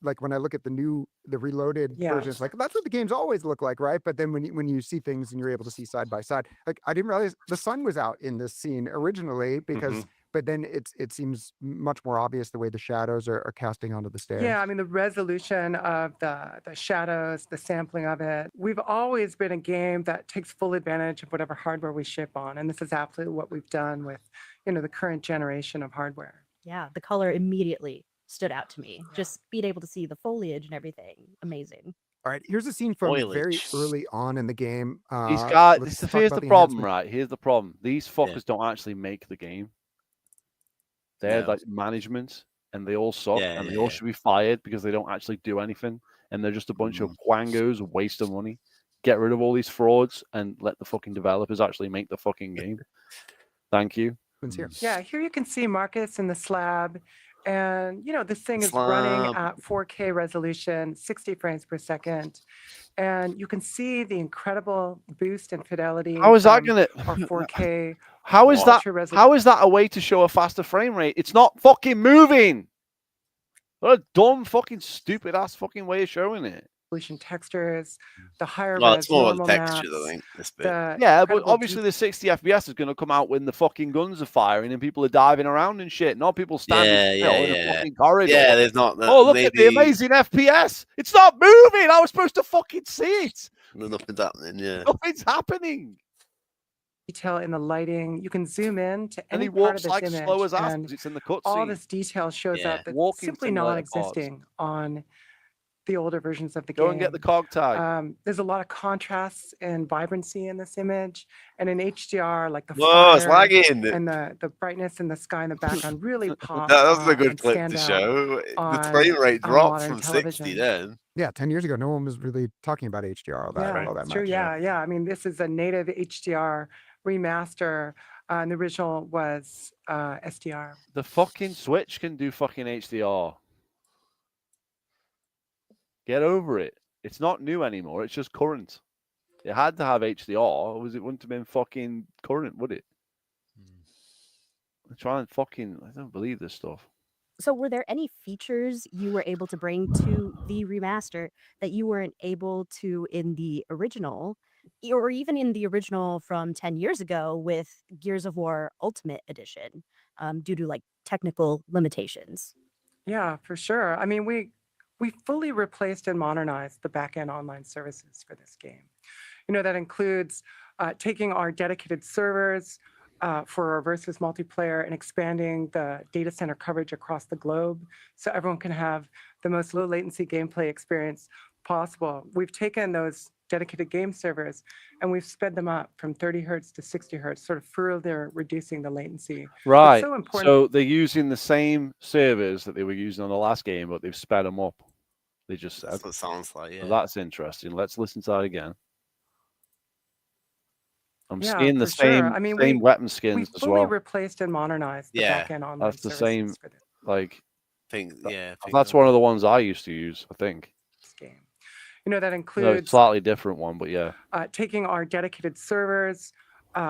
like when I look at the reloaded Yeah. versions, like that's what the games always look like, right? But then when you see things and you're able to see side by side, like I didn't realize the sun was out in this scene originally because, but then it seems much more obvious the way the shadows are casting onto the stairs. Yeah, I mean, the resolution of the shadows, the sampling of it. We've always been a game that takes full advantage of whatever hardware we ship on. And this is absolutely what we've done with, the current generation of hardware. Yeah, the color immediately stood out to me. Just being able to see the foliage and everything. Amazing. All right, here's a scene from very Foliage. early on in the game. He's got. Let's talk Here's about the problem, enhancement. right? Here's the problem. These Yeah. fuckers don't actually make the game. They're No. like management, and they all suck, Yeah, and they yeah, all yeah. should be fired because they don't actually do anything, and they're just a bunch of wangos, waste of money. Get rid of all these frauds and let the fucking developers actually make the fucking game. Thank you. Happens here. Yeah, here you can see Marcus in the slab. And, this thing is running Slab. at 4K resolution, 60 frames per second. And you can see the incredible boost in fidelity. How is that from gonna? our 4K How is that? ultra resolution. How is that a way to show a faster frame rate? It's not fucking moving. What a dumb, fucking, stupid ass fucking way of showing it. Textures, the higher Well, res it's more normal of the textures, maps, I think. This bit. the Yeah, but incredible obviously the 60 FPS is going to come out when the fucking guns are firing and people are diving around and shit, not people standing Yeah, still yeah, in a yeah. fucking corridor. Yeah, there's not. Oh, look at the maybe amazing FPS. It's not moving. I was supposed to fucking see it. nothing's happening. Yeah. Nothing's happening. detail in the lighting. You can zoom in to And any he part walks of this like image, slow as ass and because it's in the all cutscene. this detail shows Yeah. up that's Walking simply simulator not cars. existing on the older versions of the Go game. and get the cog tag. There's a lot of contrasts and vibrancy in this image, and in HDR, like the Whoa, it's fire lagging. and the brightness in the sky in the background really pop. That was a good and clip stand to out show. The on frame rate dropped modern from 60 television. then. Yeah, 10 years ago, no one was really talking about HDR all that, Yeah, all that it's much. true. Yeah. I mean, this is a native HDR remaster, and the original was SDR. The fucking Switch can do fucking HDR. Get over it. It's not new anymore. It's just current. It had to have HDR, or it wouldn't have been fucking current, would it? Try and fucking, I don't believe this stuff. So were there any features you were able to bring to the remaster that you weren't able to in the original, or even in the original from 10 years ago with Gears of War Ultimate Edition, due to like technical limitations? Yeah, for sure. I mean, we fully replaced and modernized the backend online services for this game. You know, that includes taking our dedicated servers for our versus multiplayer and expanding the data center coverage across the globe so everyone can have the most low latency gameplay experience possible. We've taken those dedicated game servers and we've sped them up from 30 hertz to 60 hertz, sort of further reducing the latency. Right. It's so important. So they're using the same servers that they were using on the last game, but they've sped them up. They just said. That's what it sounds like, yeah. Well, that's interesting. Let's listen to that again. I'm Yeah, seeing the for sure. same, I mean, same weapon we skins as fully well. replaced and modernized the Yeah, backend online That's the services same, for this like, think, yeah. I think that's so. one of the ones I used to use, I think. game. You know, that No, includes slightly different one, but yeah. taking our dedicated servers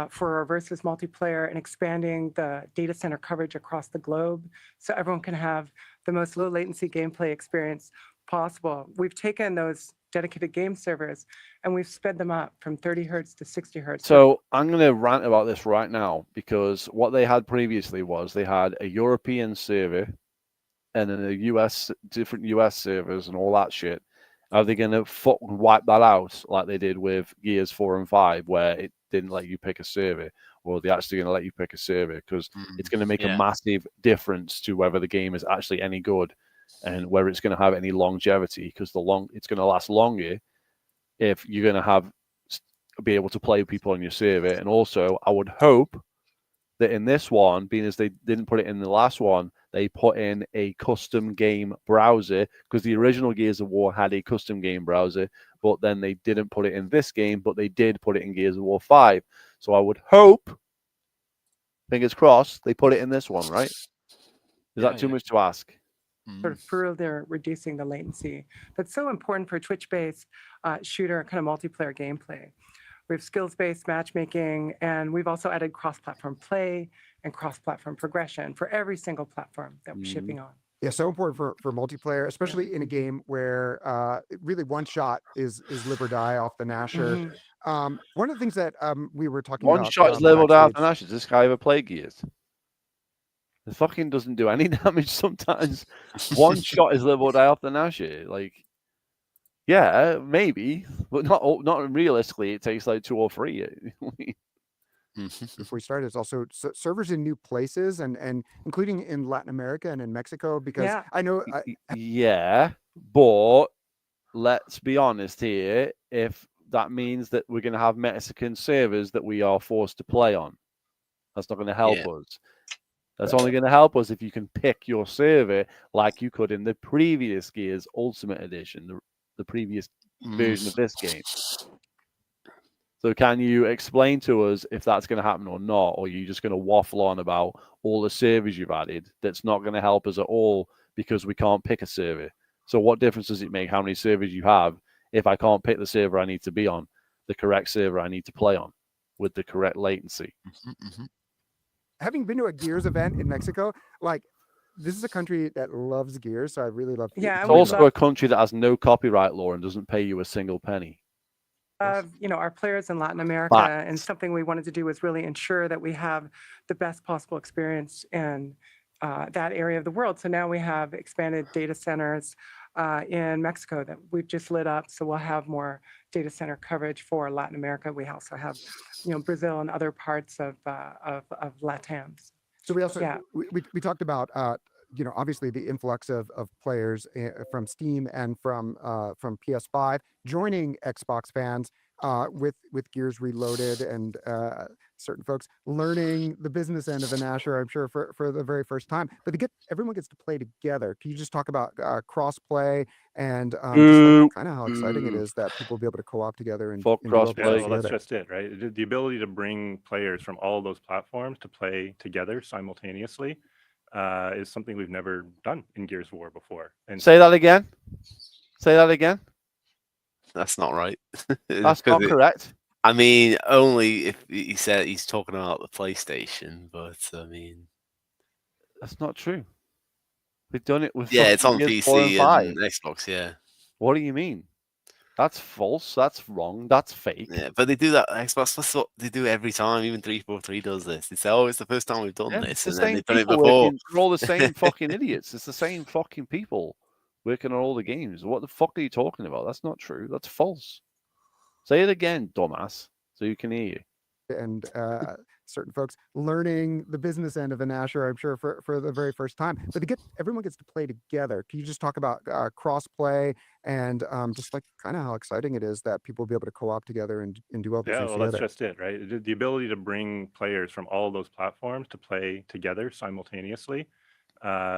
for our versus multiplayer and expanding the data center coverage across the globe so everyone can have the most low latency gameplay experience possible. We've taken those dedicated game servers and we've sped them up from 30 hertz to 60 hertz. So I'm going to rant about this right now because what they had previously was they had a European server and then a US, different US servers and all that shit. Are they going to fucking wipe that out like they did with Gears 4 and 5 where it didn't let you pick a server? Or are they actually going to let you pick a server? Because it's going to make a massive difference to whether the game is actually any good and whether it's going to have any longevity, because it's going to last longer if you're going to be able to play people on your server. And also, I would hope that in this one, being as they didn't put it in the last one, they put in a custom game browser, because the original Gears of War had a custom game browser, but then they didn't put it in this game, but they did put it in Gears of War 5. So I would hope, fingers crossed, they put it in this one, right? Is that too much to ask? Sort of further reducing the latency that's so important for Twitch-based shooter kind of multiplayer gameplay. We have skills-based matchmaking, and we've also added cross-platform play and cross-platform progression for every single platform that we're shipping on. Yeah, so important for multiplayer, especially in a game where really one shot is live or die off the Nasher. One of the things that we were talking about. One shot is leveled out backstage- and ashes. This guy ever played Gears? The fucking doesn't do any damage sometimes. One shot is leveled out the Nasher. Like, yeah, maybe, but not realistically. It takes like 2 or 3. Before we started, it's also servers in new places and including in Latin America and in Mexico, because Yeah. I know Yeah, but let's be honest here. If that means that we're going to have Mexican servers that we are forced to play on, that's not going to help us. That's only going to help us if you can pick your server like you could in the previous Gears Ultimate Edition, the previous version of this game. So can you explain to us if that's going to happen or not, or are you just going to waffle on about all the servers you've added that's not going to help us at all because we can't pick a server? So what difference does it make how many servers you have if I can't pick the server I need to be on, the correct server I need to play on with the correct latency? having been to a Gears event in Mexico, like this is a country that loves Gears, so I really love. Yeah, It's and we also love- a country that has no copyright law and doesn't pay you a single penny. You know, our players in Latin America, Facts. and something we wanted to do was really ensure that we have the best possible experience in that area of the world. So now we have expanded data centers in Mexico that we've just lit up. So we'll have more data center coverage for Latin America. We also have, you know, Brazil and other parts of LATAM. So we also Yeah. we talked about obviously the influx of players from Steam and from PS5 joining Xbox fans with Gears Reloaded, and certain folks learning the business end of an Asher, I'm sure, for the very first time. But everyone gets to play together. Can you just talk about cross-play and just kind of how exciting it is that people will be able to co-op together and Fuck do all this cross-play. Yeah, well, that's together? just it, right? The ability to bring players from all those platforms to play together simultaneously is something we've never done in Gears of War before. And Say that again. Say that again. That's not right. That's 'Cause not correct. I mean, only if he said he's talking about the PlayStation, but I mean, That's not true. We've done it with yeah, it's on fucking Gears 4 and PC 5. and Xbox, yeah. What do you mean? That's false. That's wrong. That's fake. Yeah, but they do that Xbox. That's what they do every time. Even 343 does this. They say, "Oh, it's the first time we've done Yeah, this," it's and the then same they've done it people before. working. They're all the same fucking idiots. It's the same fucking people working on all the games. What the fuck are you talking about? That's not true. That's false. Say it again, dumbass, so you can hear you. And certain folks learning the business end of an Asher, I'm sure, for the very first time. But everyone gets to play together. Can you just talk about cross-play and just like kind of how exciting it is that people will be able to co-op together and do all these yeah, things well, together? that's just it, right? The ability to bring players from all those platforms to play together simultaneously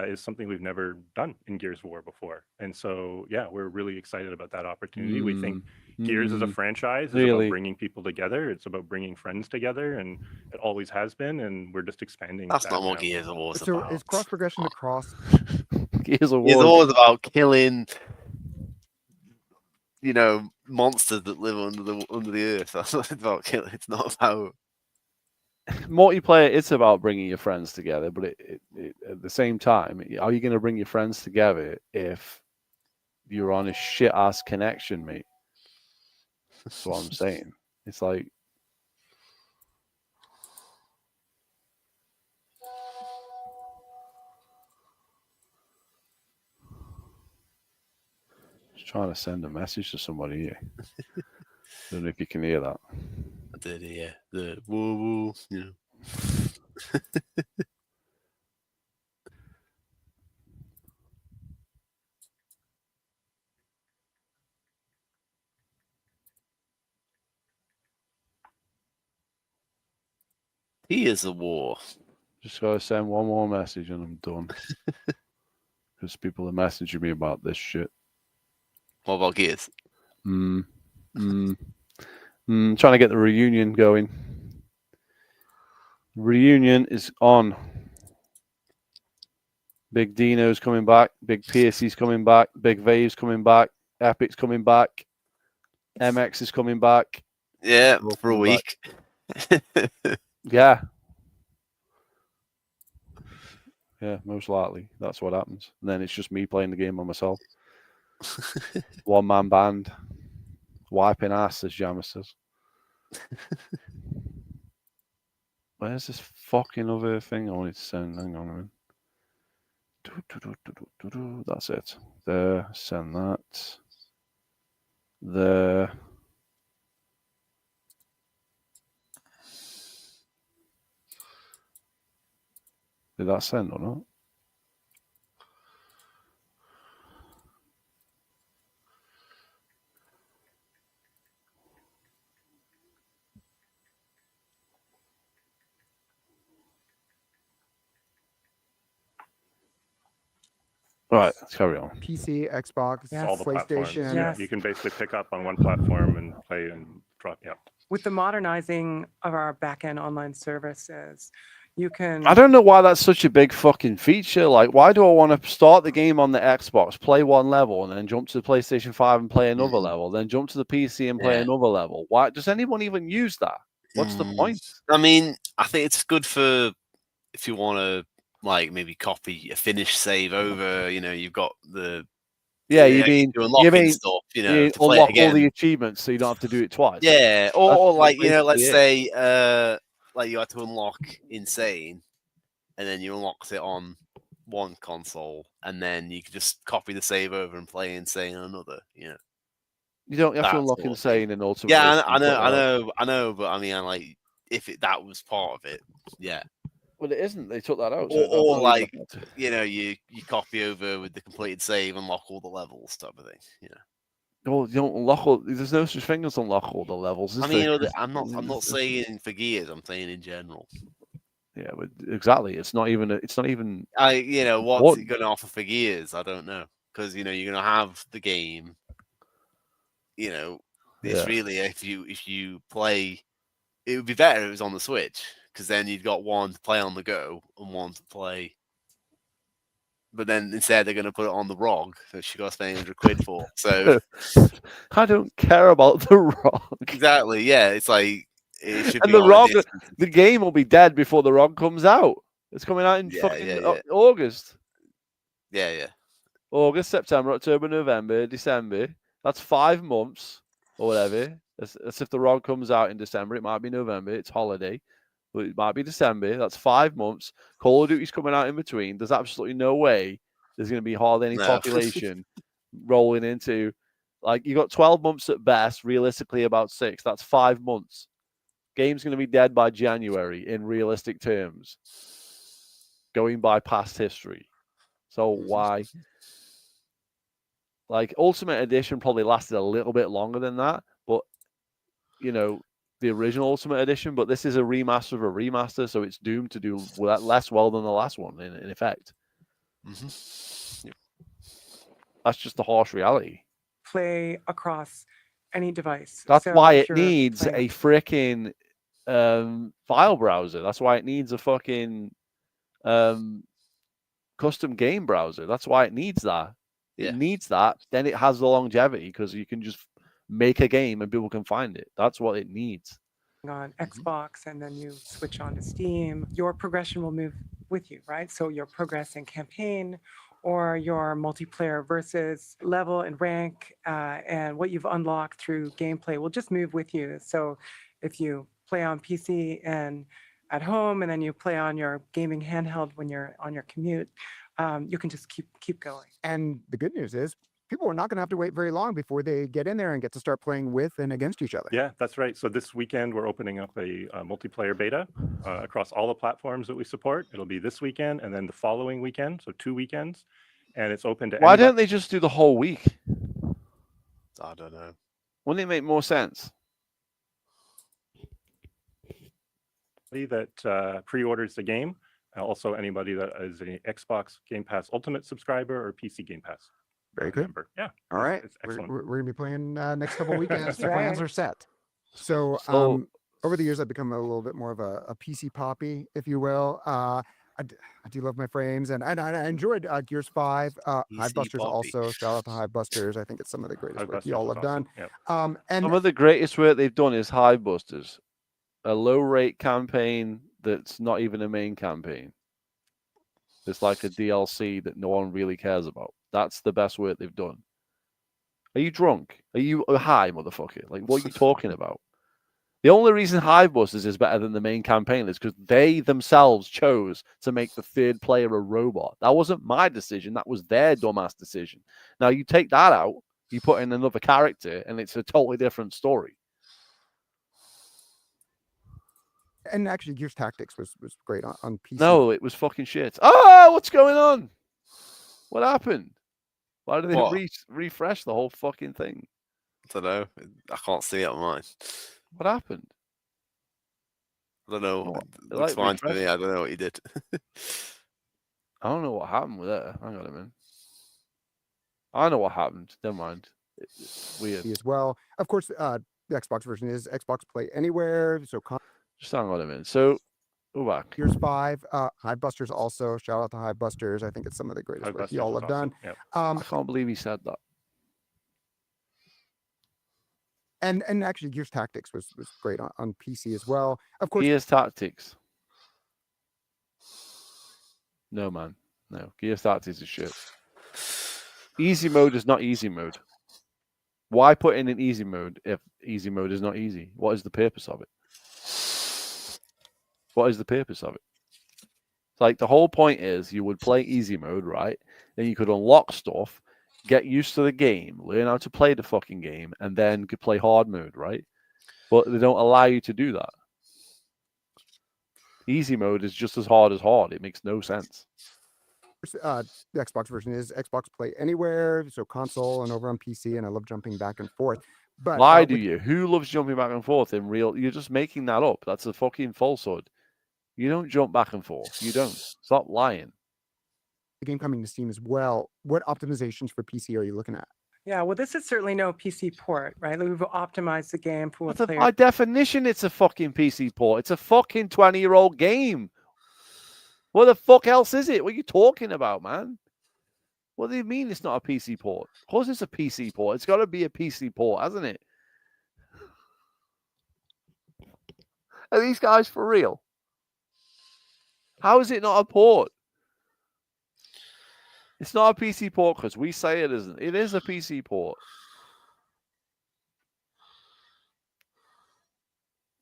is something we've never done in Gears of War before. And so, yeah, we're really excited about that opportunity. We think Gears as a franchise is Really? about bringing people together. It's about bringing friends together, and it always has been. And we're just expanding. That's that not what now. Gears of War's So about. is cross progression across? Gears of Gears of War. War's about killing, monsters that live under the earth. That's what it's about killing. It's not about. Multiplayer, it's about bringing your friends together, but it at the same time, are you going to bring your friends together if you're on a shit ass connection, mate? That's what I'm saying. It's like, just trying to send a message to somebody here. Don't know if you can hear that. I did, yeah. The woo woo, He is a war. Just gotta send one more message and I'm done. Because people are messaging me about this shit. What about Gears? Trying to get the reunion going. Reunion is on. Big Dino's coming back. Big Piercy's coming back. Big Vave's coming back. Epic's coming back. MX is coming back. Yeah, All for a coming back. week. Yeah. Yeah, most likely. That's what happens. And then it's just me playing the game by myself. One man band. Wiping ass, as Jammer says. Where's this fucking other thing I wanted to send? Hang on a minute. That's it. There, send that. There. Did that send or not? Right, let's carry on. PC, Xbox, Yes. All the platforms. PlayStation. Yeah, Yes. you can basically pick up on one platform and play and drop. Yeah. With the modernizing of our backend online services, you can. I don't know why that's such a big fucking feature. Like, why do I want to start the game on the Xbox, play one level, and then jump to the PlayStation 5 and play another level, then jump to the PC and play Yeah. another level? Why does anyone even use that? What's the point? I mean, I think it's good for if you want to maybe copy a finished save over. You've got the Yeah, you mean unlocking stuff. you To play it unlock all again. the achievements so you don't have to do it twice. Yeah, That's or let's basically say you had to unlock Insane, and then you unlocked it on one console, and then you could just copy the save over and play Insane on another. You don't have to That unlock sort of Insane and Ultimate. Yeah, Racing I and put that out. know, but I mean, if that was part of it, yeah. But it isn't. They took that out. so Or, that's not even like, effective. you know, you copy over with the completed save, unlock all the levels type of thing. You know. Well, you don't unlock all. There's no such thing as unlock all the levels. I Is mean, there? I'm not saying for Gears. I'm saying in general. Yeah, but exactly. It's not even. It's not even. What's What? it going to offer for Gears? I don't know, because you're going to have the game. It's Yeah. really if you play, it would be better if it was on the Switch, because then you've got one to play on the go and one to play. But then instead they're going to put it on the ROG, which you got to spend £100 for. So I don't care about the ROG. exactly, yeah, it's like it should And be the on a ROG, disc. the game will be dead before the ROG comes out. It's coming out in fucking August. Yeah. August, September, October, November, December. That's 5 months or whatever. That's if the ROG comes out in December. It might be November. It's holiday. But it might be December. That's 5 months. Call of Duty's coming out in between. There's absolutely no way there's going to be hardly any No. population rolling into. Like, you got 12 months at best, realistically about 6. That's 5 months. Game's going to be dead by January in realistic terms, going by past history. So why? Like, Ultimate Edition probably lasted a little bit longer than that, but, the original Ultimate Edition, but this is a remaster of a remaster, so it's doomed to do less well than the last one, in effect. Mm-hmm. Yep. That's just the harsh reality. Play across any device. That's So why if it you're needs playing- a freaking file browser. That's why it needs a fucking custom game browser. That's why it needs that. It Yeah. needs that. Then it has the longevity because you can just make a game and people can find it. That's what it needs. on Xbox and then you switch on to Steam, your progression will move with you, right? So your progress in campaign or your multiplayer versus level and rank and what you've unlocked through gameplay will just move with you. So if you play on PC and at home and then you play on your gaming handheld when you're on your commute, you can just keep going. And the good news is people are not going to have to wait very long before they get in there and get to start playing with and against each other. Yeah, that's right. So this weekend, we're opening up a multiplayer beta across all the platforms that we support. It'll be this weekend and then the following weekend, so 2 weekends. And it's open to Why anybody don't they just do the whole week? I don't know. Wouldn't it make more sense? that pre-orders the game. Also, anybody that is an Xbox Game Pass Ultimate subscriber or PC Game Pass Very good. member. Yeah. All right. It's We're, excellent. we're going to be playing next couple weekends. The Right. plans are set. So, So- over the years, I've become a little bit more of a PC poppy, if you will. I do love my frames, and I enjoyed Gears 5. Hivebusters poppy. also. Shout out to Hivebusters. I think it's some of the greatest work Hivebusters y'all was have done. awesome. Yep. And Some of the greatest work they've done is Hivebusters, a low-rate campaign that's not even a main campaign. It's like a DLC that no one really cares about. That's the best work they've done. Are you drunk? Are you high, motherfucker? Like, what are you talking about? The only reason Hivebusters is better than the main campaign is because they themselves chose to make the third player a robot. That wasn't my decision. That was their dumbass decision. Now, you take that out, you put in another character, and it's a totally different story. actually, Gears Tactics was great on PC. No, it was fucking shit. Oh, what's going on? What happened? Why did they What? refresh the whole fucking thing? I don't know. I can't see it on mine. What happened? I don't know. What? It It, looks like, fine to me. refreshed? I don't know what you did. I don't know what happened with it. Hang on a minute. I know what happened. Never mind. It's weird. as well. Of course, the Xbox version is Xbox Play Anywhere. So Just hang on a minute. So, go back. Gears 5, Hivebusters also. Shout out to Hivebusters. I think it's some of the greatest work Hivebusters y'all was have done. awesome. Yep. I can't believe he said that. And actually, Gears Tactics was great on PC as well. Of course, Gears Tactics. No, man. No. Gears Tactics is shit. Easy mode is not easy mode. Why put in an easy mode if easy mode is not easy? What is the purpose of it? What is the purpose of it? It's like the whole point is you would play easy mode, right? Then you could unlock stuff, get used to the game, learn how to play the fucking game, and then could play hard mode, right? But they don't allow you to do that. Easy mode is just as hard as hard. It makes no sense. The Xbox version is Xbox Play Anywhere, so console and over on PC, and I love jumping back and forth. But Why do you? Who loves jumping back and forth in real? You're just making that up. That's a fucking falsehood. You don't jump back and forth. You don't. Stop lying. the game coming to Steam as well, what optimizations for PC are you looking at? Yeah, well, this is certainly no PC port, right? We've optimized the game for what players. By definition, it's a fucking PC port. It's a fucking 20-year-old game. What the fuck else is it? What are you talking about, man? What do you mean it's not a PC port? Of course it's a PC port. It's got to be a PC port, hasn't it? Are these guys for real? How is it not a port? It's not a PC port because we say it isn't. It is a PC port.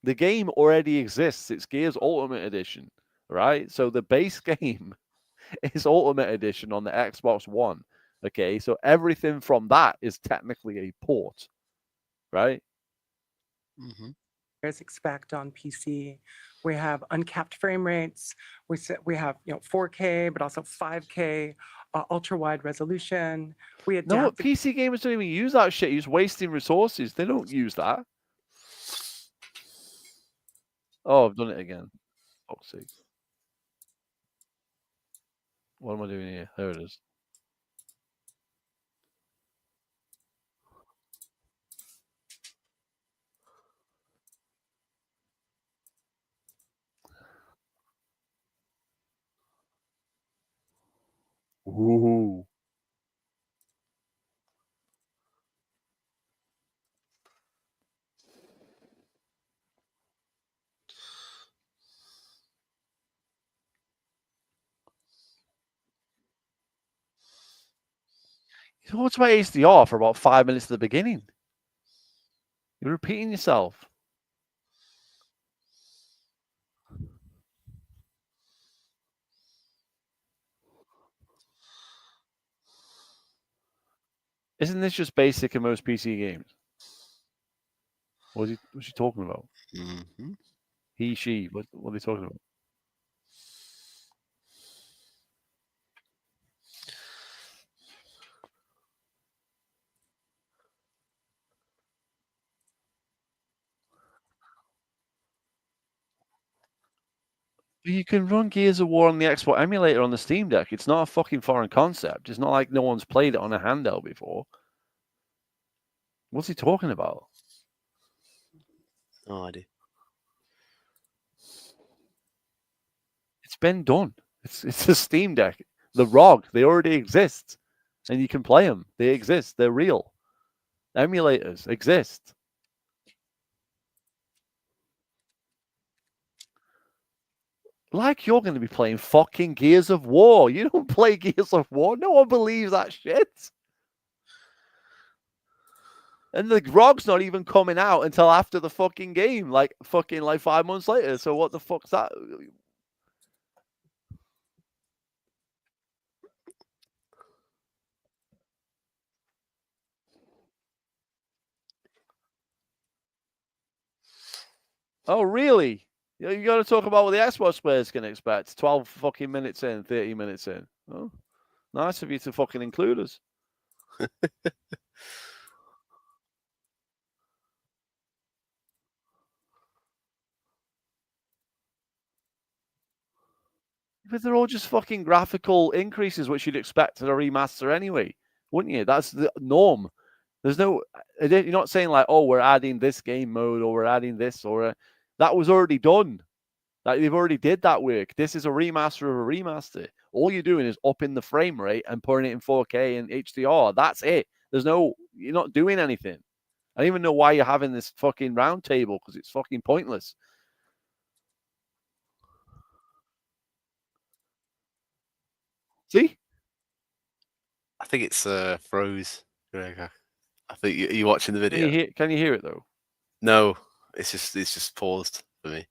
The game already exists. It's Gears Ultimate Edition, right? So the base game is Ultimate Edition on the Xbox One. Okay, so everything from that is technically a port, right? Mm-hmm. Expect on PC. We have uncapped frame rates. We have 4K, but also 5K, ultra wide resolution. We adapt. No, PC gamers don't even use that shit. You're just wasting resources. They don't use that. Oh, I've done it again. Fuck's sake. What am I doing here? There it is. Ooh. You talked about HDR for about 5 minutes at the beginning. You're repeating yourself. Isn't this just basic in most PC games? What's he talking about? Mm-hmm. He, she. What are they talking about? You can run Gears of War on the Xbox emulator on the Steam Deck. It's not a fucking foreign concept. It's not like no one's played it on a handheld before. What's he talking about? No idea. It's been done. It's a Steam Deck. The ROG, they already exist. And you can play them. They exist. They're real. Emulators exist. Like you're going to be playing fucking Gears of War. You don't play Gears of War. No one believes that shit. And the ROG's not even coming out until after the fucking game, like 5 months later. So what the fuck's that? Oh, really? You got to talk about what the Xbox players can expect. 12 fucking minutes in, 30 minutes in. Oh, nice of you to fucking include us. But they're all just fucking graphical increases, which you'd expect in a remaster anyway, wouldn't you? That's the norm. There's no, you're not saying like, oh, we're adding this game mode or we're adding this or that was already done. Like they've already did that work. This is a remaster of a remaster. All you're doing is upping the frame rate and putting it in 4K and HDR. That's it. You're not doing anything. I don't even know why you're having this fucking round table because it's fucking pointless. See? I think it's froze, Greg. I think you're watching the video. Can you hear it though? No, it's just paused for me.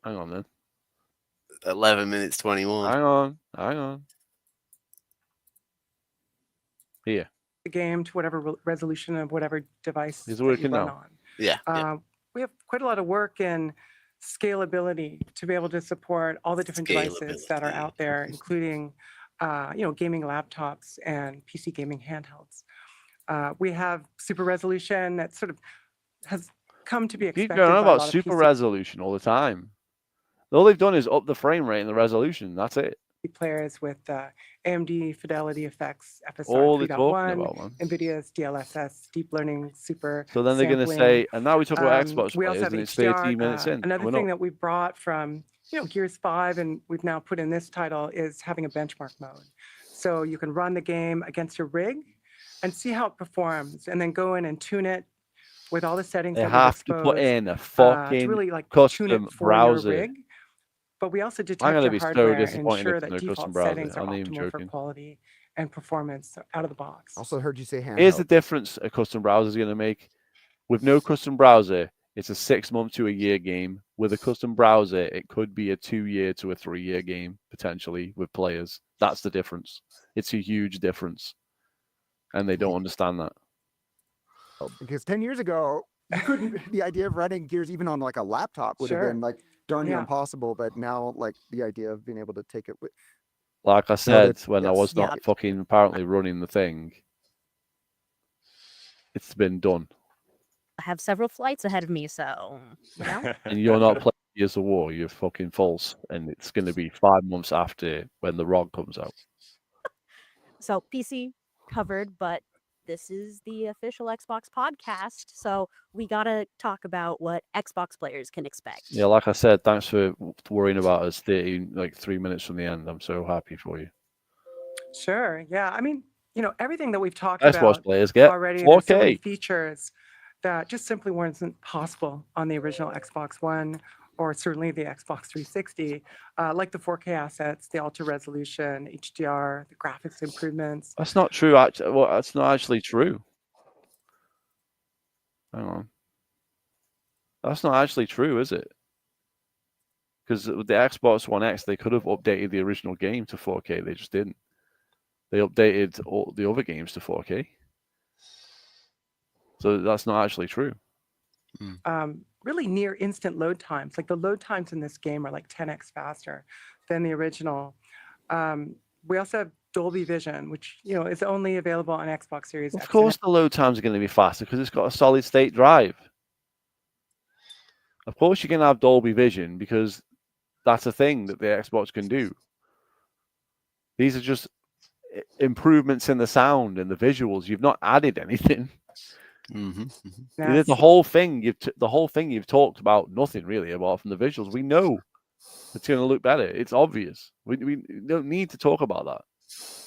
Hang on then. 11 minutes 21. Hang on. Here. The game to whatever resolution of whatever device Is it working you run now? on. Yeah. We have quite a lot of work in scalability to be able to support all the different devices that are out there, including, gaming laptops and PC gaming handhelds. We have super resolution that sort of has come to be Keep expected going on by a about lot of super PC resolution all the time. All they've done is up the frame rate and the resolution. That's it. players with AMD Fidelity Effects All FSR they're talking 3.1, about, man. NVIDIA's DLSS Deep Learning Super So then they're going to sampling. say, and now we talk about Xbox We also players, have and it's HDR. 13 minutes in. Another Coming thing up. that we brought from Gears 5 and we've now put in this title is having a benchmark mode. So you can run the game against your rig and see how it performs, and then go in and tune it with all the settings They that we've have to put exposed, in a to fucking really tune custom it for browser. your rig. But we also I'm detect going to your be so hardware and disappointed ensure if that there's no custom default browser. settings are I'm not even optimal for joking. quality and performance out of the box. Also heard you say handheld. Here's the difference a custom browser is going to make. With no custom browser, it's a 6 month to a year game. With a custom browser, it could be a 2 year to a 3 year game, potentially, with players. That's the difference. It's a huge difference. And they don't understand that. Because 10 years ago, you couldn't. The idea of running Gears even on like a laptop would have Sure. been like darn near Yeah. impossible. But now, like the idea of being able to take it with Like I said, when I yes. was not Yeah. fucking apparently running the thing, it's been done. I have several flights ahead of me, so And you're not playing Gears of War, you're fucking false. And it's going to be 5 months after when the ROG comes out. So PC covered, but this is the official Xbox podcast, so we gotta talk about what Xbox players can expect. Yeah, like I said, thanks for worrying about us 3 minutes from the end. I'm so happy for you. Sure. Yeah. I mean, everything that we've talked Xbox about players get already, there's so many 4K. features that just simply weren't possible on the original Xbox One or certainly the Xbox 360, like the 4K assets, the ultra resolution, HDR, the graphics improvements. That's not true. Well, that's not actually true. Hang on. That's not actually true, is it? Because with the Xbox One X, they could have updated the original game to 4K. They just didn't. They updated all the other games to 4K. So that's not actually true. Really near instant load times. Like the load times in this game are like 10x faster than the original. We also have Dolby Vision, which is only available on Xbox Series X. Of course, the load times are going to be faster because it's got a solid state drive. Of course, you're going to have Dolby Vision because that's a thing that the Xbox can do. These are just improvements in the sound and the visuals. You've not added anything. The whole thing you've talked about nothing really about from the visuals. We know it's going to look better. It's obvious. We don't need to talk about that.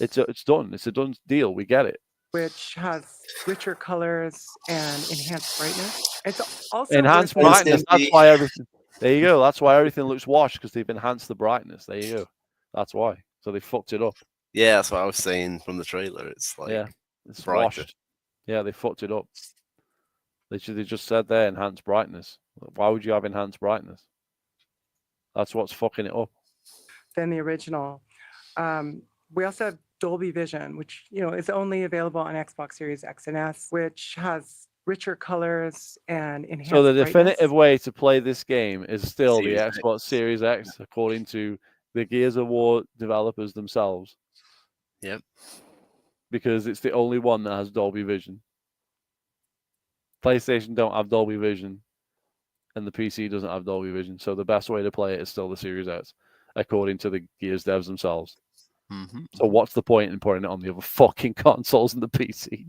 It's done. It's a done deal. We get it. Which has richer colors and enhanced brightness. It's also Enhanced worth noting- brightness. That's why everything. There you go. That's why everything looks washed because they've enhanced the brightness. There you go. That's why. So they fucked it up. Yeah, that's what I was saying from the trailer. It's like Yeah, it's brighter. washed. Yeah, they fucked it up. They just said there enhanced brightness. Why would you have enhanced brightness? That's what's fucking it up. Than the original. We also have Dolby Vision, which is only available on Xbox Series X and S, which has richer colors and enhanced So the brightness. definitive way to play this game is still Series the X. Xbox Series X, according to the Gears of War developers themselves. Yep. Because it's the only one that has Dolby Vision. PlayStation don't have Dolby Vision, and the PC doesn't have Dolby Vision. So the best way to play it is still the Series X, according to the Gears devs themselves. So what's the point in putting it on the other fucking consoles and the PC?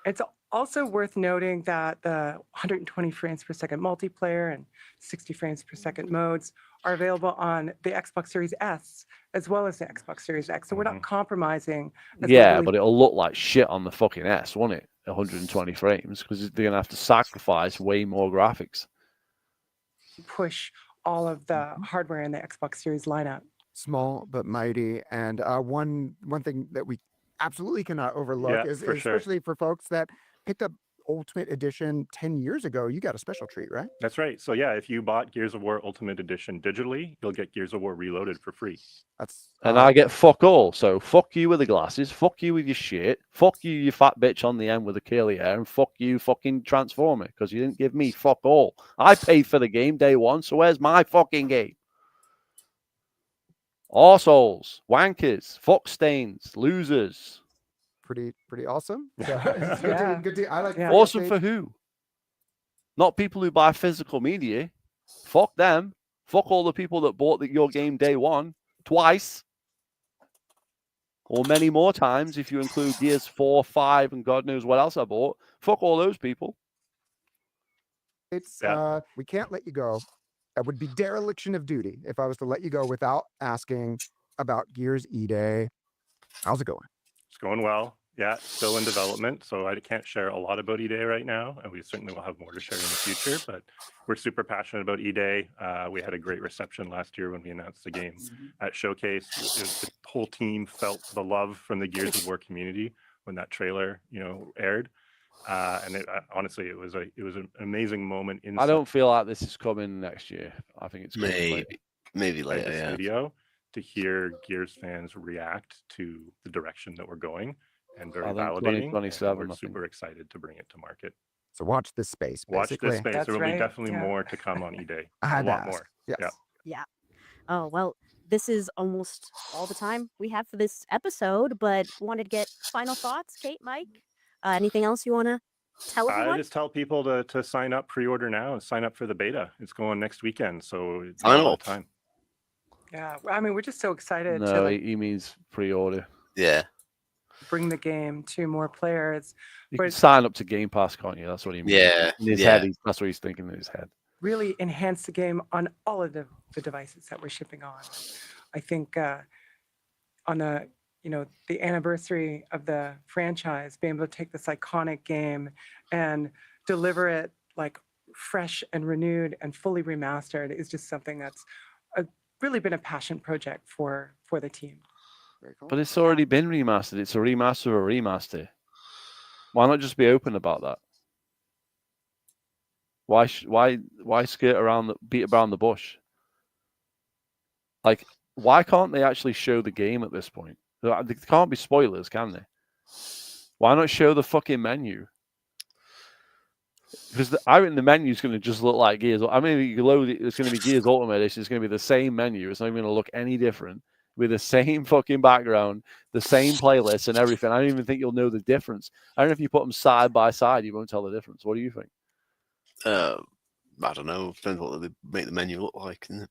It's also worth noting that the 120 frames per second multiplayer and 60 frames per second modes are available on the Xbox Series S as well as the Xbox Series X. So we're not compromising. as we Yeah, really but it'll look like shit on the fucking S, won't it? 120 frames, because they're going to have to sacrifice way more graphics. push all of the hardware in the Xbox Series lineup. small but mighty. And one thing that we absolutely cannot overlook Yeah, is for sure. especially for folks that picked up Ultimate Edition 10 years ago, you got a special treat, right? That's right. So yeah, if you bought Gears of War Ultimate Edition digitally, you'll get Gears of War Reloaded for free. That's And I get fuck all. So fuck you with the glasses. Fuck you with your shit. Fuck you, you fat bitch on the end with the curly hair. And fuck you, fucking Transformer, because you didn't give me fuck all. I paid for the game day one, so where's my fucking game? Arseholes, wankers, fuck stains, losers. pretty awesome. So, it's Yeah. good to, I like Yeah. free Awesome updates. for who? Not people who buy physical media. Fuck them. Fuck all the people that bought your game day one twice. Or many more times if you include Gears 4, 5, and God knows what else I bought. Fuck all those people. It's Yeah. we can't let you go. That would be dereliction of duty if I was to let you go without asking about Gears E-Day. How's it going? It's going well. Yeah, still in development, so I can't share a lot about E-Day right now, and we certainly will have more to share in the future, but we're super passionate about E-Day. We had a great reception last year when we announced the game at Showcase. The whole team felt the love from the Gears of War community when that trailer, aired. And honestly, it was an amazing moment in I don't feel like this is coming next year. I think it's coming later. Maybe later. this Yeah. video to hear Gears fans react to the direction that we're going, and very I think validating. and 2027, I we're think. super excited to bring it to market. So watch this space, Watch basically. this space. That's There will be right, definitely yeah. more to come on E-Day. I A had to lot ask. more. Yes. Yeah. Oh, well, this is almost all the time we have for this episode, but wanted to get final thoughts. Kate, Mike, anything else you want to tell I everyone? just tell people to sign up, pre-order now, and sign up for the beta. It's going next weekend, so it's Sign a lot up. of time. Yeah, I mean, we're just so excited to No, like he means pre-order. Yeah. bring the game to more players. You can But- sign up to Game Pass, can't you? That's what he means. Yeah. In his Yeah. head, that's what he's thinking in his head. Really enhance the game on all of the devices that we're shipping on. I think on the anniversary of the franchise, being able to take this iconic game and deliver it like fresh and renewed and fully remastered is just something that's really been a passion project for the team. Very cool. But it's already been remastered. It's a remaster of a remaster. Why not just be open about that? Why skirt around beat around the bush? Like, why can't they actually show the game at this point? There can't be spoilers, can they? Why not show the fucking menu? Because I think the menu is going to just look like Gears. I mean, you load it, it's going to be Gears Ultimate Edition. It's going to be the same menu. It's not even going to look any different with the same fucking background, the same playlist and everything. I don't even think you'll know the difference. I don't know if you put them side by side, you won't tell the difference. What do you think? I don't know. Depends what they make the menu look like. Isn't it?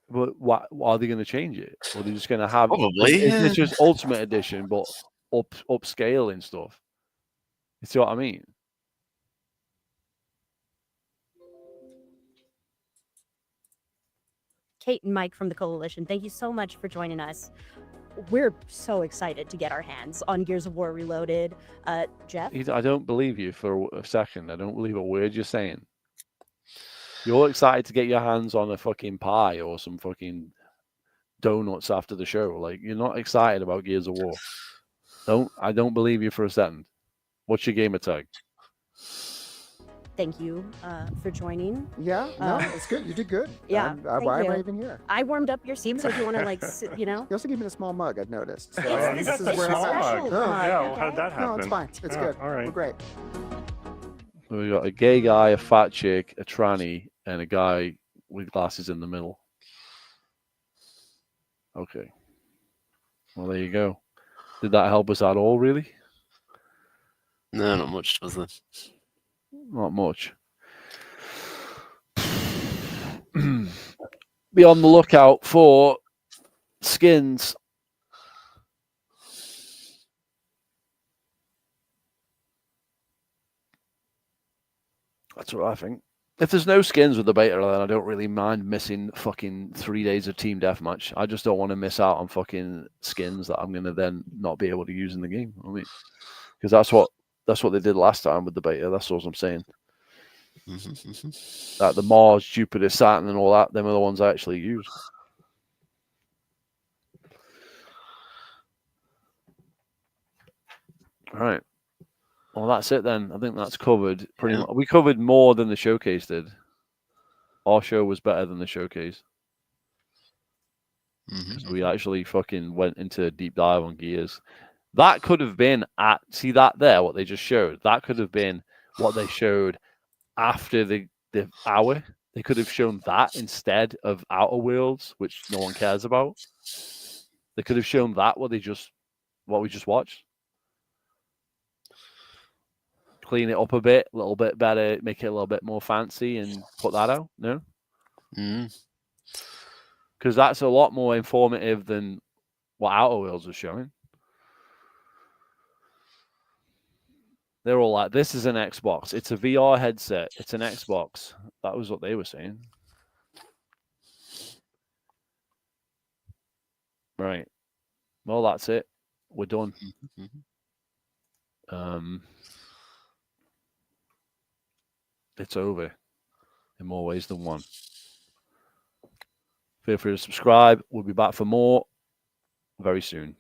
But why are they going to change it? Or are they just going to have Probably, It's yeah. just Ultimate Edition, but upscaling stuff. You see what I mean? Kate and Mike from the Coalition, thank you so much for joining us. We're so excited to get our hands on Gears of War Reloaded. Jeff? I don't believe you for a second. I don't believe a word you're saying. You're excited to get your hands on a fucking pie or some fucking donuts after the show. Like, you're not excited about Gears of War. I don't believe you for a second. What's your gamer tag? Thank you for joining. Yeah, no, it's good. You did good. Yeah, Why thank am I you. even here? I warmed up your seat, so if you want to, like, sit, You also gave me a small mug, I've noticed. So Oh, you this got is the where small I'm at. mug. Oh, Yeah, okay. well, how did that happen? No, it's fine. It's Yeah, good. all right. We're great. We got a gay guy, a fat chick, a tranny, and a guy with glasses in the middle. Okay. Well, there you go. Did that help us at all, really? No, not much, was there? Not much. Be on the lookout for skins. That's what I think. If there's no skins with the beta, then I don't really mind missing fucking 3 days of Team Deathmatch. I just don't want to miss out on fucking skins that I'm going to then not be able to use in the game. I mean, because that's what they did last time with the beta. That's what I'm saying. Like the Mars, Jupiter, Saturn, and all that, them are the ones I actually use. All right. Well, that's it then. I think that's covered pretty Yeah. much. We covered more than the showcase did. Our show was better than the showcase. Mhm. We actually fucking went into a deep dive on Gears. That could have been see that there, what they just showed. That could have been what they showed after the hour. They could have shown that instead of Outer Worlds, which no one cares about. They could have shown that what we just watched. Clean it up a bit, a little bit better, make it a little bit more fancy, and put that out. No, Mhm. because that's a lot more informative than what Outer Worlds was showing. They're all like, "This is an Xbox. It's a VR headset. It's an Xbox." That was what they were saying. Right. Well, that's it. We're done. Mhm. It's over in more ways than one. Feel free to subscribe. We'll be back for more very soon.